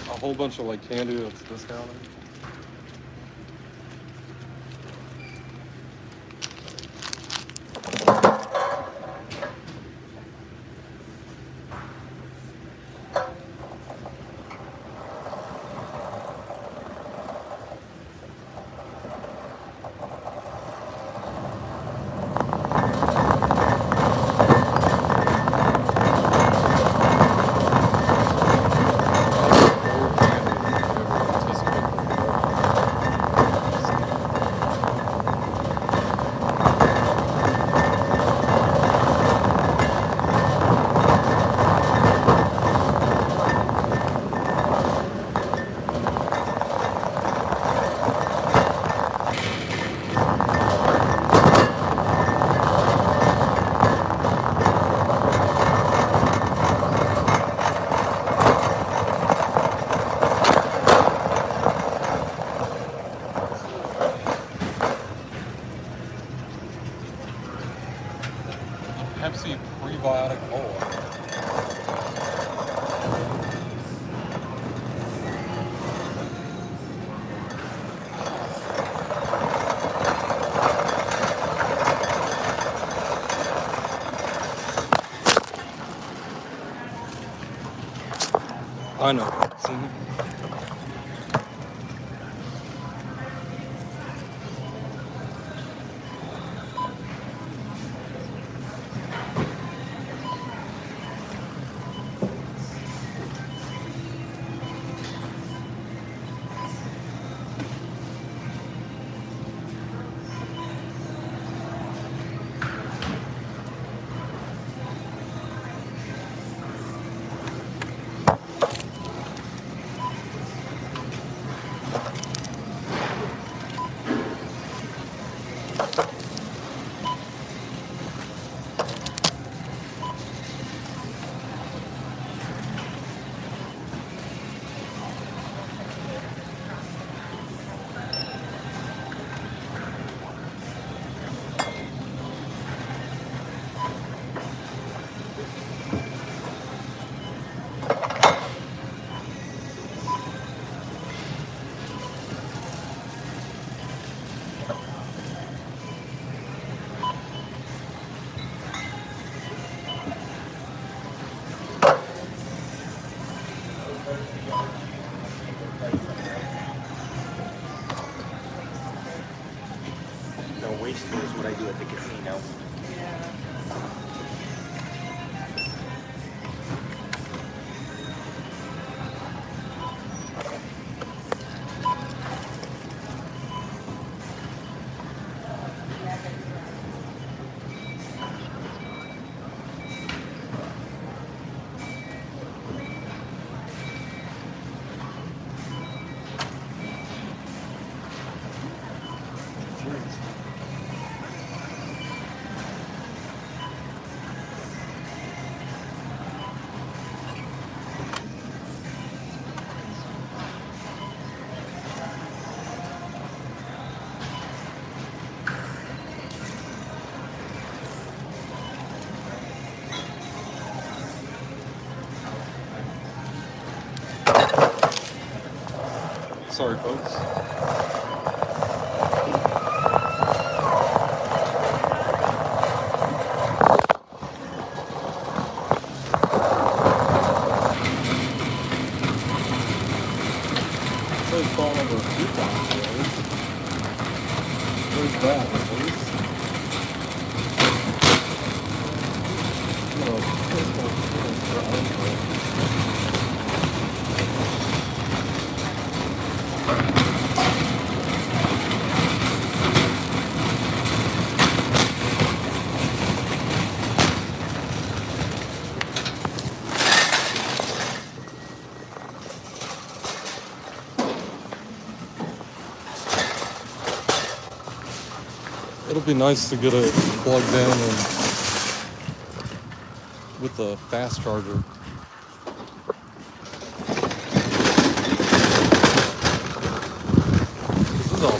a whole bunch of like candy that's discounted. More candy than we ever anticipated. Pepsi prebiotic cola. I know. No, wasteful is what I do at the casino. Sorry, folks. It's falling over a few times, boys. Where's that, boys? I'm gonna piss my pants for uncle. It'll be nice to get it plugged in and with the fast charger. This is all.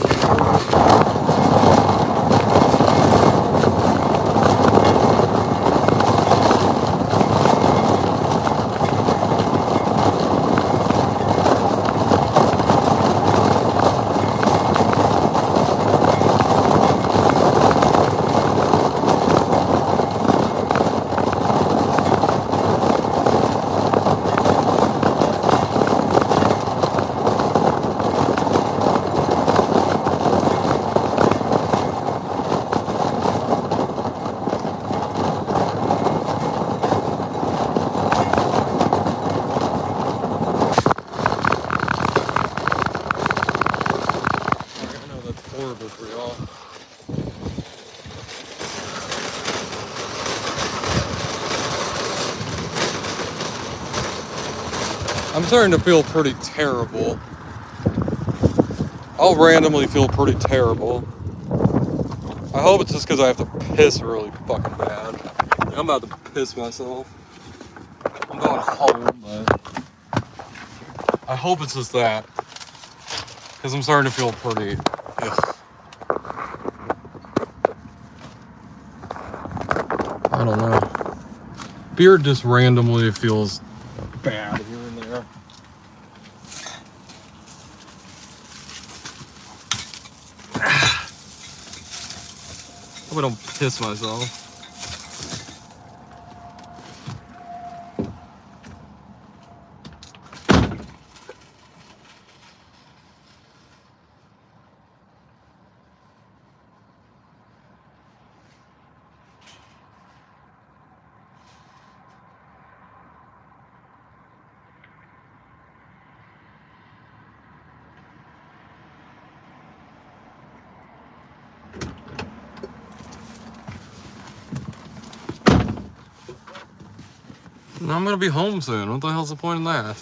Horrible for y'all. I'm starting to feel pretty terrible. I'll randomly feel pretty terrible. I hope it's just because I have to piss really fucking bad. Like, I'm about to piss myself. I'm going home, but I hope it's just that. Because I'm starting to feel pretty. Ugh. I don't know. Beard just randomly feels bad here and there. Hope I don't piss myself. I'm gonna be home soon. What the hell's the point in that?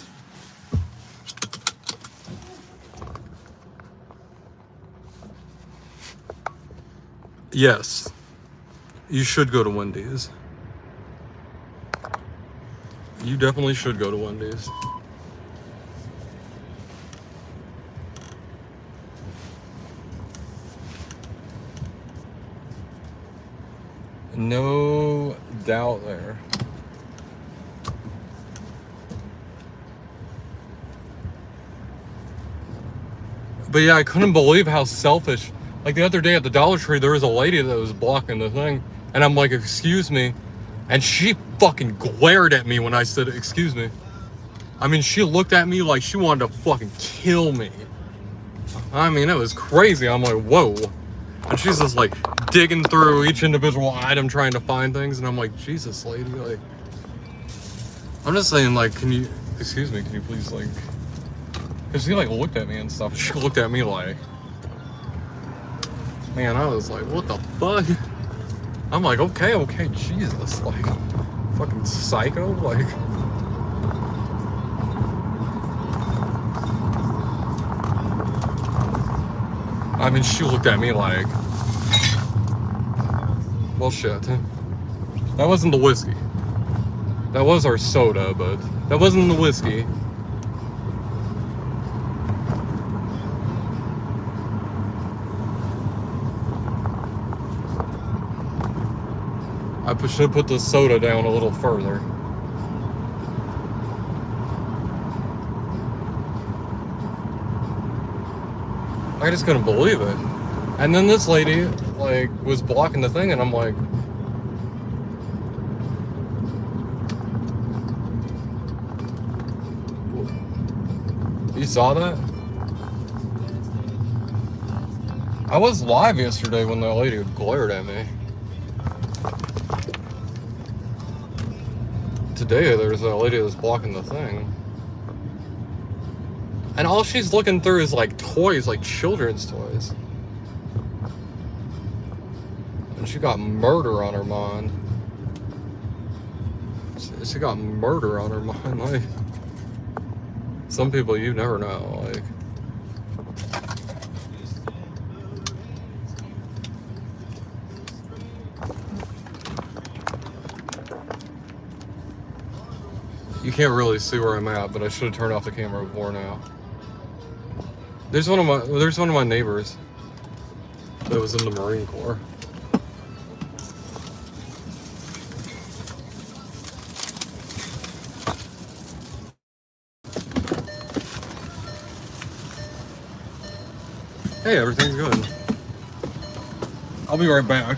Yes. You should go to Wendy's. You definitely should go to Wendy's. No doubt there. But yeah, I couldn't believe how selfish. Like the other day at the Dollar Tree, there was a lady that was blocking the thing. And I'm like, excuse me. And she fucking glared at me when I said, excuse me. I mean, she looked at me like she wanted to fucking kill me. I mean, it was crazy. I'm like, whoa. And she's just like digging through each individual item trying to find things. And I'm like, Jesus, lady. Like, I'm just saying, like, can you, excuse me, can you please, like, because she like looked at me and stuff. She looked at me like, man, I was like, what the fuck? I'm like, okay, Jesus, like, fucking psycho, like. I mean, she looked at me like, well, shit. That wasn't the whiskey. That was our soda, but that wasn't the whiskey. I should have put the soda down a little further. I just couldn't believe it. And then this lady, like, was blocking the thing, and I'm like, you saw that? I was live yesterday when that lady glared at me. Today, there's a lady that's blocking the thing. And all she's looking through is like toys, like children's toys. And she got murder on her mind. She got murder on her mind. Like, some people you never know. Like, you can't really see where I'm at, but I should have turned off the camera before now. There's one of my neighbors that was in the Marine Corps. Hey, everything's good. I'll be right back.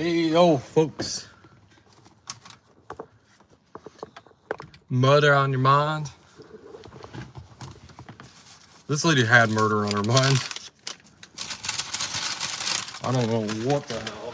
Hey, yo, folks. Murder on your mind? This lady had murder on her mind. I don't know what the hell.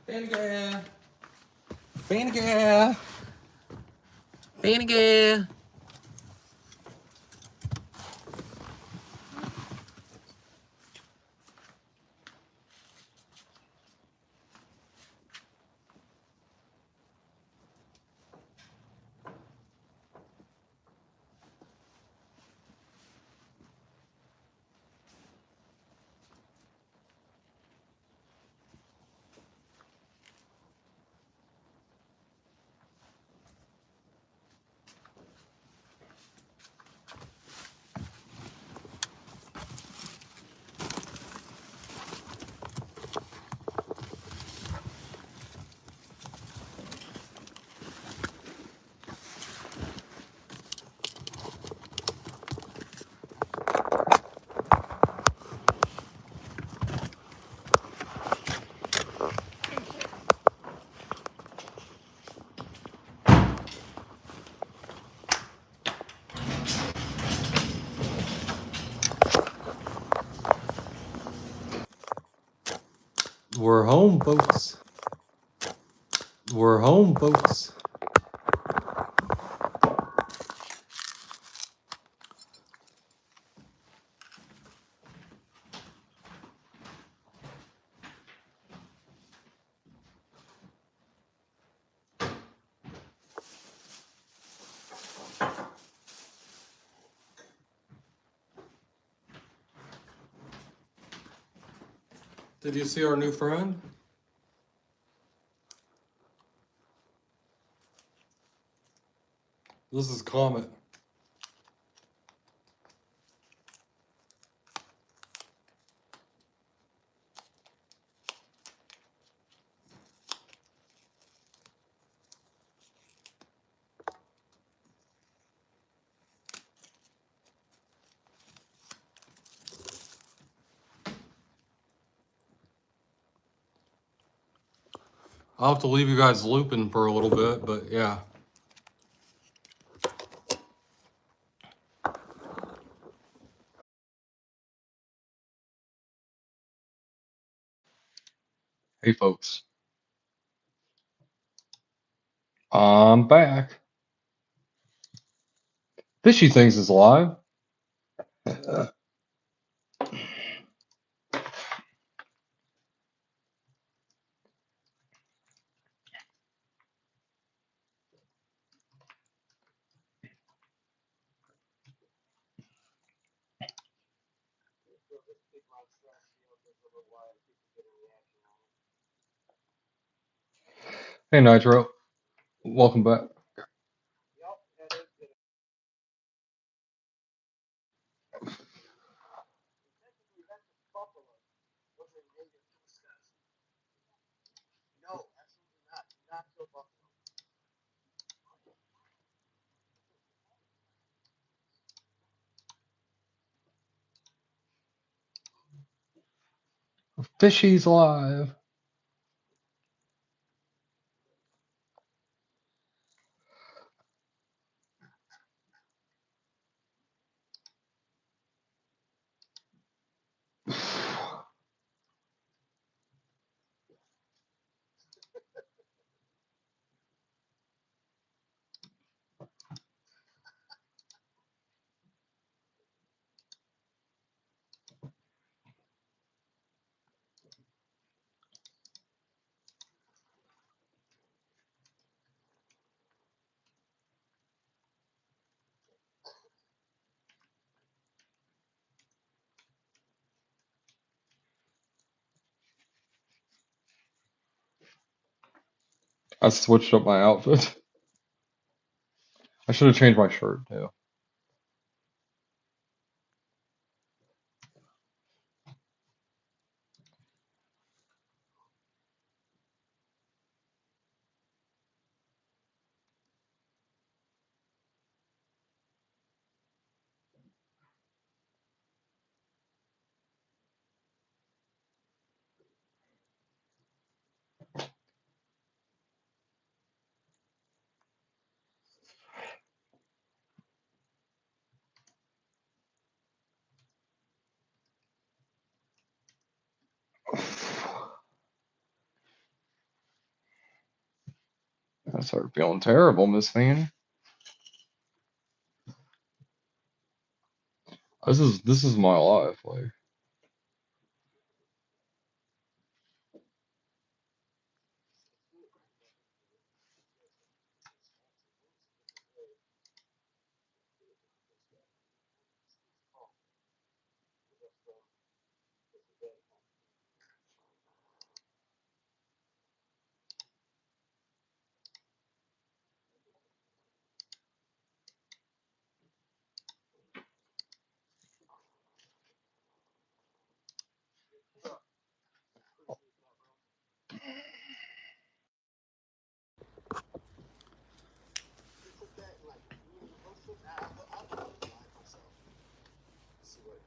Finnegan. Finnegan. Finnegan. We're home, folks. We're home, folks. Did you see our new friend? This is Comet. I'll have to leave you guys looping for a little bit, but yeah. Hey, folks. I'm back. Fishy Things is live. Hey, Nitro. Welcome back. No, absolutely not. Do not kill buffalo. Fishy's live. I switched up my outfit. I should have changed my shirt too. I started feeling terrible, Miss Fanny. This is my life. Like, You put that in, like, you post it? I'll do it live myself. See what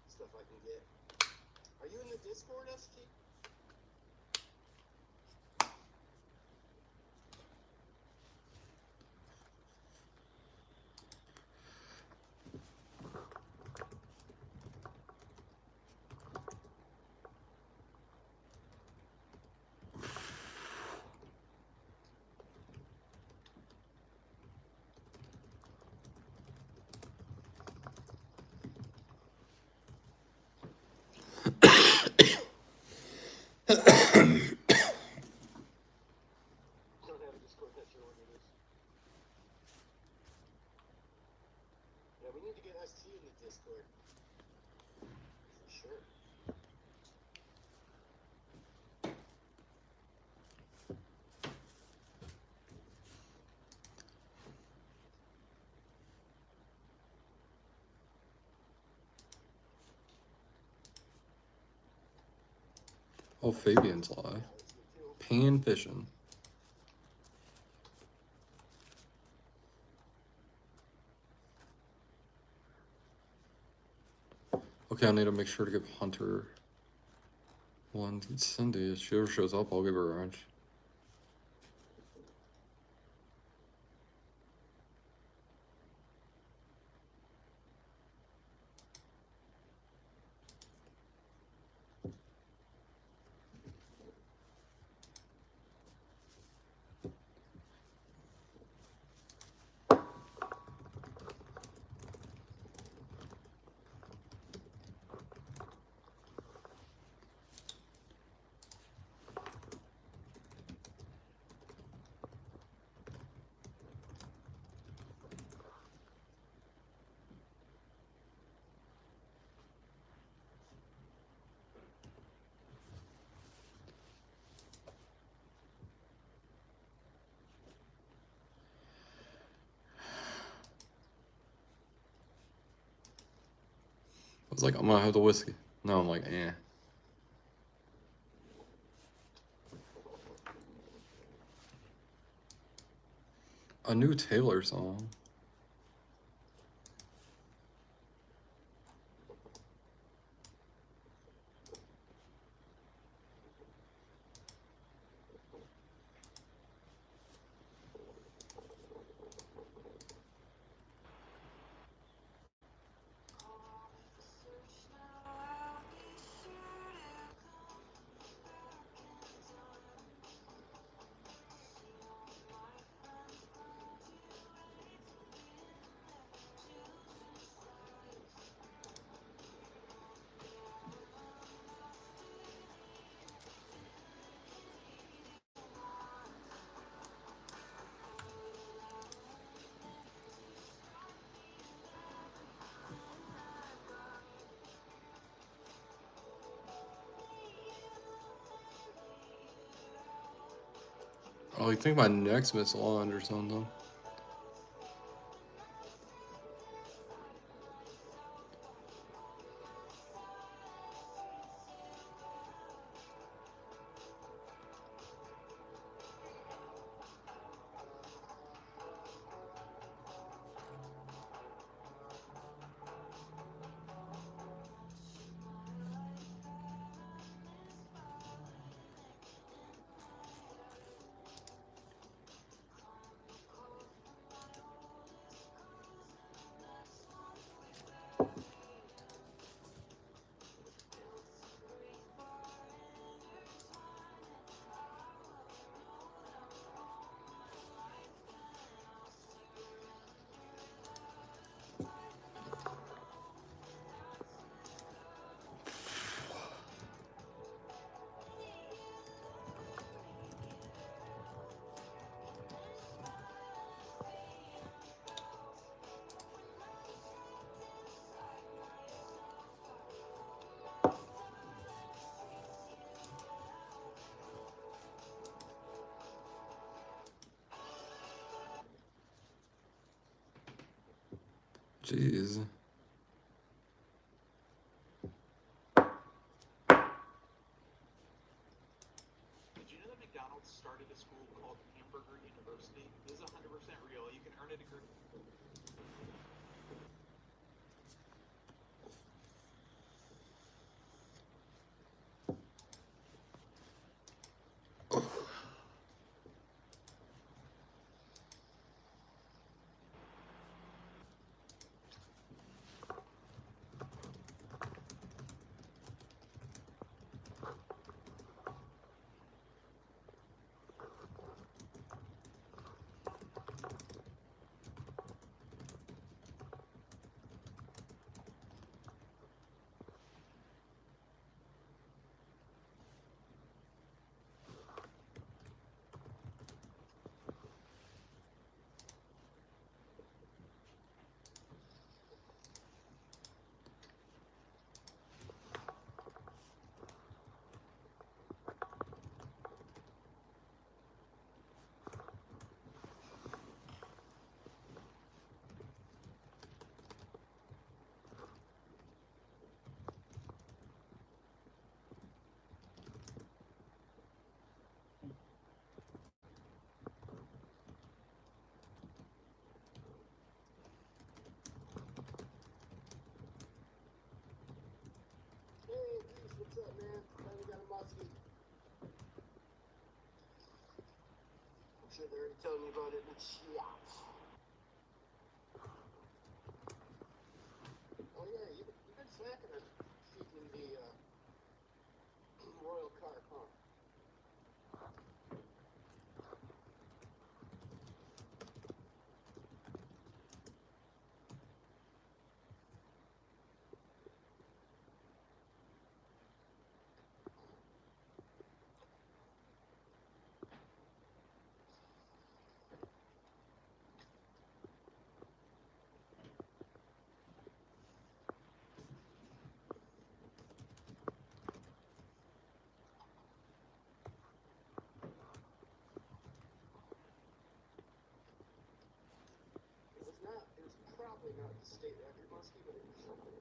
stuff I can get. Are you in the Discord, ST? Don't have a Discord, not sure what it is. Yeah, we need to get ST in the Discord. For sure. Oh, Fabian's live. Yeah, let's get two. Pan fishing. Okay, I need to make sure to give Hunter one. Cindy, if she ever shows up, I'll give her a wrench. I was like, I'm gonna have the whiskey. No, I'm like, eh. A new Taylor song. Oh, you think my next missile on or something? Jeez. Did you know that McDonald's started a school called Hamburger University? This is 100% real. You can earn a degree. Hey, Reese, what's up, man? Finally got a muskie. I'm sure they're already telling you about it in the chat. Oh yeah, you've been slacking on feeding the royal carp, huh? It was probably not the state record muskie, but it was something.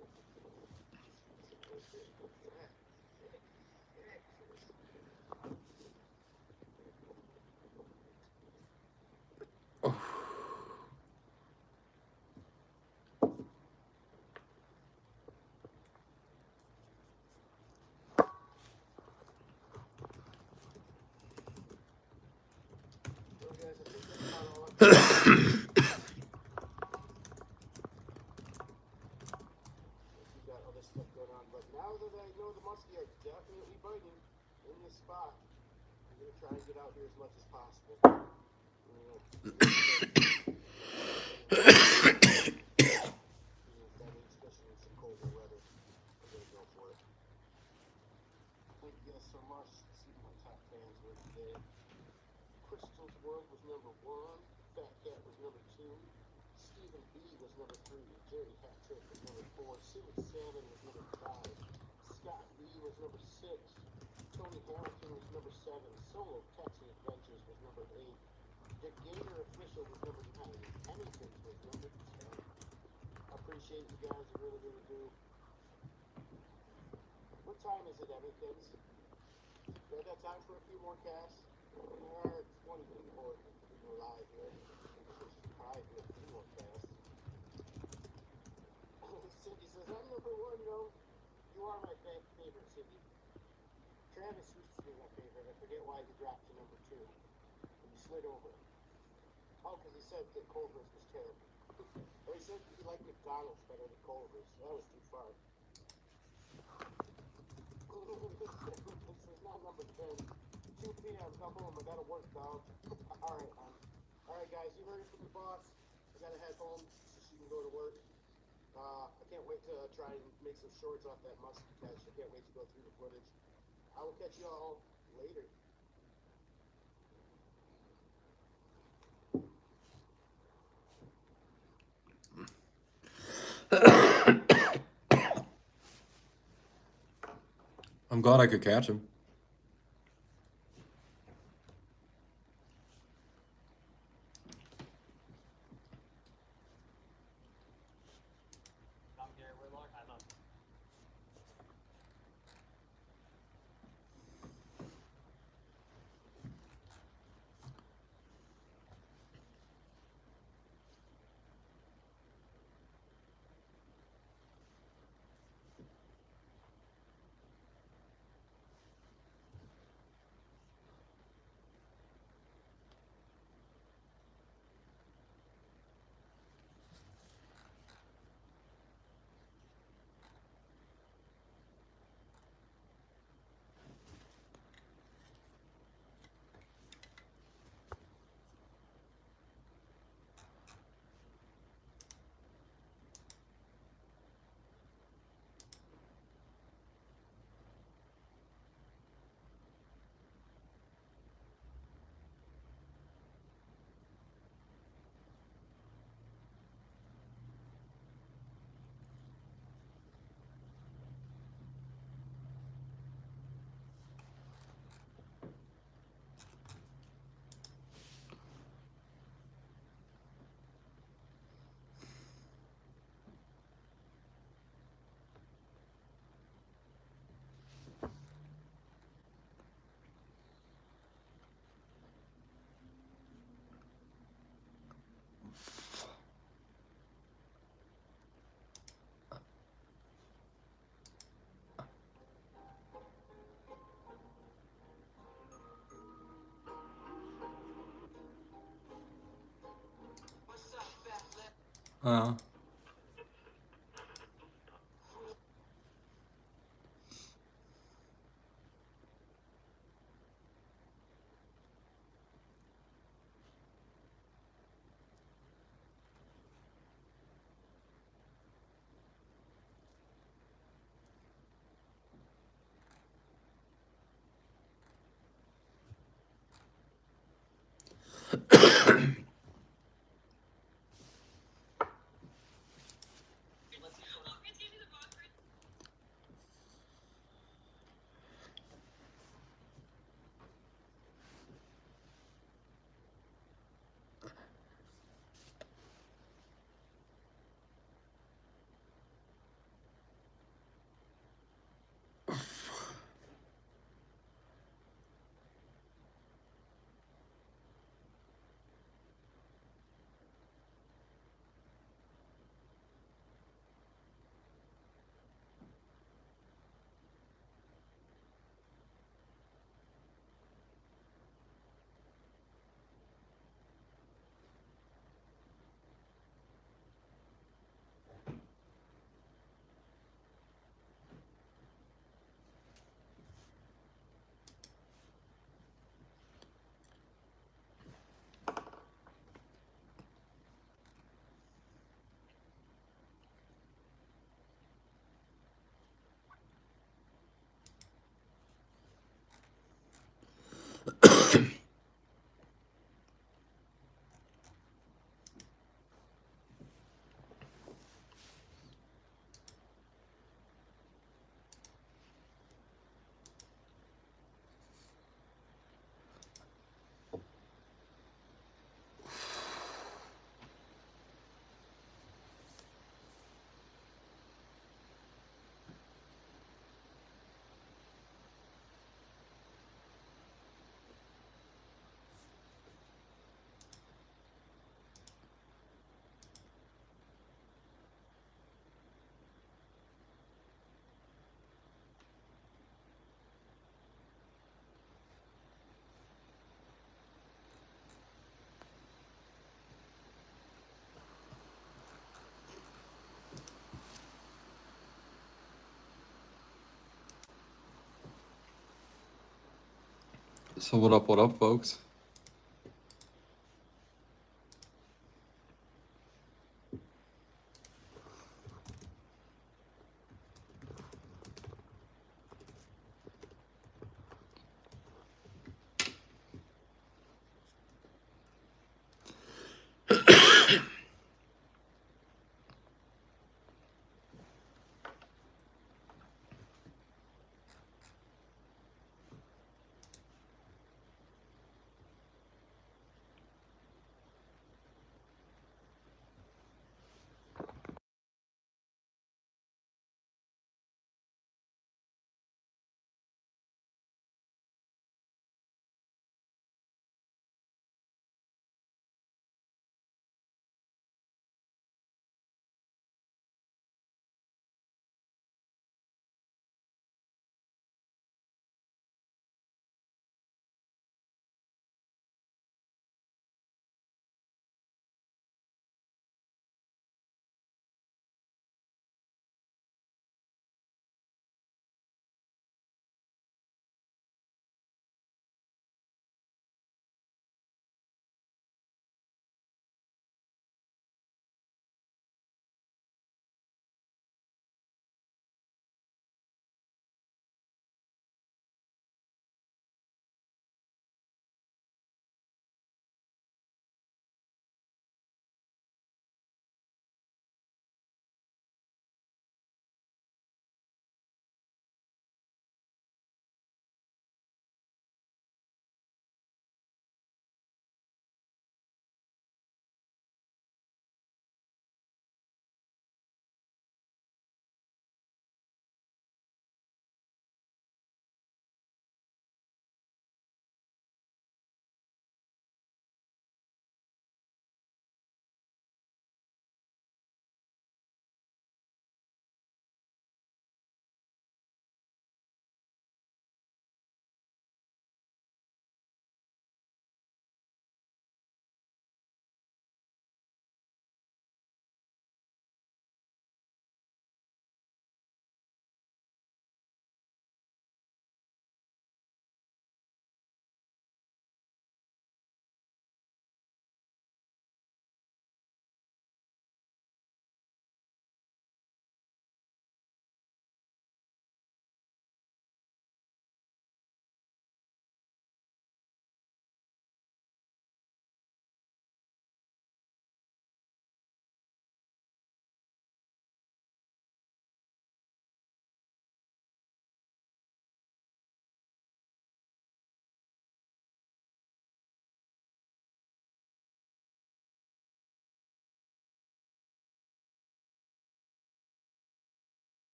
Well, guys, I think that's about all I've we got other stuff going on, but now that I know the muskie are definitely biting in this spot, I'm gonna try and get out here as much as possible. That means especially in some colder weather. I'm gonna go for it. Thank you guys so much. Let's see who my top fans were today. Crystal's World was number 1. Fat Cat was number 2. Stephen B was number 3. Jerry Hattrick was number 4. Silly Salmon was number 5. Scott B was number 6. Tony Hamilton was number 7. Solo Taxi Adventures was number 8. The Gator Official was number 9. Penningtons was number 10. I appreciate you guys, I really, really do. What time is it, Emmykins? Do I got time for a few more casts? There are 20 people live here. Probably a few more casts. Cindy says, I'm number 1, yo. You are my favorite, Cindy. Travis used to be my favorite. I forget why he dropped to number 2. And he slid over. Oh, because he said that Culver's was terrible. Or he said he liked McDonald's better than Culver's. That was too far. This is not number 10. 2 p.m. Come home. I gotta work, dog. Alright, Alright, guys. You heard it from the boss. I gotta head home so she can go to work. I can't wait to try and make some shorts off that musky catch. I can't wait to go through the footage. I will catch you all later. I'm glad I could catch him. I'm Gary Whitlock. I'm up. Uh. So what up, folks?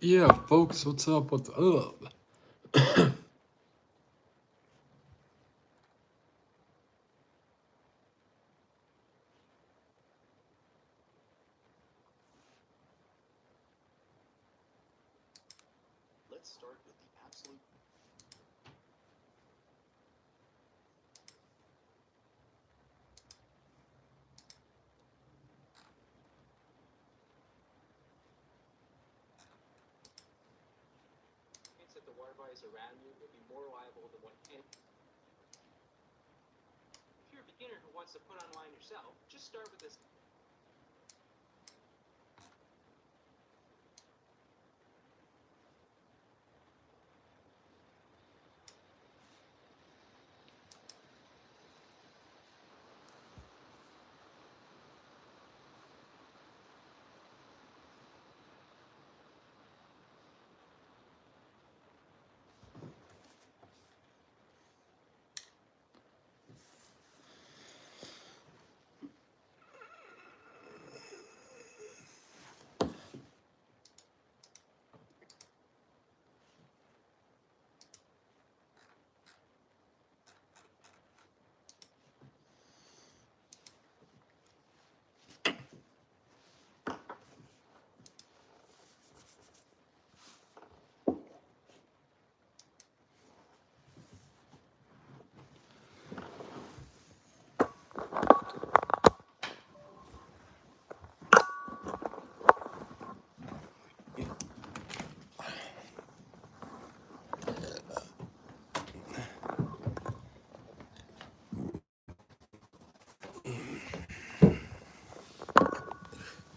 Yeah, folks, what's up? What's up? Let's start with the absolute. That the water bodies around you will be more reliable than what any. If you're a beginner who wants to put on line yourself, just start with this.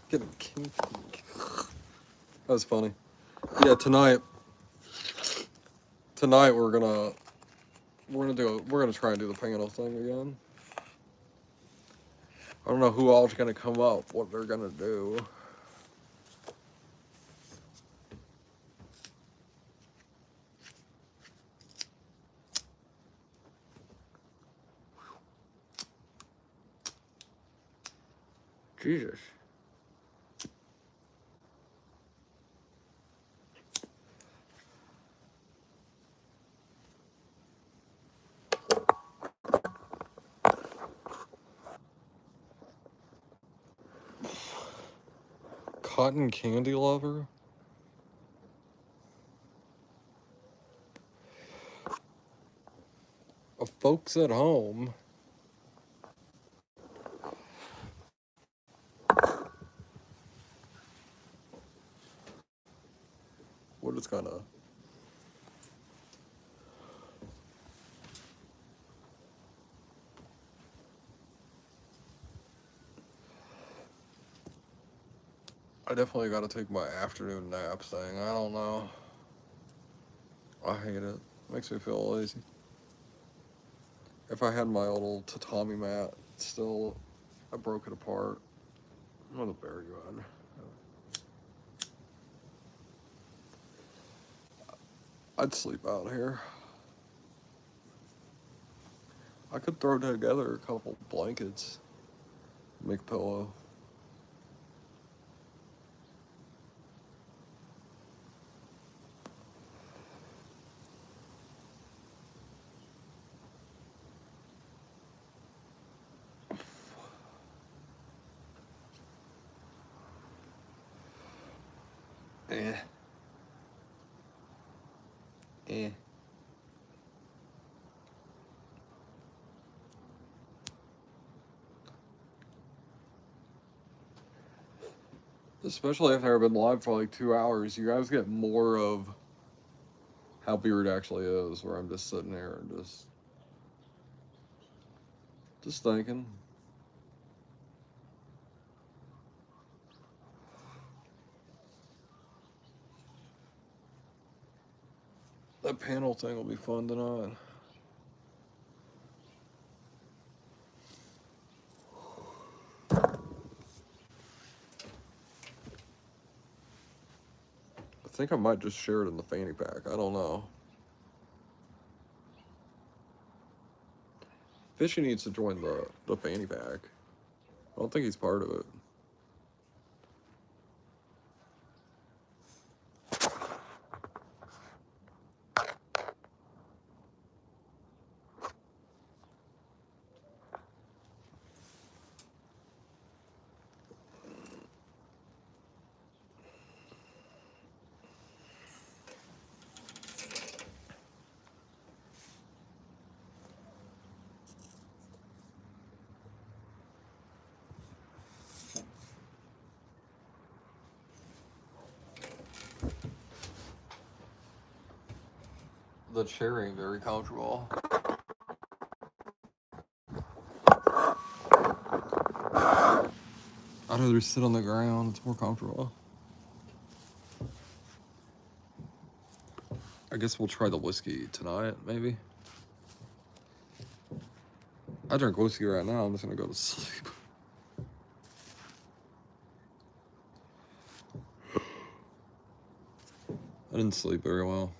Getting kinky. That was funny. Yeah, tonight we're gonna try and do the panel thing again. I don't know who all's gonna come up, what they're gonna do. Jesus. Cotton candy lover? Folks at home. We're just gonna. I definitely gotta take my afternoon nap thing. I don't know. I hate it. Makes me feel lazy. If I had my old tatami mat still, I broke it apart. What a very good. I'd sleep out here. I could throw together a couple blankets, make a pillow. Eh. Eh. Especially after I've been live for like 2 hours, you guys get more of how Beard actually is, where I'm just sitting there and just thinking. That panel thing will be fun tonight. I think I might just share it in the fanny pack. I don't know. Fishy needs to join the fanny pack. I don't think he's part of it. the chair ain't very comfortable. I'd rather sit on the ground, it's more comfortable. I guess we'll try the whiskey tonight, maybe. I drink whiskey right now, I'm just gonna go to sleep. I didn't sleep very well.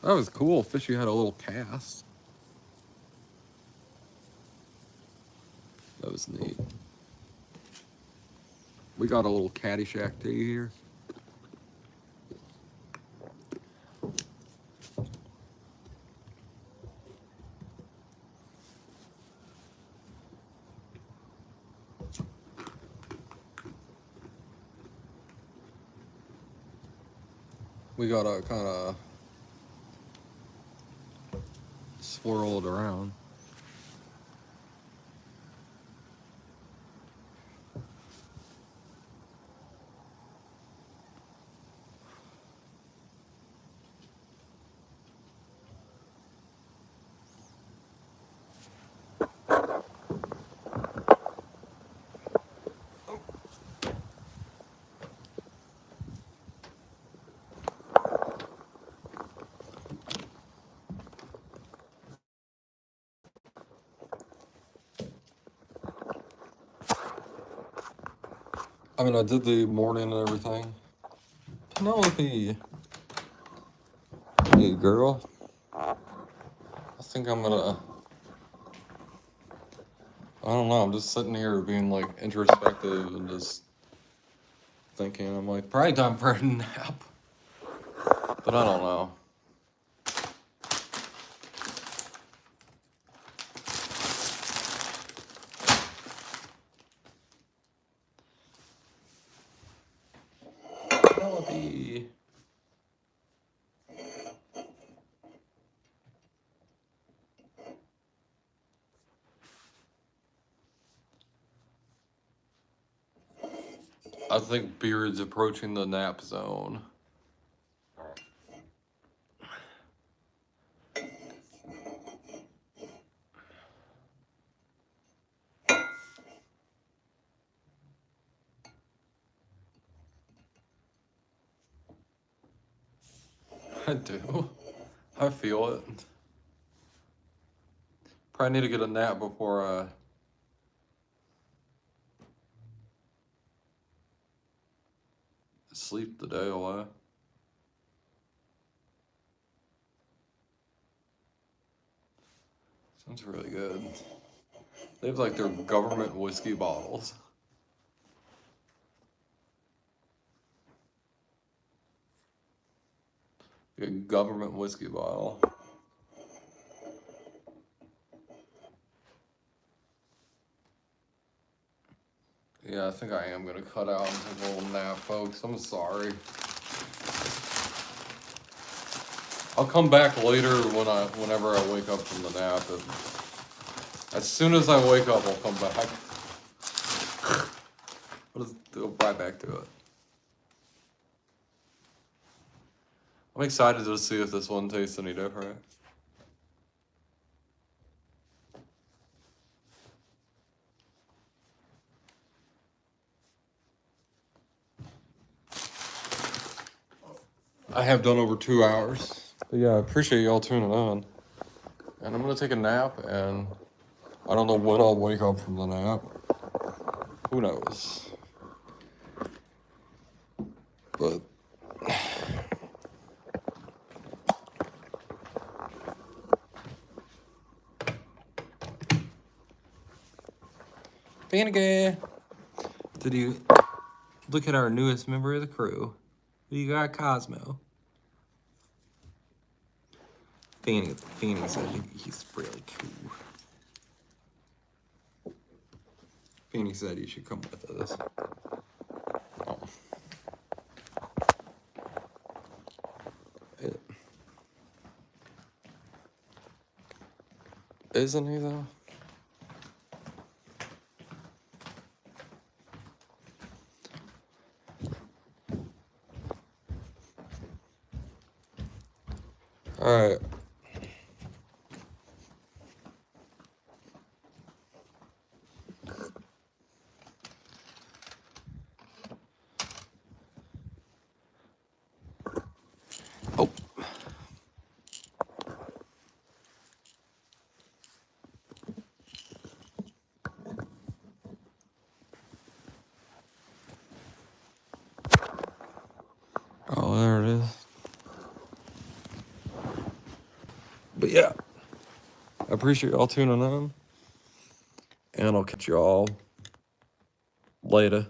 That was cool. Fishy had a little cast. That was neat. We got a little Caddyshack tea here. We gotta kind of swirl it around. I mean, I did the morning and everything. Penelope. Hey, girl. I think I'm gonna... I don't know, I'm just sitting here being, like, introspective and just thinking. I'm like, probably time for a nap. But I don't know. Penelope. I think Beard's approaching the nap zone. I do. I feel it. Probably need to get a nap before I sleep the day away. Sounds really good. They have like their government whiskey bottles. A government whiskey bottle. Yeah, I think I am gonna cut out and take a little nap, folks. I'm sorry. I'll come back later whenever I wake up from the nap. As soon as I wake up, I'll come back. I'll just go right back to it. I'm excited to see if this one tastes any different. I have done over 2 hours. But yeah, I appreciate y'all tuning in. And I'm gonna take a nap, and I don't know when I'll wake up from the nap. Who knows? But Panicky! Did you look at our newest member of the crew? Who you got, Cosmo? Fanny said he's really cool. Fanny said he should come with us. Oh. Isn't he though? Alright. Oh. Oh, there it is. But yeah, I appreciate y'all tuning in, and I'll catch y'all later.